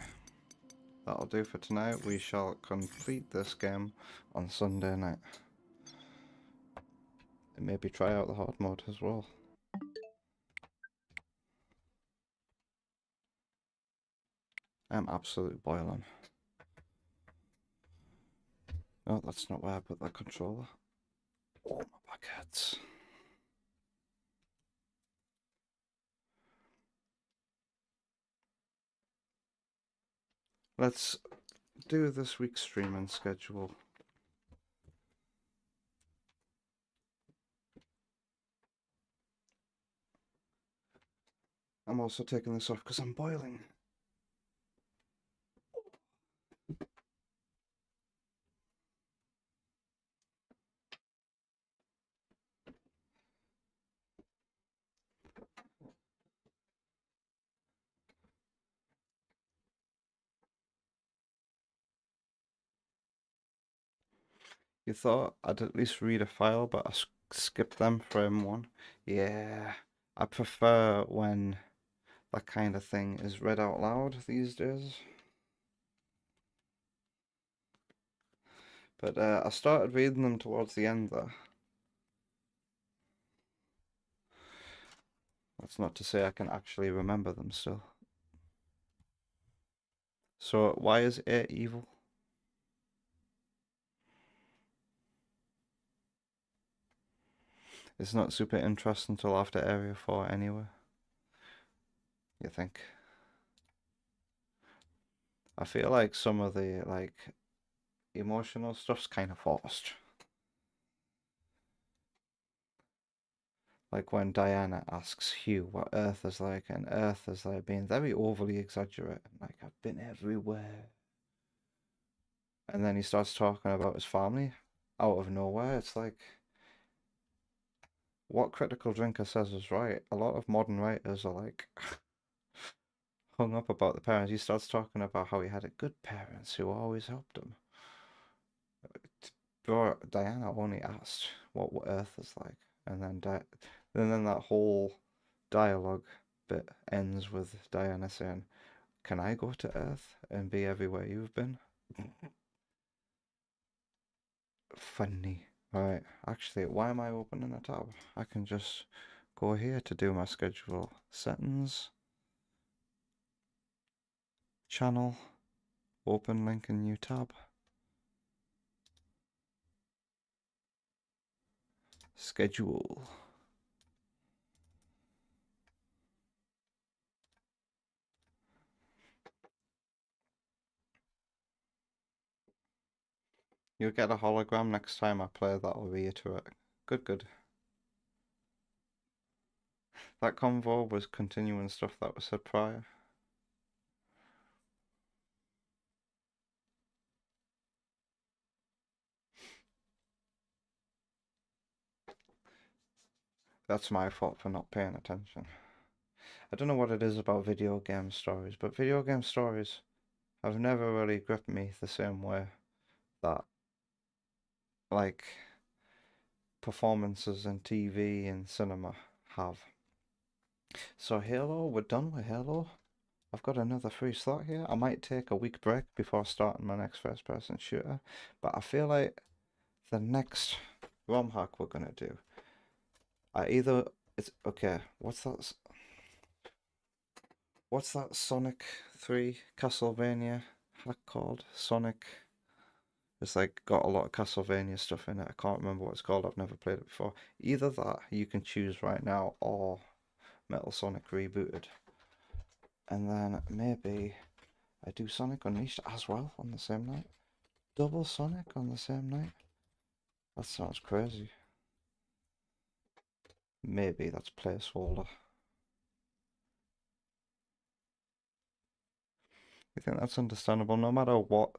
That'll do for tonight. We shall complete this game on Sunday night. And maybe try out the hard mode as well. I'm absolutely boiling. Oh, that's not where I put that controller. Oh, my back hurts. Let's do this week's streaming schedule. I'm also taking this off because I'm boiling. You thought I'd at least read a file, but I skipped them frame one. Yeah, I prefer when that kind of thing is read out loud these days. But I started reading them towards the end there. That's not to say I can actually remember them still. So why is 8 evil? It's not super interesting till after Area 4 anyway. You think? I feel like some of the emotional stuff's kind of forced. Like when Diana asks Hugh what Earth is like, and Earth is like being very overly exaggerated. Like, I've been everywhere. And then he starts talking about his family out of nowhere. It's like, what Critical Drinker says is right. A lot of modern writers are like hung up about the parents. He starts talking about how he had good parents who always helped him. Bro, Diana only asked what Earth is like, and then that whole dialogue bit ends with Diana saying, "Can I go to Earth and be everywhere you've been?" Funny. Alright, actually, why am I opening a tab? I can just go here to do my schedule. Settings. Channel. Open link in new tab. Schedule. You'll get a hologram next time I play, that'll reiterate. Good, good. That convo was continuing stuff that was said prior. That's my fault for not paying attention. I don't know what it is about video game stories, but video game stories have never really gripped me the same way that, like, performances in TV and cinema have. So Halo, we're done with Halo. I've got another free slot here. I might take a week break before starting my next first person shooter, but I feel like the next ROM hack we're gonna do, it's okay. What's that Sonic 3 Castlevania hack called? Sonic. It's like got a lot of Castlevania stuff in it. I can't remember what it's called. I've never played it before. Either that you can choose right now, or Metal Sonic Rebooted. And then maybe I do Sonic Unleashed as well on the same night. Double Sonic on the same night? That sounds crazy. Maybe that's placeholder. I think that's understandable. No matter what,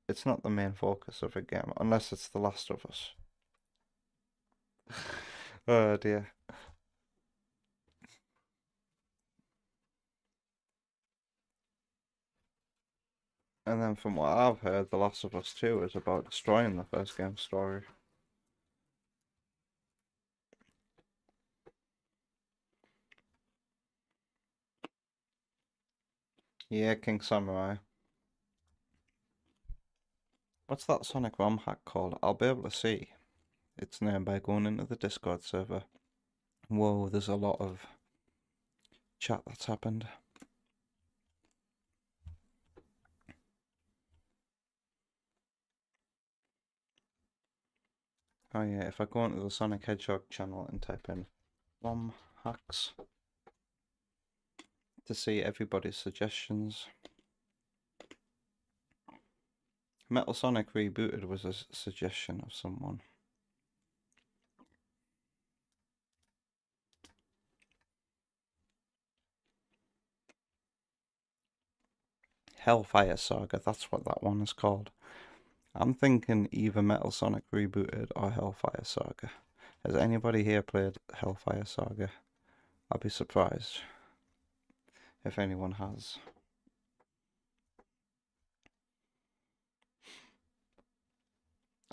it's not the main focus of a game, unless it's The Last of Us. Oh dear. And then from what I've heard, The Last of Us 2 is about destroying the first game story. Yeah, King Samurai. What's that Sonic ROM hack called? I'll be able to see its name by going into the Discord server. Whoa, there's a lot of chat that's happened. Oh yeah, if I go into the Sonic Hedgehog channel and type in ROM hacks to see everybody's suggestions. Metal Sonic Rebooted was a suggestion of someone. Hellfire Saga, that's what that one is called. I'm thinking either Metal Sonic Rebooted or Hellfire Saga. Has anybody here played Hellfire Saga? I'd be surprised if anyone has.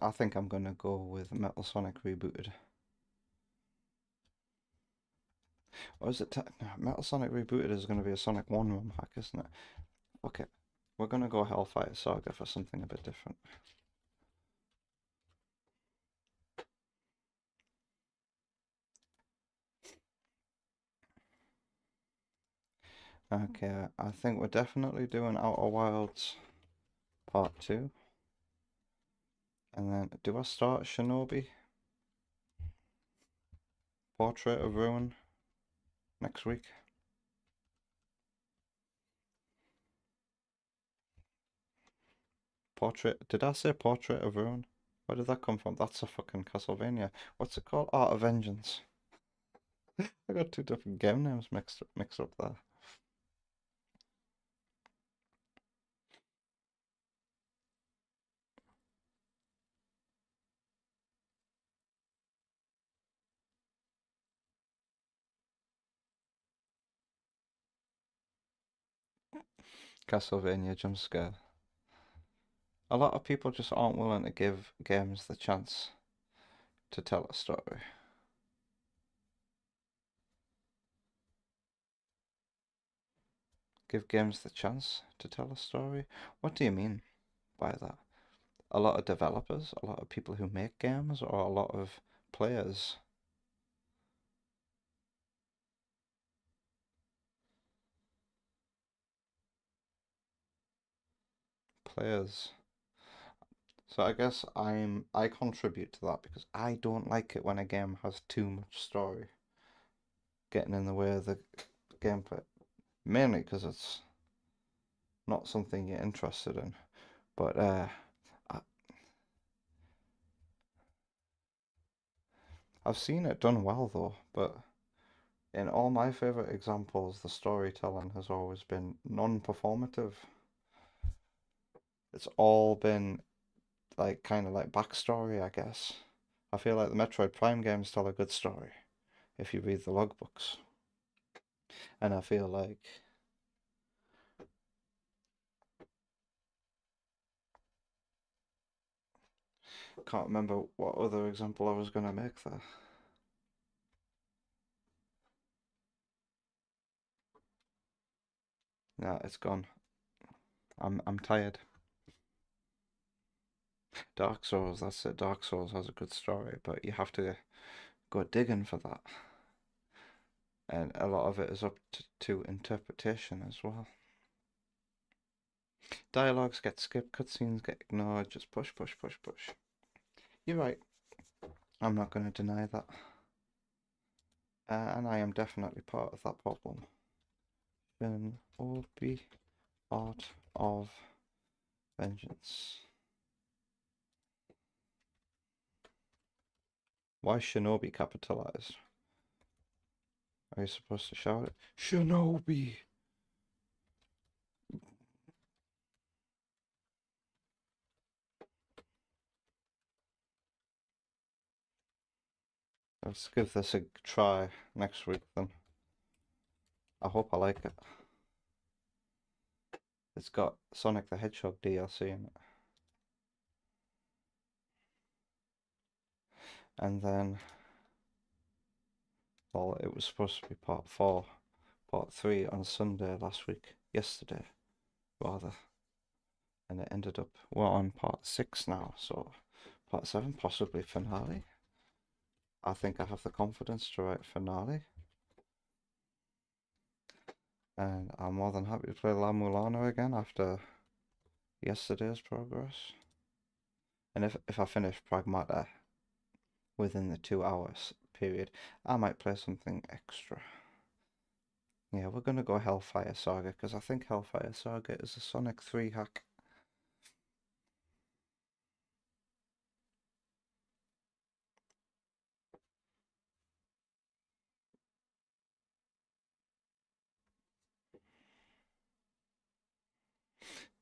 I think I'm gonna go with Metal Sonic Rebooted. Or is it no, Metal Sonic Rebooted is gonna be a Sonic 1 ROM hack, isn't it? Okay, we're gonna go Hellfire Saga for something a bit different. Okay, I think we're definitely doing Outer Wilds Part 2. And then, do I start Shinobi? Portrait of Ruin next week? Did I say Portrait of Ruin? Where did that come from? That's a fucking Castlevania. What's it called? Art of Vengeance. I got two different game names mixed up there. Castlevania jump scare. A lot of people just aren't willing to give games the chance to tell a story. Give games the chance to tell a story? What do you mean by that? A lot of developers, a lot of people who make games, or a lot of players? Players. So I guess I contribute to that because I don't like it when a game has too much story getting in the way of the gameplay. Mainly because it's not something you're interested in. But I've seen it done well though, but in all my favorite examples, the storytelling has always been non-performative. It's all been like kind of like backstory, I guess. I feel like the Metroid Prime games tell a good story if you read the logbooks. And I feel like can't remember what other example I was gonna make there. Yeah, it's gone. I'm tired. Dark Souls, that's it. Dark Souls has a good story, but you have to go digging for that. And a lot of it is up to interpretation as well. Dialogues get skipped, cutscenes get ignored, just push, push, push, push. You're right. I'm not going to deny that. And I am definitely part of that problem. Shinobi, Art of Vengeance. Why is Shinobi capitalized? Are you supposed to shout it? Shinobi! Let's give this a try next week then. I hope I like it. It's got Sonic the Hedgehog DLC in it. And then, well, it was supposed to be part 4, part 3 on Sunday last week, yesterday, rather. And it ended up, we're on part 6 now, so part 7, possibly finale. I think I have the confidence to write finale. And I'm more than happy to play La Mulana again after yesterday's progress. And if I finish Pragmata within the 2 hours period, I might play something extra. Yeah, we're gonna go Hellfire Saga, because I think Hellfire Saga is a Sonic 3 hack.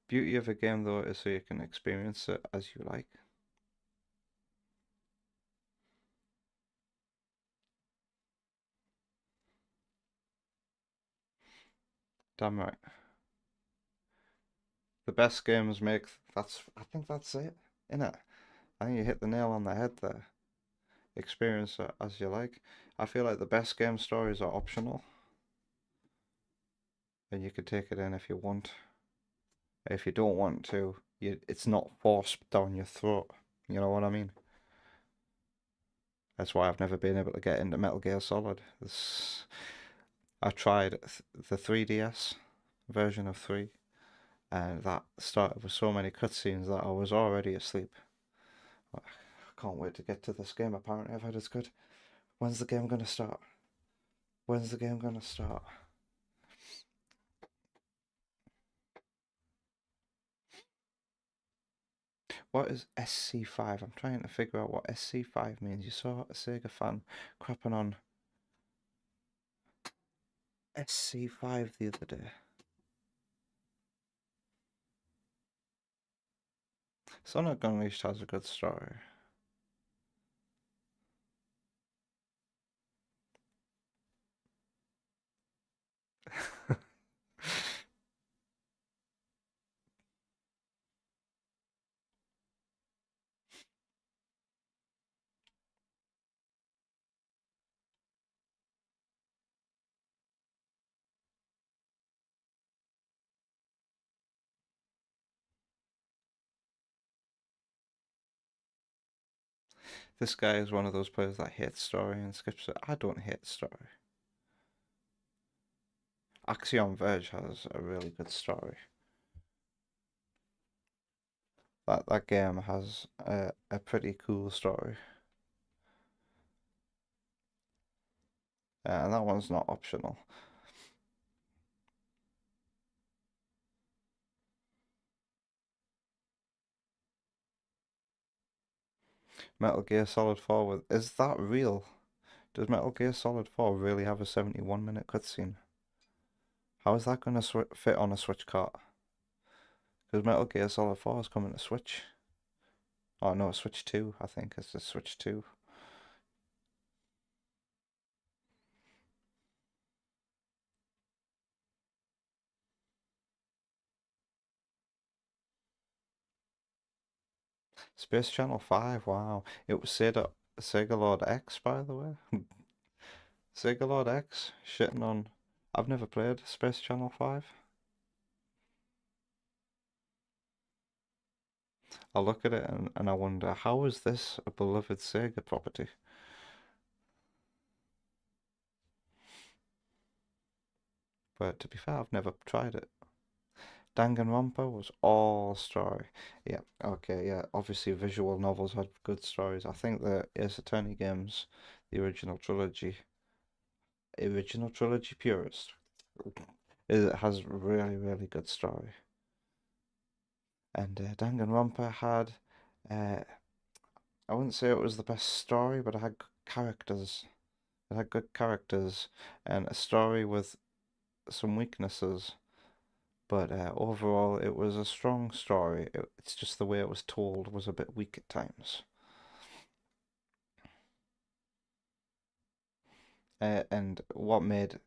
Beauty of a game though is so you can experience it as you like. Damn right. The best games make I think that's it, innit? I think you hit the nail on the head there. Experience it as you like. I feel like the best game stories are optional. And you can take it in if you want. If you don't want to, it's not forced down your throat. You know what I mean? That's why I've never been able to get into Metal Gear Solid. I tried the 3DS version of 3, and that started with so many cutscenes that I was already asleep. I can't wait to get to this game. Apparently I've heard it's good. When's the game gonna start? When's the game gonna start? What is SC5? I'm trying to figure out what SC5 means. You saw a Sega fan crapping on SC5 the other day. Sonic Unleashed has a good story. This guy is one of those players that hates story and skips it. I don't hate story. Axiom Verge has a really good story. That game has a pretty cool story. And that one's not optional. Metal Gear Solid 4 with... Is that real? Does Metal Gear Solid 4 really have a 71-minute cutscene? How is that going to fit on a Switch cart? Because Metal Gear Solid 4 is coming to Switch. Oh no, Switch 2, I think. It's the Switch 2. Space Channel 5, wow. It was Sega Lord X, by the way. Sega Lord X, shitting on... I've never played Space Channel 5. I look at it and I wonder, how is this a beloved Sega property? But to be fair, I've never tried it. Danganronpa was all story. Yeah, okay, yeah. Obviously, visual novels had good stories. I think the Ace Attorney games, the original trilogy purist, it has really, really good story. And Danganronpa had, uh, I wouldn't say it was the best story, but it had characters. It had good characters and a story with some weaknesses. But overall, it was a strong story. It's just the way it was told was a bit weak at times. And what made,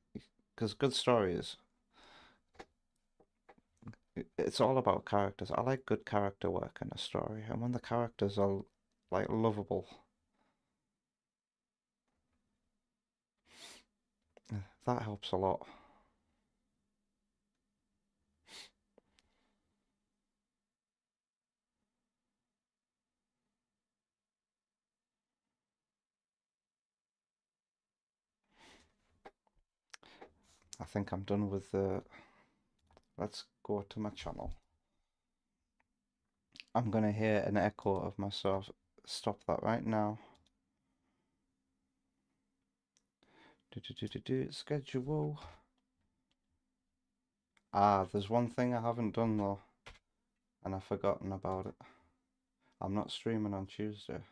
because good stories, it's all about characters. I like good character work in a story, and when the characters are like lovable, that helps a lot. I think I'm done with the. Let's go to my channel. I'm gonna hear an echo of myself. Stop that right now. Schedule. Ah, there's one thing I haven't done though, and I've forgotten about it. I'm not streaming on Tuesday.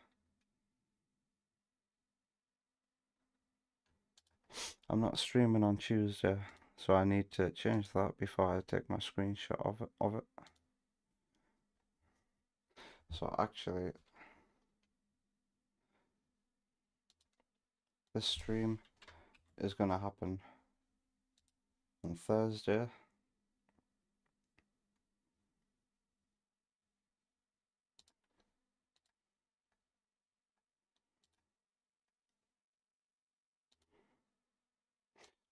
I'm not streaming on Tuesday, so I need to change that before I take my screenshot of it. So actually, this stream is gonna happen on Thursday.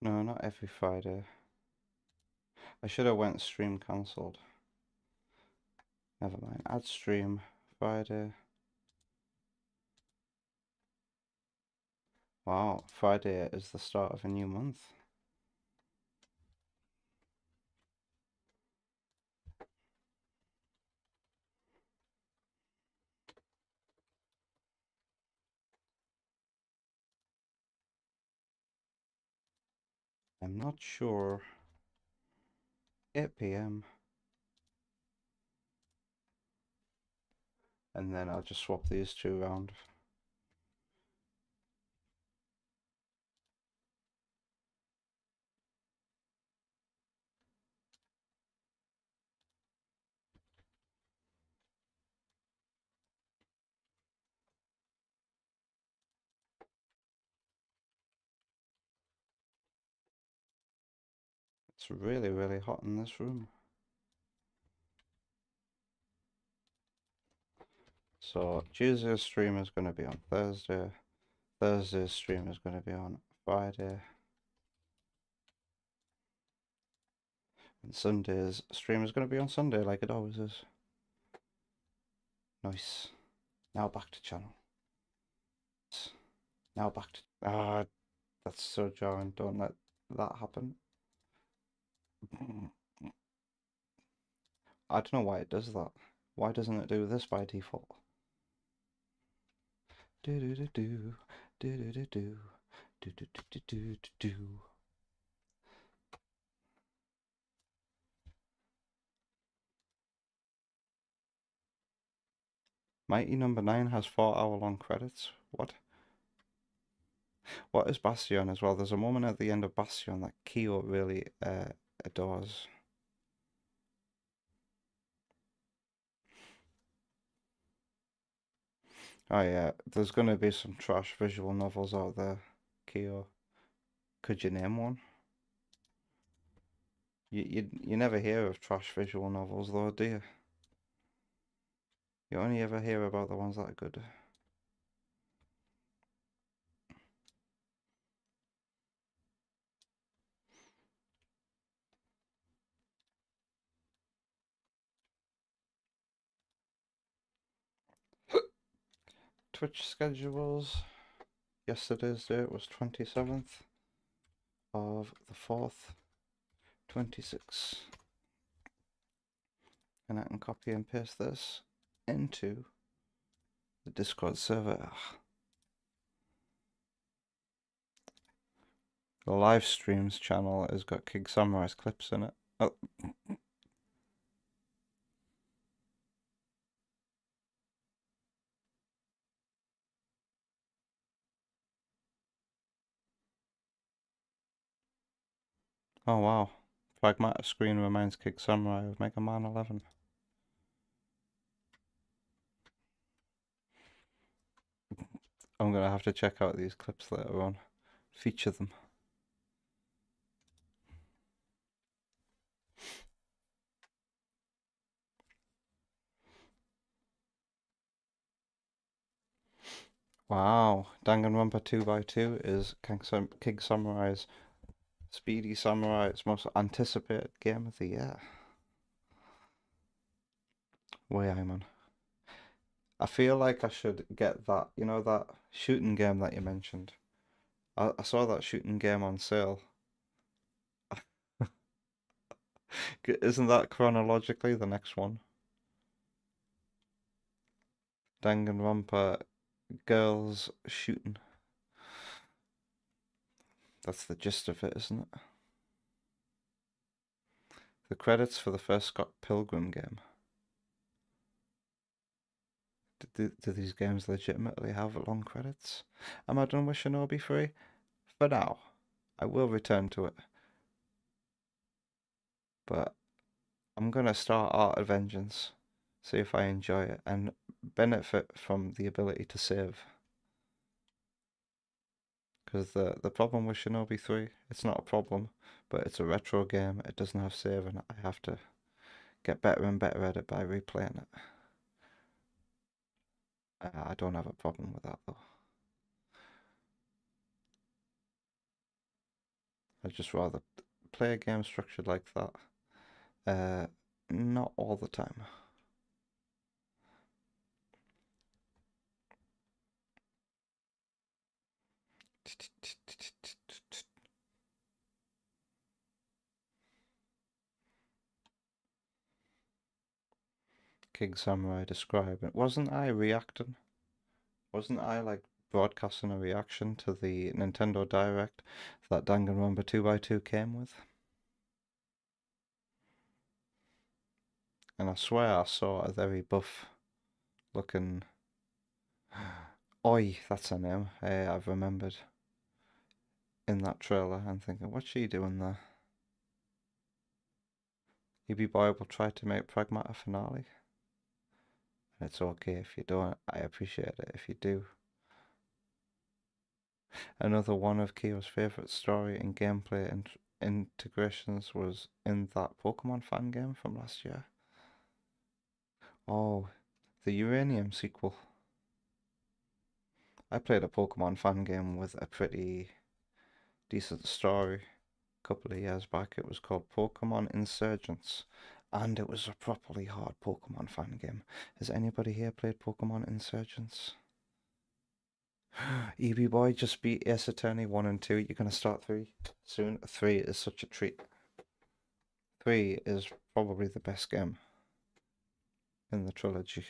No, not every Friday. I should have went stream cancelled. Never mind. Add stream Friday. Wow, Friday is the start of a new month. I'm not sure. 8 p.m. And then I'll just swap these two around. It's really, really hot in this room. So Tuesday's stream is going to be on Thursday. Thursday's stream is going to be on Friday. And Sunday's stream is going to be on Sunday like it always is. Nice. Now back to channel. Now back to... Ah, that's so jarring. Don't let that happen. I don't know why it does that. Why doesn't it do this by default? Do do do do do do do do do do do do do do. Mighty Number 9 has 4-hour-long credits. What? What is Bastion as well? There's a moment at the end of Bastion that Kyo really adores. Oh yeah, there's gonna be some trash visual novels out there, Kyo. Could you name one? You never hear of trash visual novels though, do you? You only ever hear about the ones that are good. Twitch schedules. Yesterday's date was 27th of the 4th, 26. And I can copy and paste this into the Discord server. The live streams channel has got King Samurai's clips in it. Oh. Oh wow. Pragmata screen reminds King Samurai of Mega Man 11. I'm gonna have to check out these clips later on. Feature them. Wow, Danganronpa 2x2 is King Samurai's Speedy Samurai's most anticipated game of the year. Way man. I feel like I should get that, you know, that shooting game that you mentioned. I saw that shooting game on sale. Isn't that chronologically the next one? Danganronpa girls shooting. That's the gist of it, isn't it? The credits for the first Scott Pilgrim game. Do these games legitimately have long credits? Am I done with Shinobi 3? For now. I will return to it. But I'm gonna start Art of Vengeance, see if I enjoy it, and benefit from the ability to save. Because the problem with Shinobi 3, it's not a problem, but it's a retro game, it doesn't have save, and I have to get better and better at it by replaying it. I don't have a problem with that though. I'd just rather play a game structured like that. Not all the time. King Samurai describing. Wasn't I reacting? Wasn't I like broadcasting a reaction to the Nintendo Direct that Danganronpa 2x2 came with? And I swear I saw a very buff looking. Oi, that's her name. I've remembered in that trailer and thinking, what's she doing there? EB Boy will try to make Pragmata finale. And it's okay if you don't. I appreciate it if you do. Another one of Kyo's favourite story and gameplay integrations was in that Pokemon fan game from last year. Oh, the Uranium sequel. I played a Pokemon fan game with a pretty decent story a couple of years back. It was called Pokemon Insurgents, and it was a properly hard Pokemon fan game. Has anybody here played Pokemon Insurgents? EB Boy just beat Ace Attorney 1 and 2. You're going to start 3 soon. 3 is such a treat. 3 is probably the best game in the trilogy.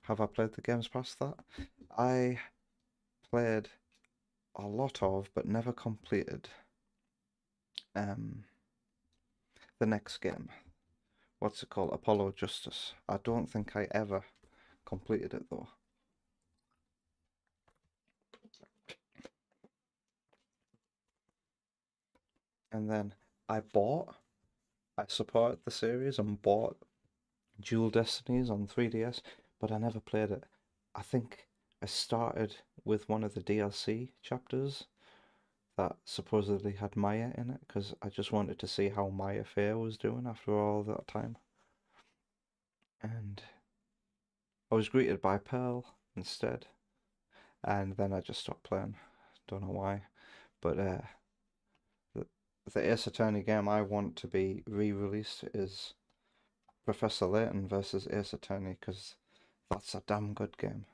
Have I played the games past that? I played a lot of, but never completed the next game, what's it called? Apollo Justice. I don't think I ever completed it though. And then I supported the series and bought Dual Destinies on 3DS, but I never played it. I think I started with one of the DLC chapters that supposedly had Maya in it because I just wanted to see how Maya Fair was doing after all that time. And I was greeted by Pearl instead, and then I just stopped playing. Don't know why, but the Ace Attorney game I want to be re-released is Professor Layton versus Ace Attorney because that's a damn good game.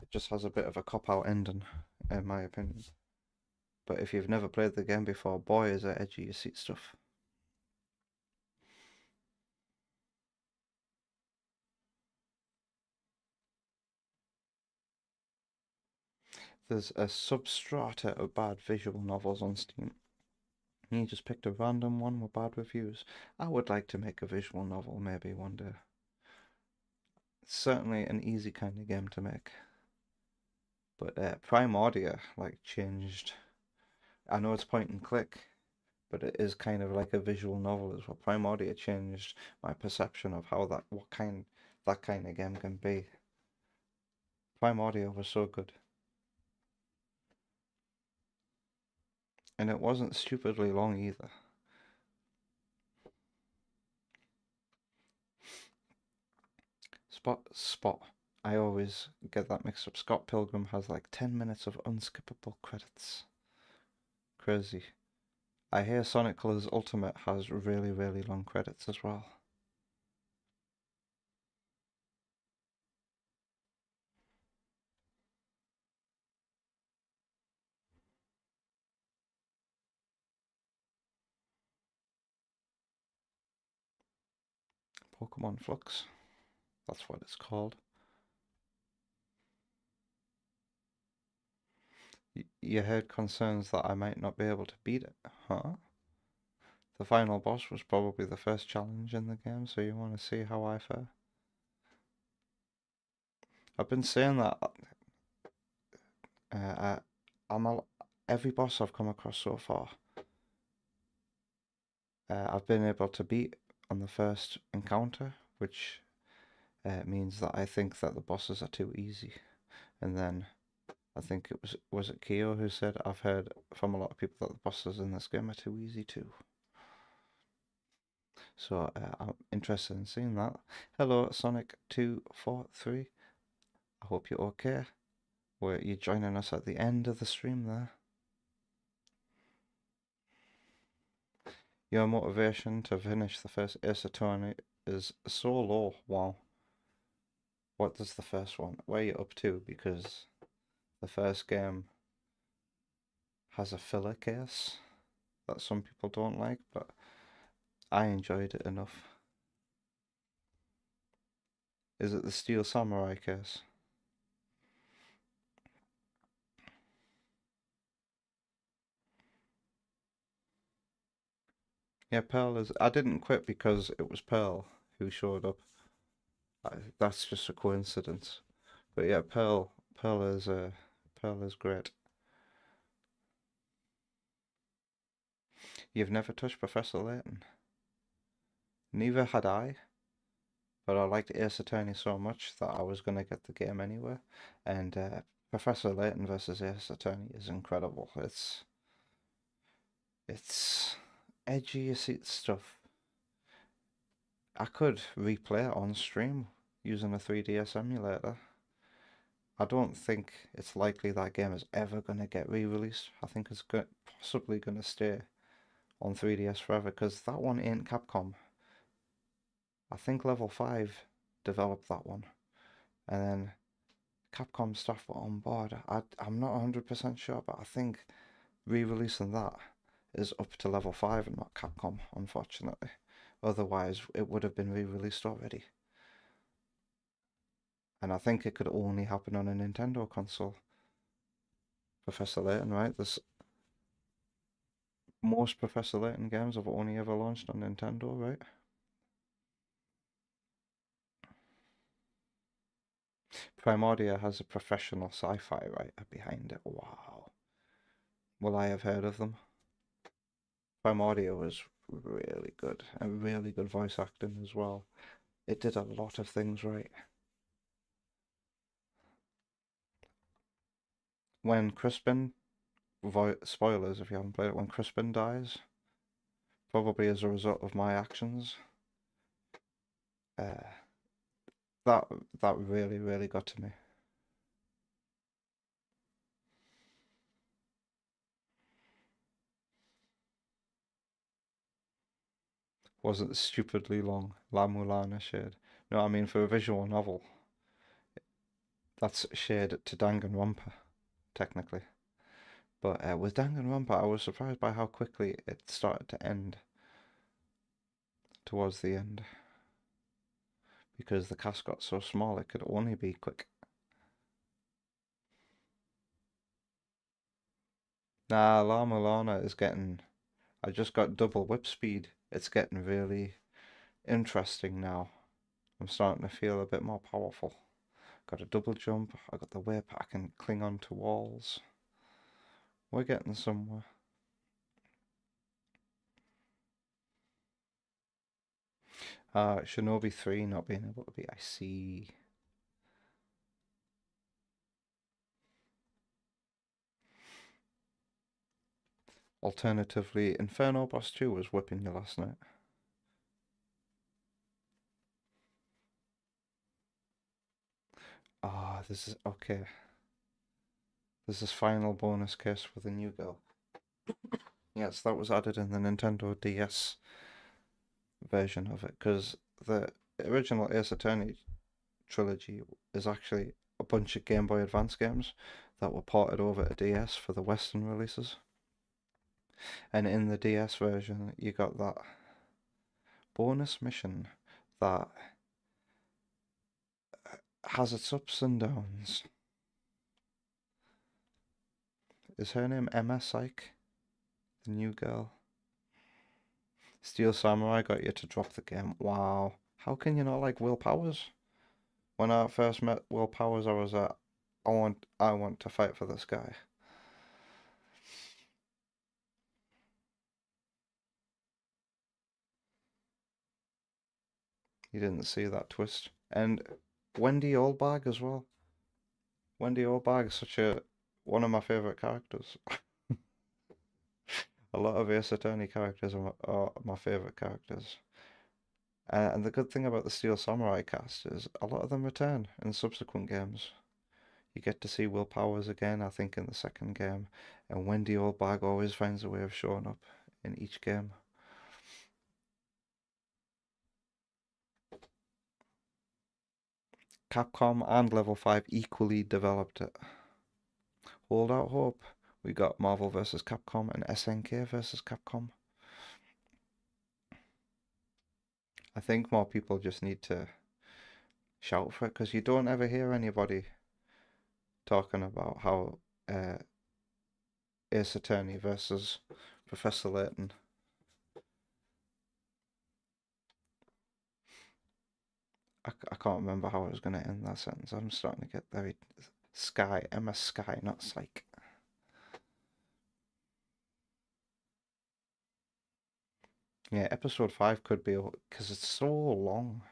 It just has a bit of a cop-out ending, in my opinion. But if you've never played the game before, boy, is it edgy of seat stuff. There's a substrata of bad visual novels on Steam. You just picked a random one with bad reviews. I would like to make a visual novel maybe one day. It's certainly an easy kind of game to make. But Pragmata changed. I know it's point and click, but it is kind of like a visual novel as well. Pragmata changed my perception of how that kind of game can be. Pragmata was so good. And it wasn't stupidly long either. Spot. I always get that mixed up. Scott Pilgrim has like 10 minutes of unskippable credits. Crazy. I hear Sonic Colors Ultimate has really, really long credits as well. Pokemon Flux. That's what it's called. You heard concerns that I might not be able to beat it, huh? The final boss was probably the first challenge in the game, so you want to see how I fare? I've been saying that every boss I've come across so far, I've been able to beat on the first encounter, which means that I think that the bosses are too easy. And then I think it was it Kyo who said, I've heard from a lot of people that the bosses in this game are too easy too. So I'm interested in seeing that. Hello, Sonic243. I hope you're okay. You're joining us at the end of the stream there. Your motivation to finish the first Ace Attorney is so low. Wow. What does the first one? Where are you up to? Because the first game has a filler case that some people don't like, but I enjoyed it enough. Is it the Steel Samurai case? Yeah, Pearl is. I didn't quit because it was Pearl who showed up. That's just a coincidence. But yeah, Pearl is great. You've never touched Professor Layton. Neither had I, but I liked Ace Attorney so much that I was gonna get the game anyway. And Professor Layton versus Ace Attorney is incredible. It's edgy as stuff. I could replay it on stream using a 3DS emulator. I don't think it's likely that game is ever going to get re-released. I think it's possibly going to stay on 3DS forever because that one ain't Capcom. I think Level 5 developed that one, and then Capcom staff were on board. I'm not 100% sure, but I think re-releasing that is up to Level 5 and not Capcom, unfortunately. Otherwise, it would have been re-released already. And I think it could only happen on a Nintendo console. Professor Layton, right? Most Professor Layton games have only ever launched on Nintendo, right? Primordia has a professional sci-fi writer behind it. Wow. Will I have heard of them? Primordia was really good, and really good voice acting as well. It did a lot of things right. When Crispin, spoilers if you haven't played it, when Crispin dies, probably as a result of my actions, uh, that really got to me. Wasn't stupidly long. La Mulana shade. No, I mean for a visual novel, that's shade to Danganronpa, technically. But with Danganronpa, I was surprised by how quickly it started to end towards the end. Because the cast got so small, it could only be quick. Nah, La Mulana is getting... I just got double whip speed. It's getting really interesting now. I'm starting to feel a bit more powerful. Got a double jump, I got the whip, I can cling on to walls. We're getting somewhere. Shinobi 3 not being able to be, I see. Alternatively, Inferno Boss 2 was whipping you last night. Ah, this is, okay. This is final bonus case for the new girl. Yes, that was added in the Nintendo DS version of it, because the original Ace Attorney trilogy is actually a bunch of Game Boy Advance games that were ported over to DS for the Western releases. And in the DS version, you got that bonus mission that has its ups and downs. Is her name Emma Syke? The new girl? Steel Samurai got you to drop the game. Wow. How can you not like Will Powers? When I first met Will Powers, I was like, I want to fight for this guy. You didn't see that twist. And Wendy Oldbag as well. Wendy Oldbag is one of my favourite characters. A lot of Ace Attorney characters are my favourite characters. And the good thing about the Steel Samurai cast is a lot of them return in subsequent games. You get to see Will Powers again, I think, in the second game, and Wendy Oldbag always finds a way of showing up in each game. Capcom and Level 5 equally developed it. Hold out hope. We got Marvel vs. Capcom and SNK vs. Capcom. I think more people just need to shout for it, because you don't ever hear anybody talking about how Ace Attorney versus Professor Layton. I can't remember how I was going to end that sentence. I'm starting to get very... Sky, Emma Sky, not Psych. Yeah, episode 5 could be... because it's so long.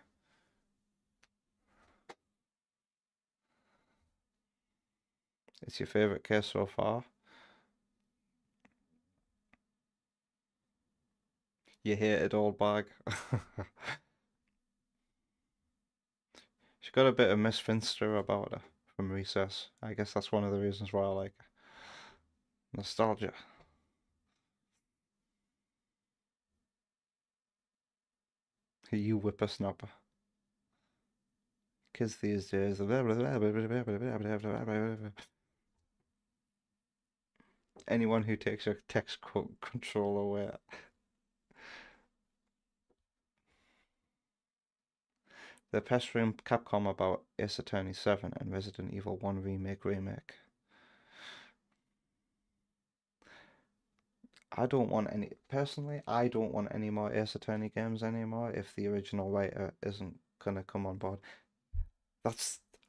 It's your favourite case so far? You hated Old Bag. She got a bit of Miss Finster about her from Recess. I guess that's one of the reasons why I like her. Nostalgia. You whippersnapper. Kids these days. Anyone who takes your text control away. They're pestering Capcom about Ace Attorney 7 and Resident Evil 1 remake. I don't want any... Personally, I don't want any more Ace Attorney games anymore if the original writer isn't gonna come on board.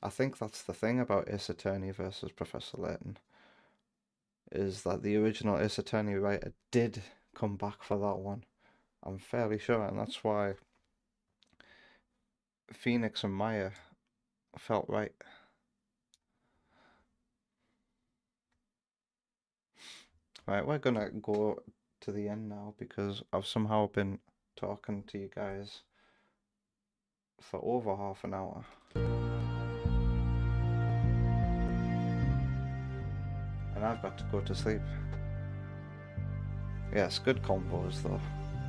I think that's the thing about Ace Attorney versus Professor Layton, is that the original Ace Attorney writer did come back for that one. I'm fairly sure, and that's why Phoenix and Maya felt right. Right, we're gonna go to the end now because I've somehow been talking to you guys for over half an hour. And I've got to go to sleep. Yes, good combos though.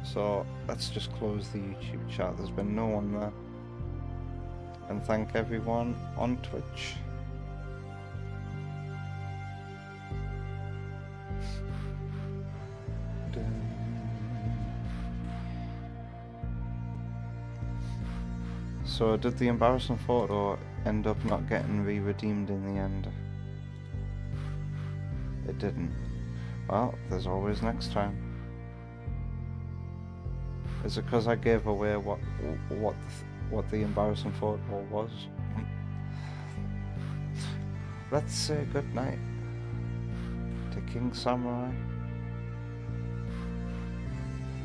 So let's just close the YouTube chat. There's been no one there. And thank everyone on Twitch. So did the embarrassing photo end up not getting re-redeemed in the end? It didn't. Well, there's always next time. Is it because I gave away what the embarrassing photo was? Let's say good night to King Samurai.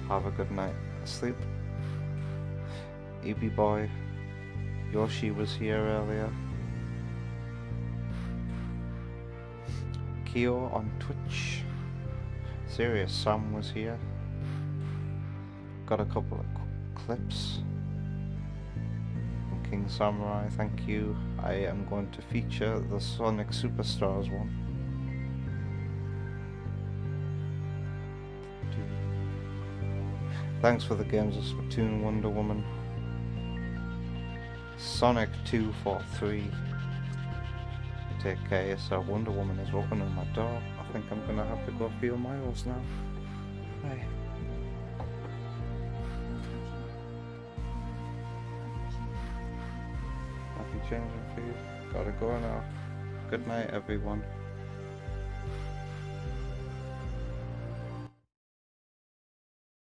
Have a good night. Sleep. EB Boy. Yoshi was here earlier. Kyo on Twitch. Serious Sam was here. Got a couple of clips from King Samurai, thank you. I am going to feature the Sonic Superstars one. Thanks for the games of Splatoon, Wonder Woman. Sonic 243. Take care of yourself. Wonder Woman is opening my door. I think I'm gonna have to go a few miles now. Bye. Happy changing for you. Gotta go now. Good night, everyone.